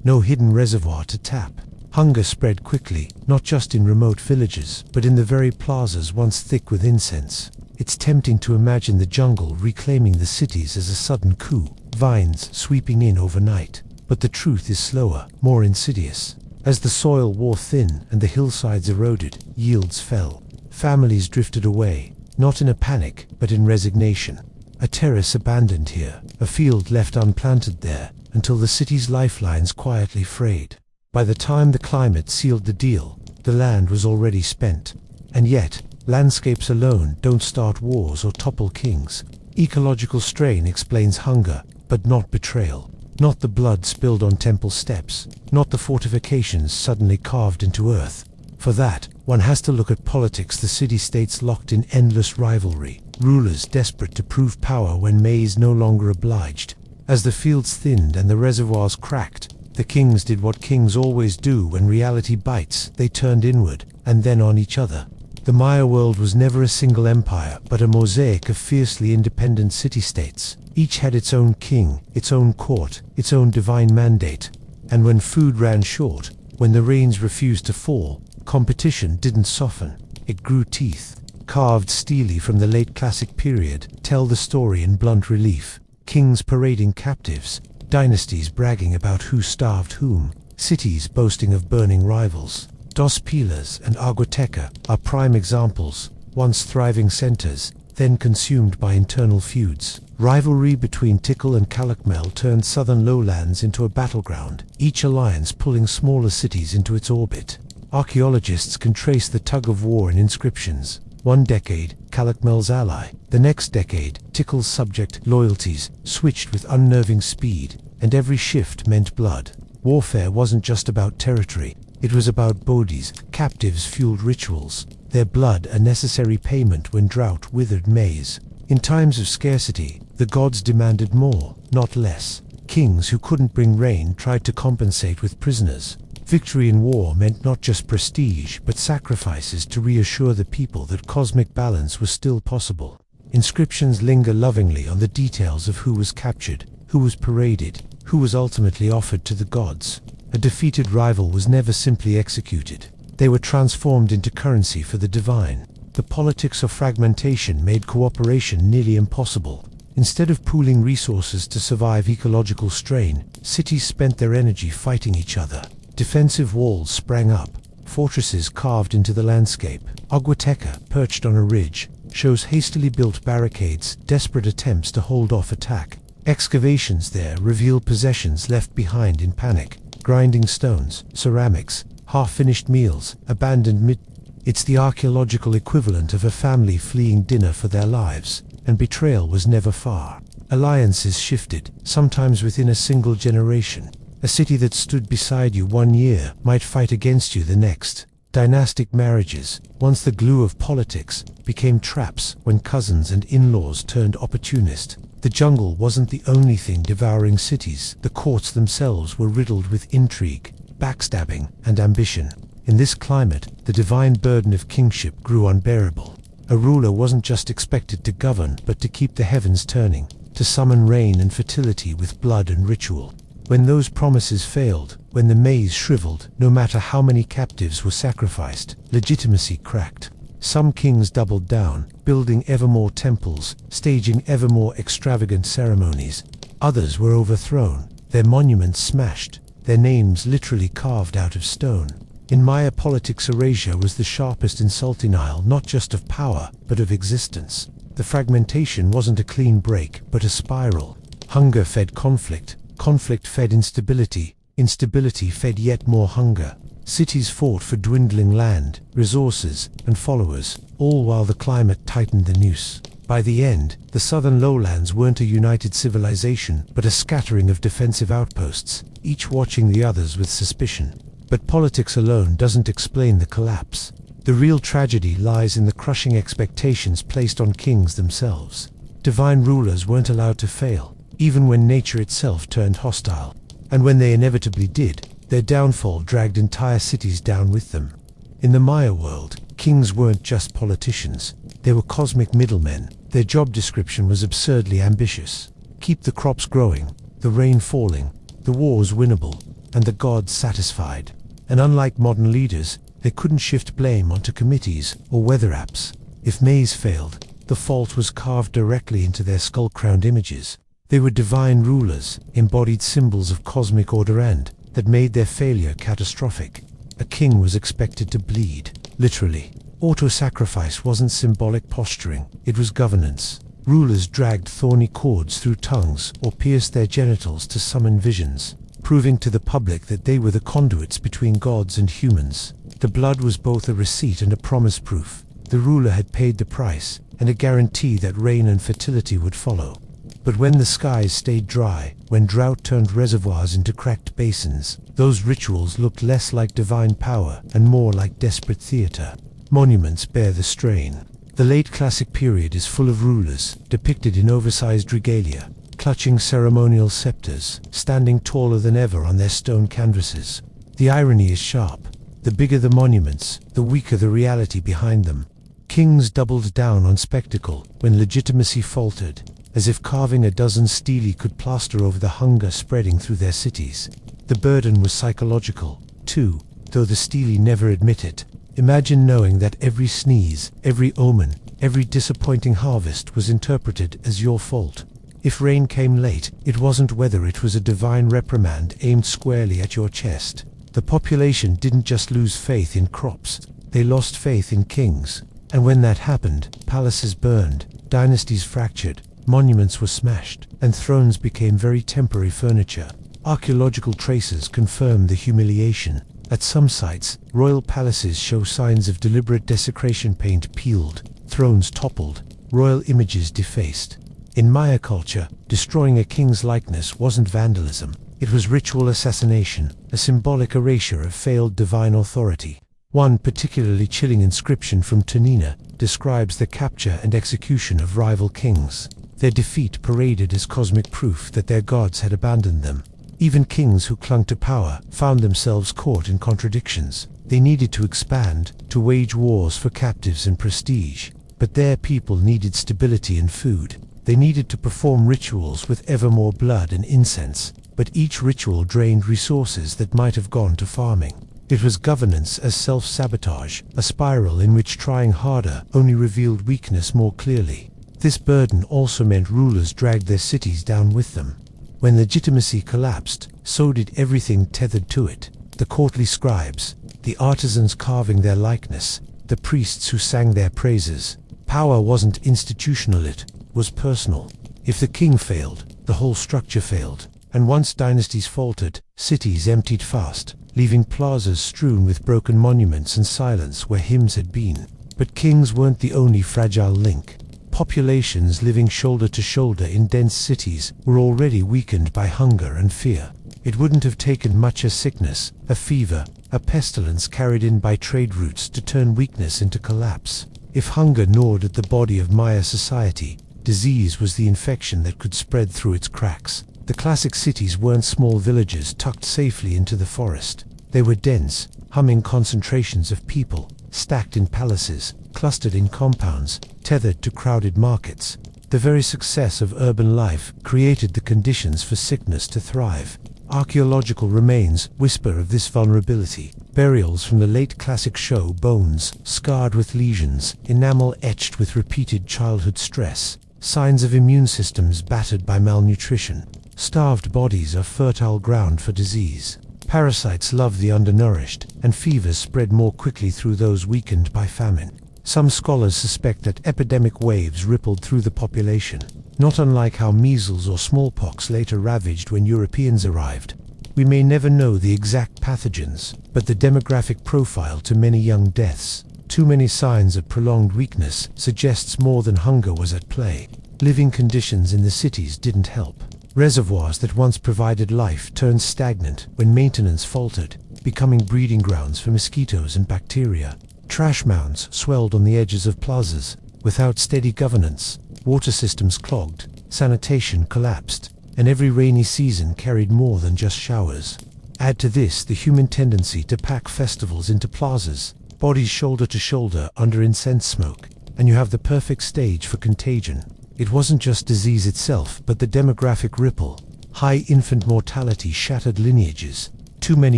no hidden reservoir to tap. Hunger spread quickly, not just in remote villages, but in the very plazas once thick with incense. It's tempting to imagine the jungle reclaiming the cities as a sudden coup, vines sweeping in overnight. But the truth is slower, more insidious. As the soil wore thin and the hillsides eroded, yields fell. Families drifted away, not in a panic, but in resignation. A terrace abandoned here, a field left unplanted there, until the city's lifelines quietly frayed. By the time the climate sealed the deal, the land was already spent. And yet, landscapes alone don't start wars or topple kings. Ecological strain explains hunger, but not betrayal. Not the blood spilled on temple steps, not the fortifications suddenly carved into earth. For that, one has to look at politics. The city-states locked in endless rivalry, rulers desperate to prove power when maize no longer obliged. As the fields thinned and the reservoirs cracked, the kings did what kings always do when reality bites. They turned inward, and then on each other. The Maya world was never a single empire, but a mosaic of fiercely independent city-states. Each had its own king, its own court, its own divine mandate. And when food ran short, when the rains refused to fall, competition didn't soften. It grew teeth. Carved steely from the late classic period, tell the story in blunt relief. Kings parading captives, dynasties bragging about who starved whom, cities boasting of burning rivals. Dos Pilas and Aguateca are prime examples, once thriving centers, then consumed by internal feuds. Rivalry between Tikal and Kalakmel turned southern lowlands into a battleground, each alliance pulling smaller cities into its orbit. Archaeologists can trace the tug-of-war in inscriptions. One decade, Kalakmel's ally; the next decade, Tikal's subject. Loyalties switched with unnerving speed, and every shift meant blood. Warfare wasn't just about territory, it was about bodies. Captives fueled rituals, their blood a necessary payment when drought withered maize. In times of scarcity, the gods demanded more, not less. Kings who couldn't bring rain tried to compensate with prisoners. Victory in war meant not just prestige, but sacrifices to reassure the people that cosmic balance was still possible. Inscriptions linger lovingly on the details of who was captured, who was paraded, who was ultimately offered to the gods. A defeated rival was never simply executed. They were transformed into currency for the divine. The politics of fragmentation made cooperation nearly impossible. Instead of pooling resources to survive ecological strain, cities spent their energy fighting each other. Defensive walls sprang up, fortresses carved into the landscape. Aguateca, perched on a ridge, shows hastily built barricades, desperate attempts to hold off attack. Excavations there reveal possessions left behind in panic. Grinding stones, ceramics, half-finished meals, abandoned mid. It's the archaeological equivalent of a family fleeing dinner for their lives, and betrayal was never far. Alliances shifted, sometimes within a single generation. A city that stood beside you one year might fight against you the next. Dynastic marriages, once the glue of politics, became traps when cousins and in-laws turned opportunist. The jungle wasn't the only thing devouring cities. The courts themselves were riddled with intrigue, backstabbing, and ambition. In this climate, the divine burden of kingship grew unbearable. A ruler wasn't just expected to govern, but to keep the heavens turning, to summon rain and fertility with blood and ritual. When those promises failed, when the maize shriveled, no matter how many captives were sacrificed, legitimacy cracked. Some kings doubled down, building ever more temples, staging ever more extravagant ceremonies. Others were overthrown, their monuments smashed, their names literally carved out of stone. In Maya politics, erasure was the sharpest insultinile, not just of power, but of existence. The fragmentation wasn't a clean break, but a spiral. Hunger fed conflict, conflict fed instability, instability fed yet more hunger. Cities fought for dwindling land, resources, and followers, all while the climate tightened the noose. By the end, the southern lowlands weren't a united civilization, but a scattering of defensive outposts, each watching the others with suspicion. But politics alone doesn't explain the collapse. The real tragedy lies in the crushing expectations placed on kings themselves. Divine rulers weren't allowed to fail, even when nature itself turned hostile. And when they inevitably did, their downfall dragged entire cities down with them. In the Maya world, kings weren't just politicians. They were cosmic middlemen. Their job description was absurdly ambitious. Keep the crops growing, the rain falling, the wars winnable, and the gods satisfied. And unlike modern leaders, they couldn't shift blame onto committees or weather apps. If maize failed, the fault was carved directly into their skull-crowned images. They were divine rulers, embodied symbols of cosmic order and that made their failure catastrophic. A king was expected to bleed, literally. Auto-sacrifice wasn't symbolic posturing, it was governance. Rulers dragged thorny cords through tongues or pierced their genitals to summon visions, proving to the public that they were the conduits between gods and humans. The blood was both a receipt and a promise proof. The ruler had paid the price, and a guarantee that rain and fertility would follow. But when the skies stayed dry, when drought turned reservoirs into cracked basins, those rituals looked less like divine power and more like desperate theater. Monuments bear the strain. The late classic period is full of rulers, depicted in oversized regalia, clutching ceremonial scepters, standing taller than ever on their stone canvases. The irony is sharp. The bigger the monuments, the weaker the reality behind them. Kings doubled down on spectacle when legitimacy faltered, as if carving a dozen stelae could plaster over the hunger spreading through their cities. The burden was psychological, too, though the stelae never admit it. Imagine knowing that every sneeze, every omen, every disappointing harvest was interpreted as your fault. If rain came late, it wasn't weather, it was a divine reprimand aimed squarely at your chest. The population didn't just lose faith in crops, they lost faith in kings. And when that happened, palaces burned, dynasties fractured, monuments were smashed, and thrones became very temporary furniture. Archaeological traces confirm the humiliation. At some sites, royal palaces show signs of deliberate desecration: paint peeled, thrones toppled, royal images defaced. In Maya culture, destroying a king's likeness wasn't vandalism. It was ritual assassination, a symbolic erasure of failed divine authority. One particularly chilling inscription from Tanina describes the capture and execution of rival kings. Their defeat paraded as cosmic proof that their gods had abandoned them. Even kings who clung to power found themselves caught in contradictions. They needed to expand, to wage wars for captives and prestige. But their people needed stability and food. They needed to perform rituals with ever more blood and incense, but each ritual drained resources that might have gone to farming. It was governance as self-sabotage, a spiral in which trying harder only revealed weakness more clearly. This burden also meant rulers dragged their cities down with them. When legitimacy collapsed, so did everything tethered to it. The courtly scribes, the artisans carving their likeness, the priests who sang their praises. Power wasn't institutional, it was personal. If the king failed, the whole structure failed. And once dynasties faltered, cities emptied fast, leaving plazas strewn with broken monuments and silence where hymns had been. But kings weren't the only fragile link. Populations living shoulder to shoulder in dense cities were already weakened by hunger and fear. It wouldn't have taken much: a sickness, a fever, a pestilence carried in by trade routes to turn weakness into collapse. If hunger gnawed at the body of Maya society, disease was the infection that could spread through its cracks. The classic cities weren't small villages tucked safely into the forest. They were dense, humming concentrations of people, stacked in palaces, clustered in compounds, tethered to crowded markets. The very success of urban life created the conditions for sickness to thrive. Archaeological remains whisper of this vulnerability. Burials from the late classic show bones, scarred with lesions, enamel etched with repeated childhood stress, signs of immune systems battered by malnutrition. Starved bodies are fertile ground for disease. Parasites love the undernourished, and fevers spread more quickly through those weakened by famine. Some scholars suspect that epidemic waves rippled through the population, not unlike how measles or smallpox later ravaged when Europeans arrived. We may never know the exact pathogens, but the demographic profile to many young deaths, too many signs of prolonged weakness, suggests more than hunger was at play. Living conditions in the cities didn't help. Reservoirs that once provided life turned stagnant when maintenance faltered, becoming breeding grounds for mosquitoes and bacteria. Trash mounds swelled on the edges of plazas. Without steady governance, water systems clogged, sanitation collapsed, and every rainy season carried more than just showers. Add to this the human tendency to pack festivals into plazas, bodies shoulder to shoulder under incense smoke, and you have the perfect stage for contagion. It wasn't just disease itself, but the demographic ripple. High infant mortality shattered lineages. Too many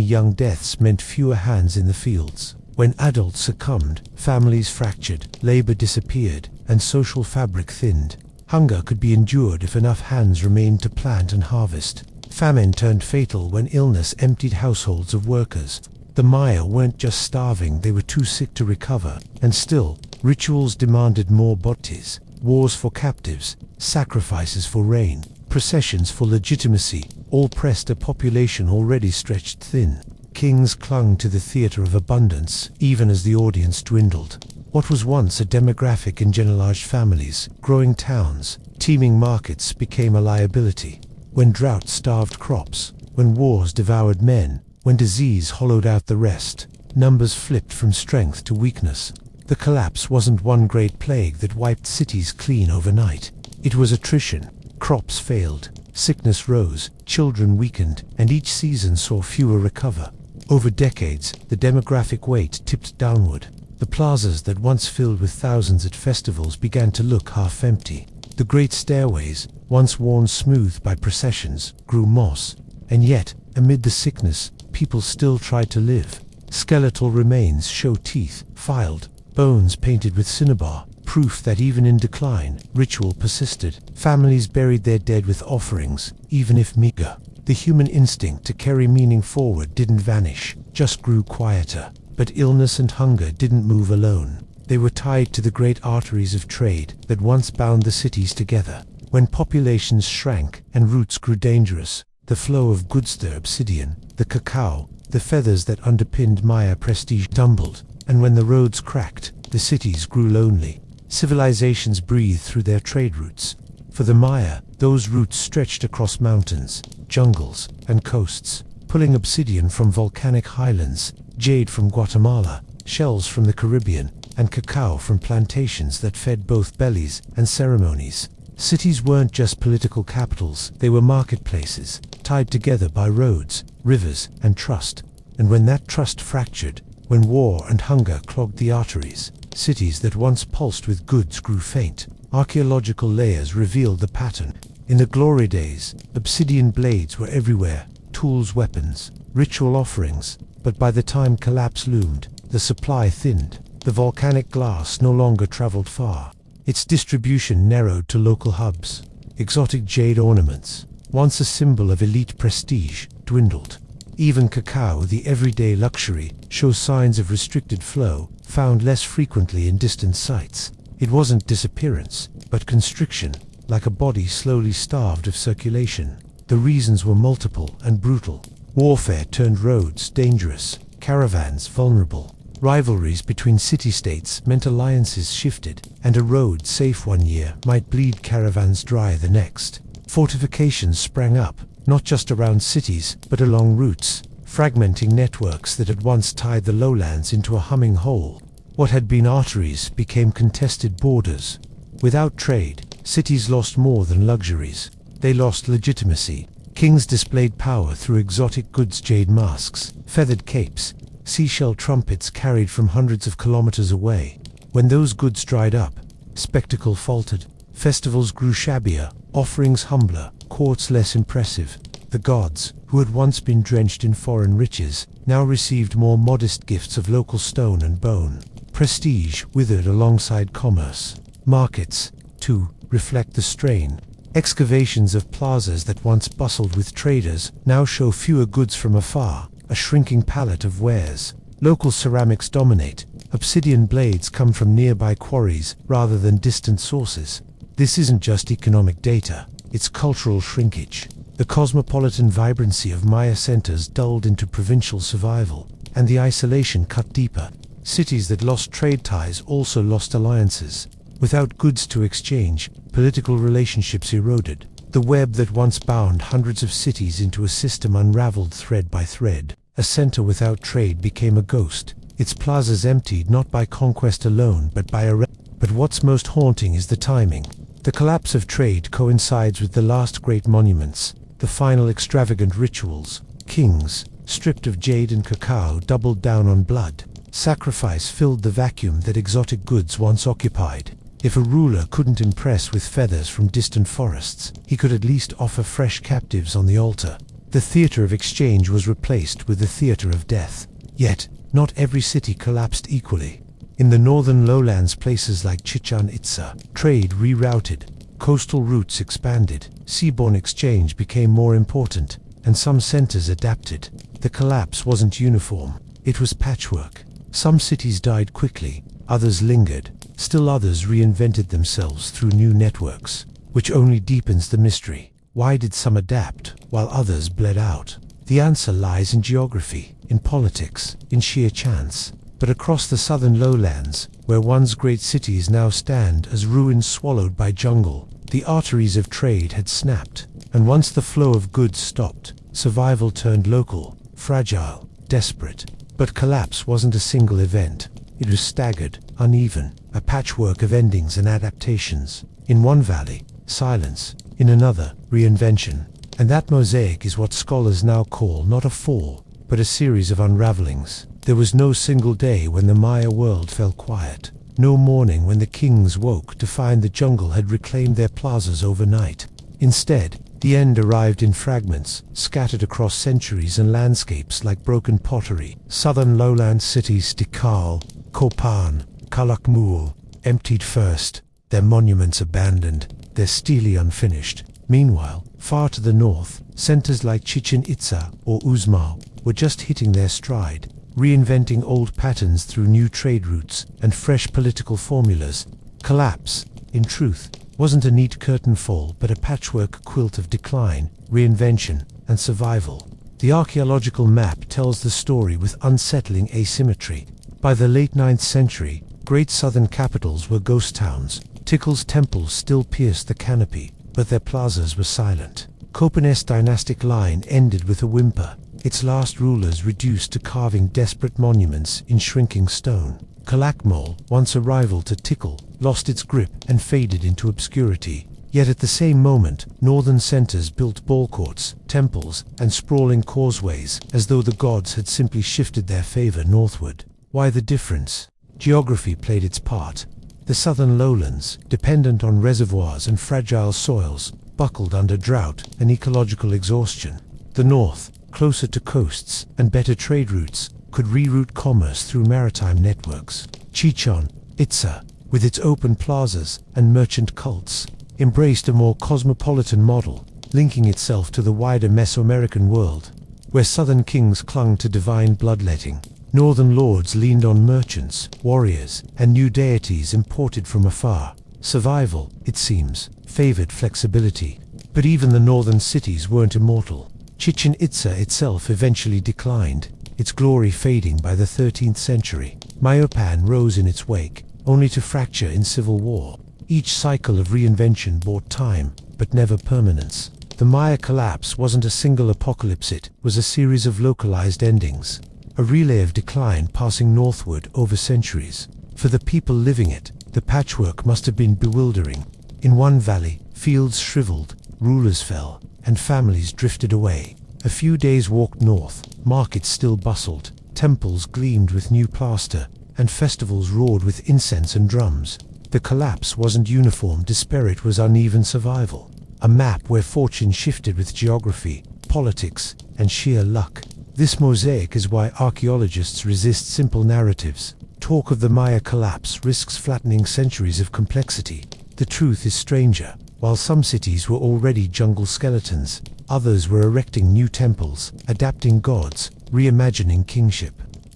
young deaths meant fewer hands in the fields. When adults succumbed, families fractured, labor disappeared, and social fabric thinned. Hunger could be endured if enough hands remained to plant and harvest. Famine turned fatal when illness emptied households of workers. The Maya weren't just starving, they were too sick to recover. And still, rituals demanded more bodies. Wars for captives, sacrifices for rain, processions for legitimacy, all pressed a population already stretched thin. Kings clung to the theater of abundance, even as the audience dwindled. What was once a demographic in enlarged families, growing towns, teeming markets became a liability. When drought starved crops, when wars devoured men, when disease hollowed out the rest, numbers flipped from strength to weakness. The collapse wasn't one great plague that wiped cities clean overnight. It was attrition. Crops failed, sickness rose, children weakened, and each season saw fewer recover. Over decades, the demographic weight tipped downward. The plazas that once filled with thousands at festivals began to look half empty. The great stairways, once worn smooth by processions, grew moss. And yet, amid the sickness, people still tried to live. Skeletal remains show teeth, filed, bones painted with cinnabar, proof that even in decline, ritual persisted. Families buried their dead with offerings, even if meager. The human instinct to carry meaning forward didn't vanish, just grew quieter. But illness and hunger didn't move alone. They were tied to the great arteries of trade that once bound the cities together. When populations shrank and routes grew dangerous, the flow of goods, the obsidian, the cacao, the feathers that underpinned Maya prestige tumbled, and when the roads cracked, the cities grew lonely. Civilizations breathed through their trade routes. For the Maya, those routes stretched across mountains, jungles, and coasts, pulling obsidian from volcanic highlands, jade from Guatemala, shells from the Caribbean, and cacao from plantations that fed both bellies and ceremonies. Cities weren't just political capitals, they were marketplaces, tied together by roads, rivers, and trust. And when that trust fractured, when war and hunger clogged the arteries, cities that once pulsed with goods grew faint. Archaeological layers revealed the pattern. In the glory days, obsidian blades were everywhere, tools, weapons, ritual offerings. But by the time collapse loomed, the supply thinned. The volcanic glass no longer traveled far. Its distribution narrowed to local hubs. Exotic jade ornaments, once a symbol of elite prestige, dwindled. Even cacao, the everyday luxury, shows signs of restricted flow, found less frequently in distant sites. It wasn't disappearance, but constriction, like a body slowly starved of circulation. The reasons were multiple and brutal. Warfare turned roads dangerous, caravans vulnerable. Rivalries between city-states meant alliances shifted, and a road safe one year might bleed caravans dry the next. Fortifications sprang up, not just around cities, but along routes, fragmenting networks that had once tied the lowlands into a humming whole. What had been arteries became contested borders. Without trade, cities lost more than luxuries. They lost legitimacy. Kings displayed power through exotic goods, jade masks, feathered capes, seashell trumpets carried from hundreds of kilometers away. When those goods dried up, spectacle faltered. Festivals grew shabbier, offerings humbler, courts less impressive. The gods, who had once been drenched in foreign riches, now received more modest gifts of local stone and bone. Prestige withered alongside commerce. Markets, too, reflect the strain. Excavations of plazas that once bustled with traders now show fewer goods from afar, a shrinking palette of wares. Local ceramics dominate. Obsidian blades come from nearby quarries rather than distant sources. This isn't just economic data, it's cultural shrinkage. The cosmopolitan vibrancy of Maya centers dulled into provincial survival, and the isolation cut deeper. Cities that lost trade ties also lost alliances. Without goods to exchange, political relationships eroded. The web that once bound hundreds of cities into a system unraveled thread by thread. A center without trade became a ghost, its plazas emptied not by conquest alone but by But what's most haunting is the timing. The collapse of trade coincides with the last great monuments, the final extravagant rituals. Kings, stripped of jade and cacao, doubled down on blood. Sacrifice filled the vacuum that exotic goods once occupied. If a ruler couldn't impress with feathers from distant forests, he could at least offer fresh captives on the altar. The theater of exchange was replaced with the theater of death. Yet, not every city collapsed equally. In the northern lowlands, places like Chichen Itza, trade rerouted, coastal routes expanded, seaborne exchange became more important, and some centers adapted. The collapse wasn't uniform, it was patchwork. Some cities died quickly, others lingered, still others reinvented themselves through new networks, which only deepens the mystery. Why did some adapt, while others bled out? The answer lies in geography, in politics, in sheer chance. But across the southern lowlands, where once great cities now stand as ruins swallowed by jungle, the arteries of trade had snapped, and once the flow of goods stopped, survival turned local, fragile, desperate. But collapse wasn't a single event. It was staggered, uneven, a patchwork of endings and adaptations. In one valley, silence. In another, reinvention. And that mosaic is what scholars now call not a fall, but a series of unravelings. There was no single day when the Maya world fell quiet. No morning when the kings woke to find the jungle had reclaimed their plazas overnight. Instead, the end arrived in fragments, scattered across centuries and landscapes like broken pottery. Southern lowland cities Tikal, Copan, Calakmul, emptied first, their monuments abandoned, their stele unfinished. Meanwhile, far to the north, centers like Chichen Itza or Uzmao were just hitting their stride, reinventing old patterns through new trade routes and fresh political formulas. Collapse, in truth, wasn't a neat curtain fall but a patchwork quilt of decline, reinvention, and survival. The archaeological map tells the story with unsettling asymmetry. By the late 9th century, great southern capitals were ghost towns. Tikal's temples still pierced the canopy, but their plazas were silent. Khopan's dynastic line ended with a whimper, its last rulers reduced to carving desperate monuments in shrinking stone. Calakmul, once a rival to Tikal, lost its grip and faded into obscurity. Yet at the same moment, northern centers built ball courts, temples, and sprawling causeways, as though the gods had simply shifted their favor northward. Why the difference? Geography played its part. The southern lowlands, dependent on reservoirs and fragile soils, buckled under drought and ecological exhaustion. The north, closer to coasts and better trade routes, could reroute commerce through maritime networks. Chichen Itza, with its open plazas and merchant cults, embraced a more cosmopolitan model, linking itself to the wider Mesoamerican world. Where southern kings clung to divine bloodletting, northern lords leaned on merchants, warriors, and new deities imported from afar. Survival, it seems, favored flexibility. But even the northern cities weren't immortal. Chichen Itza itself eventually declined, its glory fading by the 13th century. Mayopan rose in its wake, only to fracture in civil war. Each cycle of reinvention brought time, but never permanence. The Maya collapse wasn't a single apocalypse, it was a series of localized endings. A relay of decline passing northward over centuries. For the people living it, the patchwork must have been bewildering. In one valley, fields shriveled, rulers fell, and families drifted away. A few days walked north, markets still bustled, temples gleamed with new plaster, and festivals roared with incense and drums. The collapse wasn't uniform despair, it was uneven survival. A map where fortune shifted with geography, politics, and sheer luck. This mosaic is why archaeologists resist simple narratives. Talk of the Maya collapse risks flattening centuries of complexity. The truth is stranger. While some cities were already jungle skeletons, others were erecting new temples, adapting gods, reimagining kingship.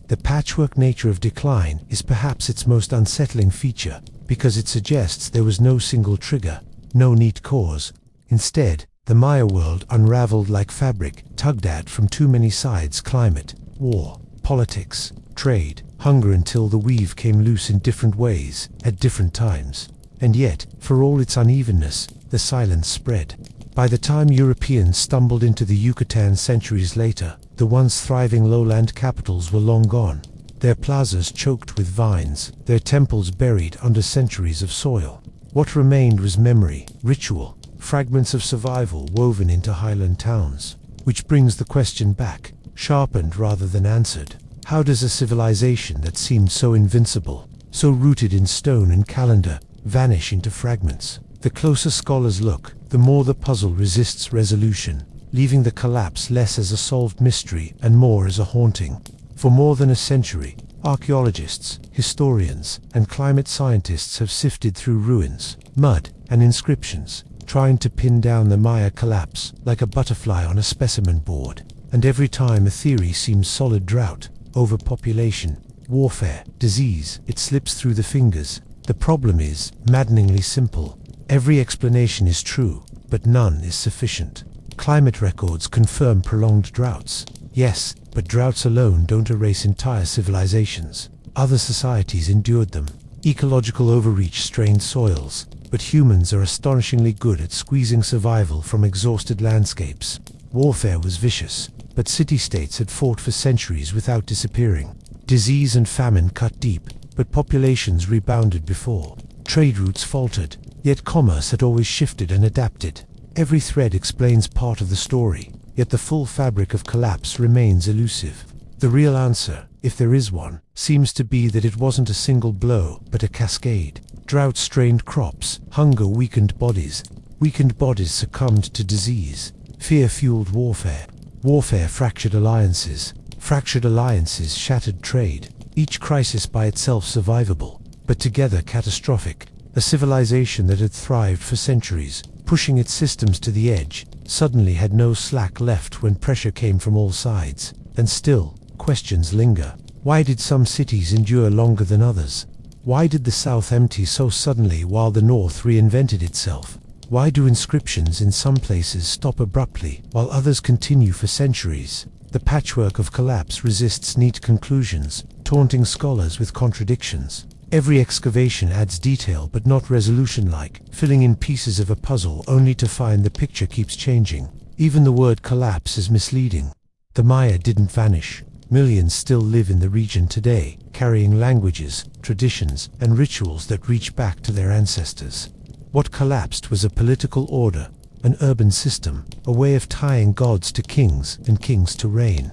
The patchwork nature of decline is perhaps its most unsettling feature, because it suggests there was no single trigger, no neat cause. Instead, the Maya world unraveled like fabric, tugged at from too many sides: climate, war, politics, trade, hunger, until the weave came loose in different ways, at different times. And yet, for all its unevenness, the silence spread. By the time Europeans stumbled into the Yucatan centuries later, the once thriving lowland capitals were long gone. Their plazas choked with vines, their temples buried under centuries of soil. What remained was memory, ritual, fragments of survival woven into highland towns. Which brings the question back, sharpened rather than answered. How does a civilization that seemed so invincible, so rooted in stone and calendar, vanish into fragments? The closer scholars look, the more the puzzle resists resolution, leaving the collapse less as a solved mystery and more as a haunting. For more than a century, archaeologists, historians, and climate scientists have sifted through ruins, mud, and inscriptions, trying to pin down the Maya collapse like a butterfly on a specimen board. And every time a theory seems solid: drought, overpopulation, warfare, disease, it slips through the fingers. The problem is maddeningly simple. Every explanation is true, but none is sufficient. Climate records confirm prolonged droughts. Yes, but droughts alone don't erase entire civilizations. Other societies endured them. Ecological overreach strained soils, but humans are astonishingly good at squeezing survival from exhausted landscapes. Warfare was vicious, but city-states had fought for centuries without disappearing. Disease and famine cut deep, but populations rebounded before. Trade routes faltered, yet commerce had always shifted and adapted. Every thread explains part of the story, yet the full fabric of collapse remains elusive. The real answer, if there is one, seems to be that it wasn't a single blow, but a cascade. Drought strained crops, hunger weakened bodies succumbed to disease, fear fueled warfare, warfare fractured alliances shattered trade, each crisis by itself survivable, but together catastrophic. A civilization that had thrived for centuries, pushing its systems to the edge, suddenly had no slack left when pressure came from all sides. And still, questions linger. Why did some cities endure longer than others? Why did the South empty so suddenly while the North reinvented itself? Why do inscriptions in some places stop abruptly while others continue for centuries? The patchwork of collapse resists neat conclusions, taunting scholars with contradictions. Every excavation adds detail but not resolution, like filling in pieces of a puzzle only to find the picture keeps changing. Even the word collapse is misleading. The Maya didn't vanish. Millions still live in the region today, carrying languages, traditions, and rituals that reach back to their ancestors. What collapsed was a political order, an urban system, a way of tying gods to kings and kings to reign.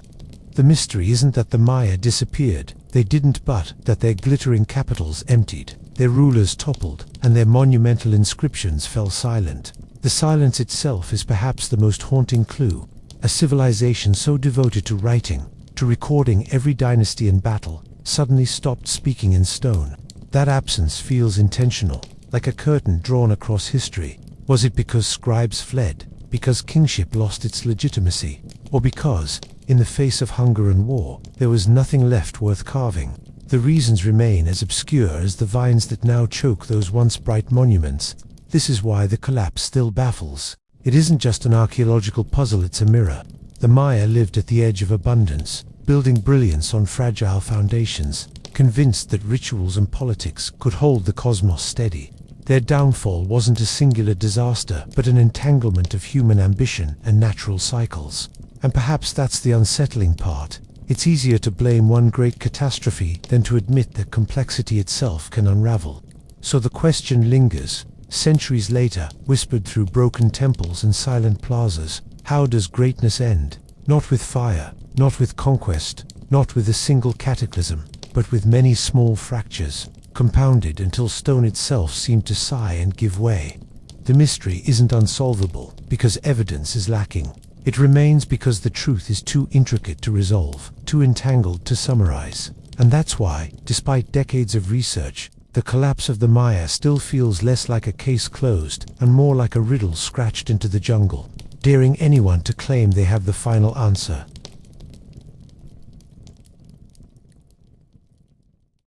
The mystery isn't that the Maya disappeared, they didn't, but that their glittering capitals emptied, their rulers toppled, and their monumental inscriptions fell silent. The silence itself is perhaps the most haunting clue. A civilization so devoted to writing, to recording every dynasty and battle, suddenly stopped speaking in stone. That absence feels intentional, like a curtain drawn across history. Was it because scribes fled, because kingship lost its legitimacy, or because, in the face of hunger and war, there was nothing left worth carving? The reasons remain as obscure as the vines that now choke those once bright monuments. This is why the collapse still baffles. It isn't just an archaeological puzzle, it's a mirror. The Maya lived at the edge of abundance, building brilliance on fragile foundations, convinced that rituals and politics could hold the cosmos steady. Their downfall wasn't a singular disaster, but an entanglement of human ambition and natural cycles. And perhaps that's the unsettling part. It's easier to blame one great catastrophe than to admit that complexity itself can unravel. So the question lingers, centuries later, whispered through broken temples and silent plazas. How does greatness end? Not with fire, not with conquest, not with a single cataclysm, but with many small fractures, compounded until stone itself seemed to sigh and give way. The mystery isn't unsolvable because evidence is lacking. It remains because the truth is too intricate to resolve, too entangled to summarize. And that's why, despite decades of research, the collapse of the Maya still feels less like a case closed and more like a riddle scratched into the jungle, daring anyone to claim they have the final answer.